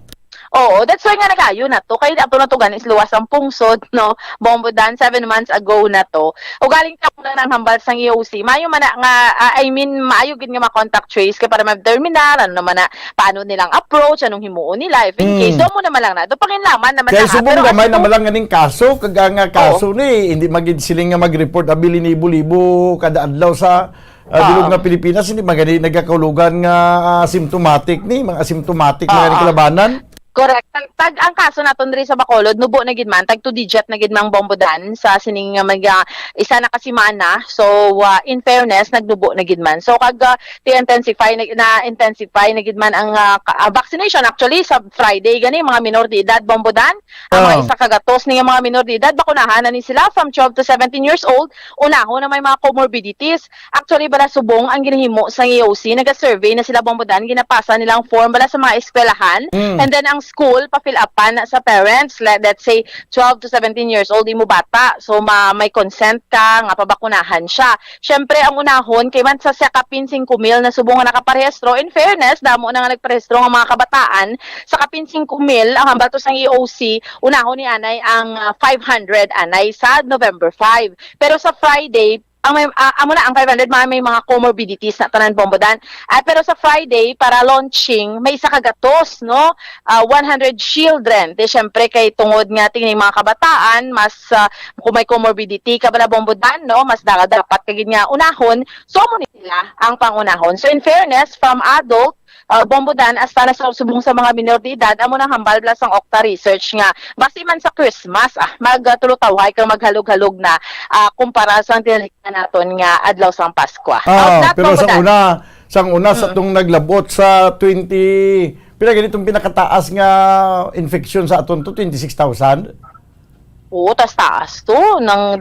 Oo, that's why nga nagayo na to. Kaya ato na to ganis luwas ang pungsod, no? Bombodan 7 months ago na to. O galing ka muna ng hambal sang EOC. Mayo man nga, maayo gid nga ma-contact trace kay para ma-terminal, ano naman na, paano nilang approach, anong himuon nila, if in case, do mo naman lang na. Do pakinlaman naman na. Kaya subong gamay naman lang ganing kaso, kaga nga kaso ni, hindi magid siling nga mag-report abili libo-libo kada adlaw sa bilog nga Pilipinas, hindi magani nagkakaulugan nga symptomatic ni, mga asymptomatic na kalabanan. Correct. Tag ang kaso naton diri sa Bacolod, nubo na gid man, tag 2 digit na gid mang Bombodan sa sining isa na kasimana. So in fairness, nagnubo na gid man. So kag intensify na gid man ang vaccination actually sa Friday gani mga minor de edad Bombodan. Ang mga isa kagatos ni mga minor de edad bakunahan na ni sila from 12 to 17 years old. Unahon na may mga comorbidities. Actually bala subong ang ginahimo sa EOC, naga-survey na sila Bombodan, ginapasa nilang form bala sa mga eskwelahan. And then ang school pa-fill upan sa parents, let's say 12 to 17 years old imo bata, so may consent ka nga pabakunahan siya. Syempre ang unahon kay man sa kapin 5,000 na subong nga nakaparehistro. In fairness, damo na nga nagparehistro nga mga kabataan sa kapin 5,000 ang hambato sang EOC, unahon ni anay ang 500 anay sa November 5. Pero sa Friday amo na ang 500 may mga comorbidities na tanan Bombodan. Pero sa Friday para launching may isa kagatos, no? 100 children. De syempre kay tungod nga tingin mga kabataan mas kung may comorbidity ka bala Bombodan, no? Mas dapat kagid nga unahon, so mo nila ang pangunahon. So in fairness from adult Bombodan as para sa subong sa mga minor de edad amo nang hambal blas ang Okta research nga basi man sa Christmas magtulutawhay kang maghalog-halog na kumpara sa tinalikan naton nga adlaw sang Pasko. Pero sang una sa tong naglabot sa 20 pila ganitong pinakataas nga infection sa aton to 26,000. Oo, taas to.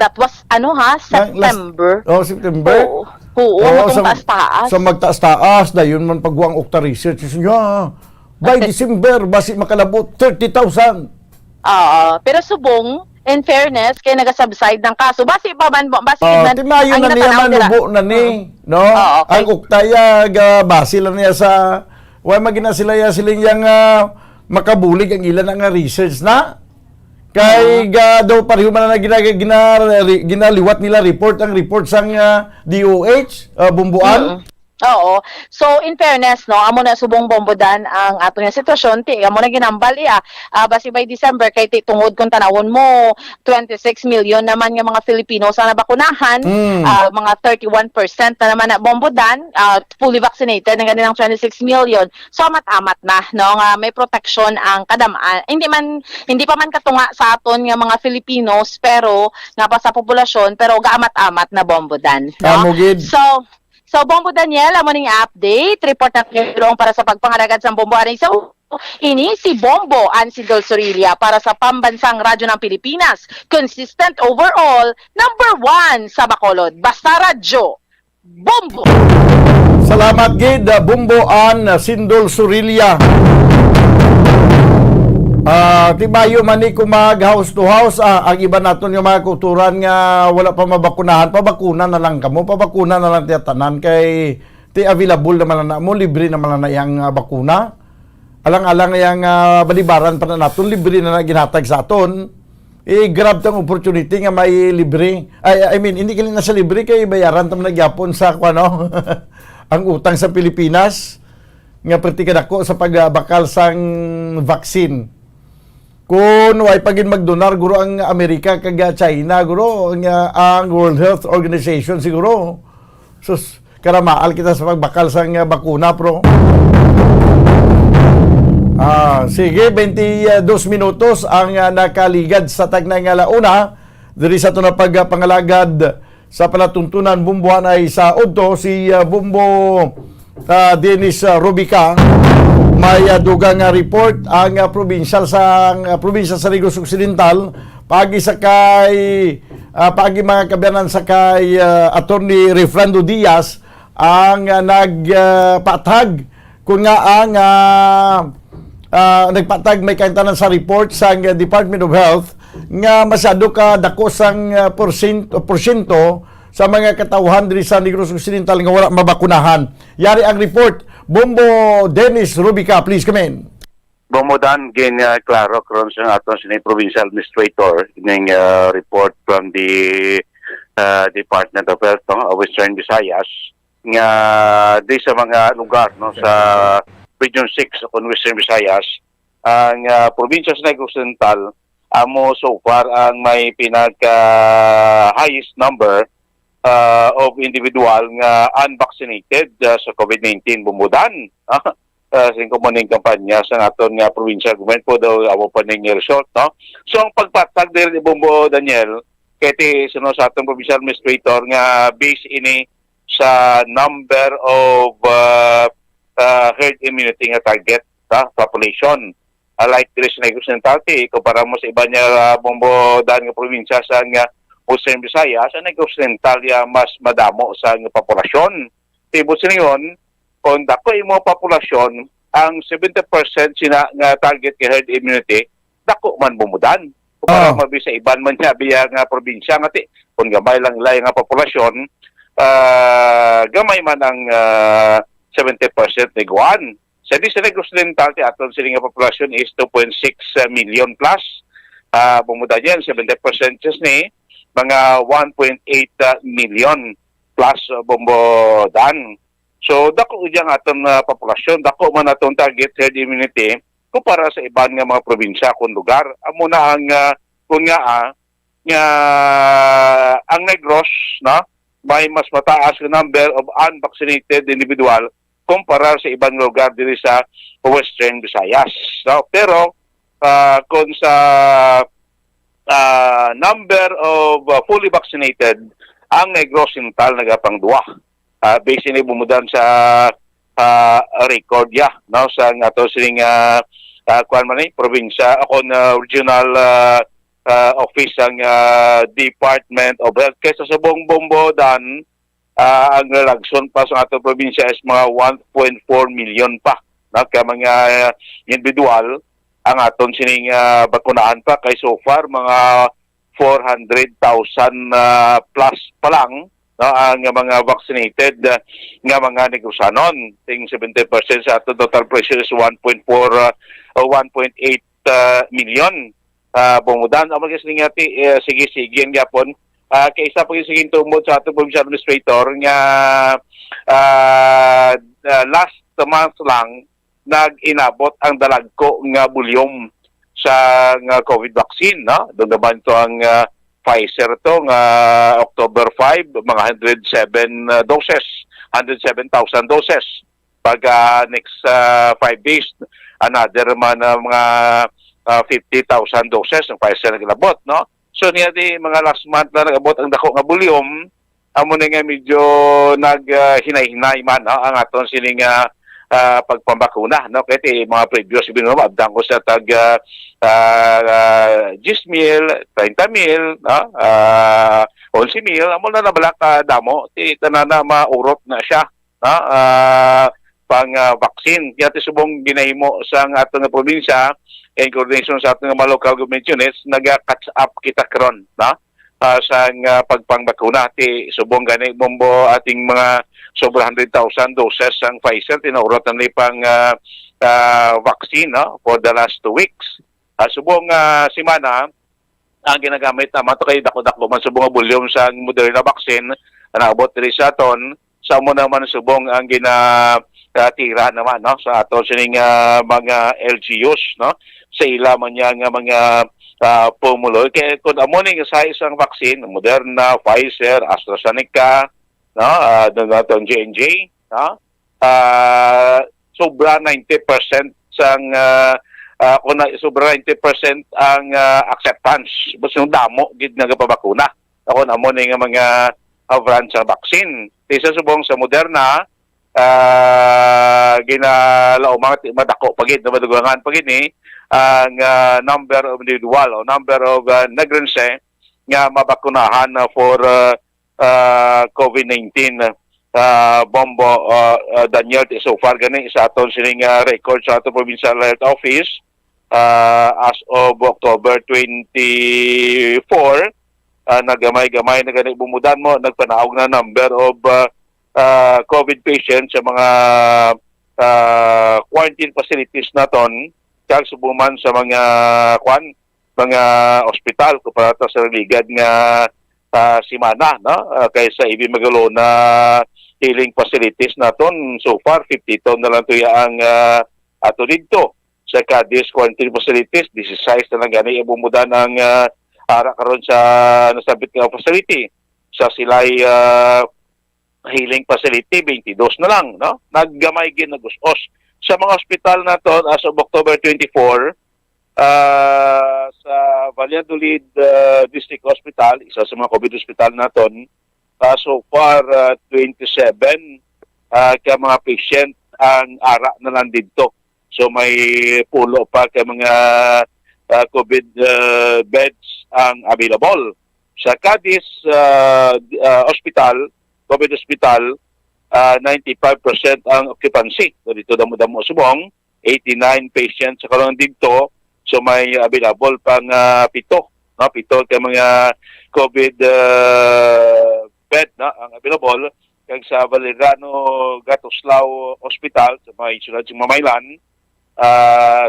That was, September. September? Oo, taas-taas. Sa magtaas-taas, na yun man pagwang Okta Research. By December, basi makalabot 30,000. Pero subong, in fairness, kaya nagasubside ng kaso. Basi timayo na niya manubo na ni. No? Okay. Ang Oktaya, basi lang niya sa... Why magina sila siling yang makabulig ang ilan ang research na? Kay daw pareho man na ginaliwat nila report sang DOH, bumbuan. Oo. So, in fairness, no, amo na subong bombodan ang ato nga sitwasyon. Amo na ginambal basi by December, kay tungod kung tanawon mo, 26 million naman nga mga Filipino sa nabakunahan, mga 31% na naman na bombodan, fully vaccinated, ng kanilang 26 million. So, amat-amat na, no, nga may protection ang kadamaan. Hindi pa man katunga sa aton nga mga Filipinos, pero nga pa sa populasyon, pero gaamat-amat na bombodan. No? So, Bombo Daniel, amo ning update. Report na tulong para sa pagpangalagad sa Bombo Aring sa ini si Bombo Ansidol Sorilia para sa Pambansang Radyo ng Pilipinas. Consistent overall, number 1 sa Bacolod. Basta Radyo, Bombo! Salamat, Gid. Bombo Sindol Sorilia. Tibayo man ni kumag house to house, ang iba naton yung mga kulturan nga wala pa mabakunahan, pabakuna na lang kamo, pabakuna na lang tiyatanan kay available naman na mo, libre naman na yang bakuna. Alang-alang yang balibaran pa na naton, libre na ginatag sa aton. Grab tang opportunity nga may libre. I mean, hindi kailan na sa libre kay bayaran tam nagyapon sa ano, ang utang sa Pilipinas nga pertikan ako sa pagbakal sang vaccine. Kung way pagin magdonar guro ang Amerika kag China guro ang World Health Organization siguro. Sus karamaal kita sa pagbakal sang bakuna pro. Sige 22 minutos ang nakaligad sa tagnay nga launa diri sa tuna pagpangalagad sa palatuntunan bumbuhan ay sa udto si Bumbo Dennis Rubica. May dugang report ang probinsya sa Negros Occidental pagi mga kabiyanan sa kay Attorney Refrando Diaz ang nagpatag kung nga ang nagpatag may kaintanan sa report sa Department of Health nga masyado ka dako sang porsyento sa mga katawhan diri sa Negros Occidental nga wala mabakunahan. Yari ang report. Bombo Dennis Rubica, please come in. Bombo Dan, klaro karon sa aton sa provincial administrator ning report from the Department of Health of Western Visayas nga di sa mga lugar no sa Region 6 on Western Visayas ang probinsya sa Negros Occidental amo so far ang may pinaka highest number of individual nga unvaccinated sa COVID-19 bumudan. Singko mo ning kampanya sa aton nga provincial government po daw amo pa ning result, no? So ang pagpatag diri ni Bombo Daniel kay sa atong provincial administrator nga based ini sa number of herd immunity nga target population. Like diri sa Negros Occidental, kumpara mo sa iba niya Bombo Dan nga probinsya sa nga Western Visayas, ang Negros Occidental mas madamo sa populasyon. Tibot sa ngayon, kung dako mo populasyon, ang 70% sina nga target kay herd immunity, dako man bumudan. Kung para mabisa iban man niya biya nga probinsya nga kung gamay lang ilay nga populasyon, gamay man ang 70% ni Guan. Sa di sa Negros Occidental, aton sila nga populasyon is 2.6 million plus. Bumudan yan, 70% ni mga 1.8 million plus Bombo Dan. So, dako diyang atong populasyon, dako man atong target herd immunity kumpara sa iban nga mga probinsya kung lugar. Amo na ang ang Negros, no, may mas mataas na number of unvaccinated individual kumpara sa ibang lugar diri sa Western Visayas. No? Pero kung sa number of fully vaccinated, ang Negros Occidental nagapang-duwa. Based ni bumudan sa record no sa ato sining kuan man ni probinsya ako na regional office ang Department of Health. Kaysa sa buong Bombodan, ang nalagson pa sa atong probinsya is mga 1.4 million pa. Kaya mga individual ang aton sining bakunahan pa kay so far mga 400,000 plus pa lang ang mga vaccinated nga mga negosyanon. Ting 70% sa aton total pressure is 1.8 million. Bumudan ang mga siningati sige-sige ang yapon. Kaysa pa yung siging tumod sa ating provincial administrator nga last month lang nag-inabot ang dalagko nga bulyom sa nga COVID vaccine. Doon naman ito ang Pfizer to nga October 5, mga 107,000 doses. Pag next 5 days, another man mga 50,000 doses ng Pfizer na ginabot. So niya di mga last month na nag-abot ang dako nga bulyom, amo na nga medyo naghinay-hinay man ang aton sining pagpambakuna. Kaya mga previous ibinum, abdang ko sa tag 10,000, 30,000, 11,000, amo na nabalak damo, tanana maurot na siya pang vaccine. Kaya subong ginahimo sa aton nga probinsya, in coordination sa ating mga local government units, nag-catch up kita karon sa pagpangbakuna. Subong gani bombo ating mga sobra 100,000 doses ang Pfizer, tinauratan ni pang vaccine for the last 2 weeks. Subong simana, ang ginagamit naman ito kay dako-dako man subong bulyom sa Moderna vaccine, naabot rin sa aton, sa mo naman subong ang tira naman sa aton sining mga LGUs sa ila man niya nga mga pumuloy. Kaya kung amuning sa isang vaccine, Moderna, Pfizer, AstraZeneca, natong J&J, sobra 90% sang kung sobra 90% ang acceptance. Basta yung damo, gid nga pabakuna. Ako amuning nga mga branch sa vaccine. Isa subong sa Moderna, ginalao mga madako pagid na madugangan pagid ni ang number of individual o number of nagrense nga mabakunahan for COVID-19 bombo Daniel so far gani sa aton sining record sa aton provincial health office as of October 24 nagamay-gamay na gani bumudan mo nagpanaog na number of COVID patients sa mga quarantine facilities naton kag subuman sa mga mga ospital kumpara sa ligad nga simana kaysa ibi magalo na healing facilities naton so far 50 ton na lang tuya ang ato didto sa Cadiz quarantine facilities 16 na lang gani bumudan ang ara karon sa nasabit nga facility sa Silay healing facility 22 na lang naggamay gid nagusos sa mga ospital naton as of October 24 sa Valladolid District Hospital, isa sa mga COVID hospital naton, so far 27 kaya mga patient ang ara na lang dito. So may pulo pa kaya mga COVID beds ang available. Sa Cadiz Hospital, COVID Hospital, 95% ang occupancy. So dito damo-damo subong, 89 patients sa karon dito. So may available pang pito kay mga COVID bed ang available kag sa Valeriano Gatoslao Hospital sa may sulod sa Mamaylan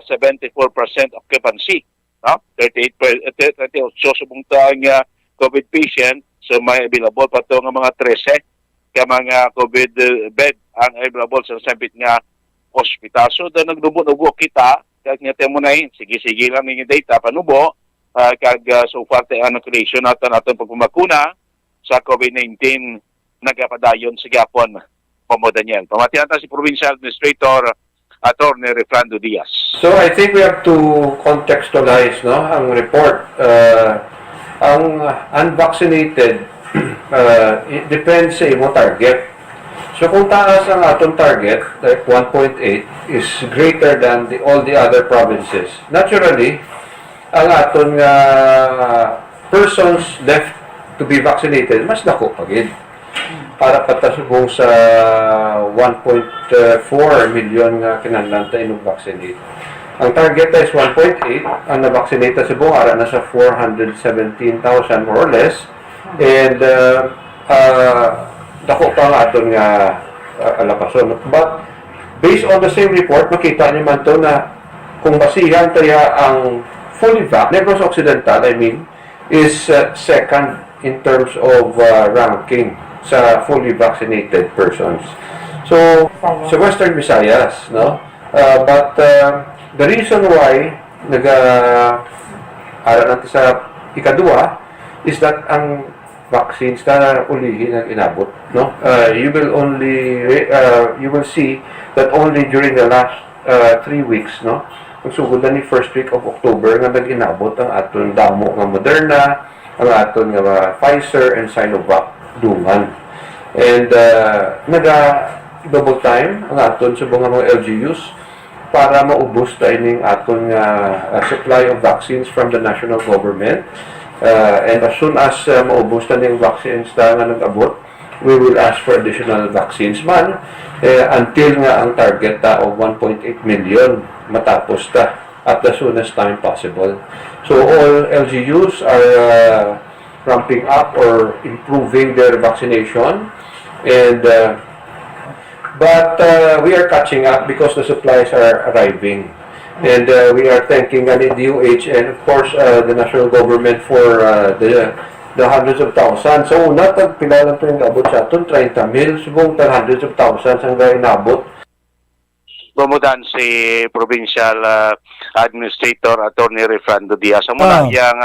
74% occupancy 38 subong ang COVID patient so may available pa to nga mga 13 kay mga COVID bed ang available sa sabit nga hospital. So da nagdubo-dubo kita kag nga temo na sige-sige lang ning data panubo kag so far tay ang creation natin pagpumakuna sa COVID-19 nagapadayon sa Gapon Pomo Daniel. Pamatian ta si Provincial Administrator Attorney Refrando Diaz. So I think we have to contextualize ang report. Ang unvaccinated it depends sa imong target. So kung taas ang atong target, like 1.8, is greater than all the other provinces, naturally, ang aton nga persons left to be vaccinated mas dako pagid. Para patasubong sa 1.4 million nga kinahanglan ta inog-vaccinate. Ang target is 1.8, ang na-vaccinate sa buong ara na sa 417,000 more or less. And dako pa nga aton nga alapason. But based on the same report, makita niyo man to na kung basihan tayo ang fully vaccinated, Negros Occidental, I mean, is second in terms of ranking sa fully vaccinated persons. So, sa Western Visayas, no? But the reason why nag-ara natin sa ikadua is that ang vaccines na ulihin ang inabot, no? You will see that only during the last 3 weeks, no? Kung sugod na ni first week of October nga nag-inabot ang aton damo nga Moderna, ang aton nga Pfizer and Sinovac dungan. And double time ang aton sa mga LGUs para maubos ta ining aton supply of vaccines from the national government. And as soon as maubos ta ning vaccines ta nga nag-abot, we will ask for additional vaccines man until nga ang target ta of 1.8 million matapos ta at the soonest time possible. So all LGUs are ramping up or improving their vaccination, and but we are catching up because the supplies are arriving, and we are thanking the DOH and of course the national government for the hundreds of thousands. So not pila lang ito yung abot sa aton 30 mil, subong hundreds of thousands ang inabot. Bumudan si Provincial Administrator Attorney Refrando Diaz. Amo na yang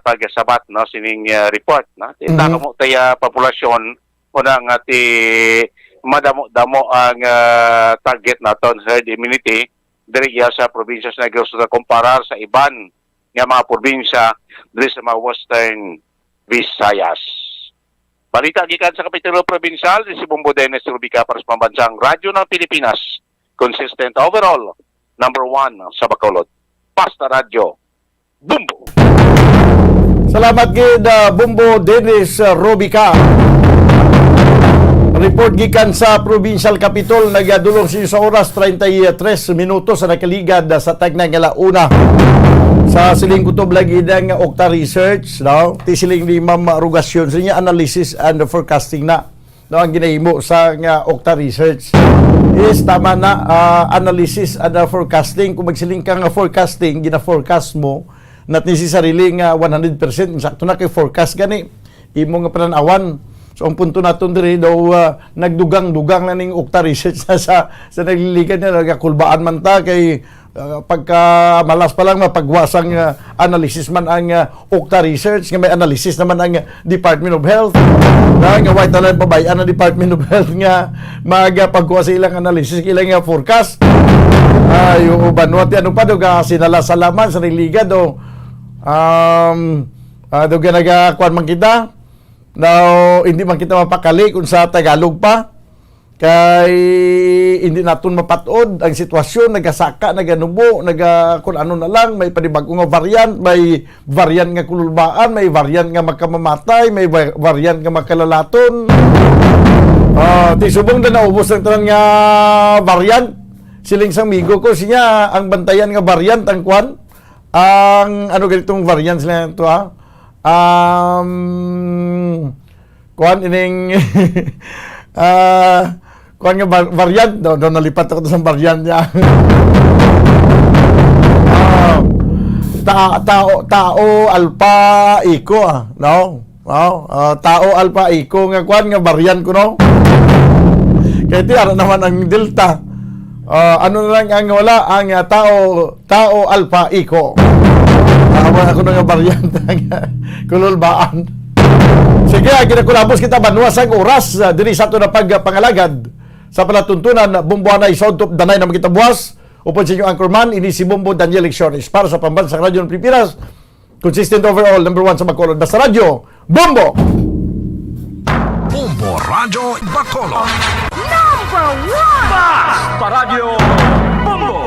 pagsabat no sining report no. Kita mo taya populasyon unang ati madamo-damo ang target naton herd immunity diri sa probinsya sa Negros sa kumparar sa iban nga mga probinsya diri sa mga Western Visayas. Balita gikan sa Kapitulo Provincial, si Bumbo Dennis Rubica para sa Pambansang Radyo ng Pilipinas. Consistent overall, number 1 sa Bacolod. Pasta Radio, Bumbo! Salamat gid Bumbo Dennis Rubica. Report gikan sa Provincial Capitol, nagadulong sa oras 33 minutos sa nakaligad sa tagnang alauna. Sa siling kutob lagi ng Okta Research, no? Ti siling ni Ma'am Rugasyon sa niya analysis and forecasting na. No, ang ginahimo sa Okta Research is tama na analysis and forecasting. Kung magsiling kang forecasting, gina-forecast mo natin si sarili nga 100% sakto na kay forecast gani imo nga pananawan. So ang punto naton diri daw nagdugang-dugang na ning Okta Research sa nagliligan na nagakulbaan man ta kay pagka malas pa lang mapagwasang analysis man ang Okta Research nga may analysis naman ang Department of Health na nga white na babayan ang Department of Health nga magpagwasa ilang analysis ilang forecast yung banwat ano pa daw sinala-salaman sa niligan daw daw ganagakuan man kita now hindi man kita mapakali kung sa Tagalog pa kay hindi naton mapatod ang sitwasyon, nagasaka, naganubo, kung ano na lang, may panibagong nga variant, may variant nga kululbaan, may variant nga makamamatay, may variant nga makalalaton. Tisubong na naubos ng tanang nga variant. Siling sang migo ko, siya, ang bantayan nga variant, ang kwan, ang ano ganitong variant sila ito kwan ining kuan nga variant daw nalipat ako sa variant niya. Tao alpha eco no? Tao alpha eco nga kuan nga variant ko no. Kaya ti ara naman ang delta. Ano na lang ang wala ang tao alpha eco. Ako na nga variant kululbaan. Sige, ginakulabos kita banwas ang oras diri sa ito na pagpangalagad sa palatuntunan Bumbuanay Sound of Danay na magkita buwas. Upon sa inyo anchorman, ini si Bumbo Daniel Lecciones para sa Pambansang Radyo ng Pilipinas. Consistent overall, number 1 sa Bacolod. Basta Radyo, Bumbo! Bumbo Radio Bacolod. Number 1! Basta Radio, Bumbo!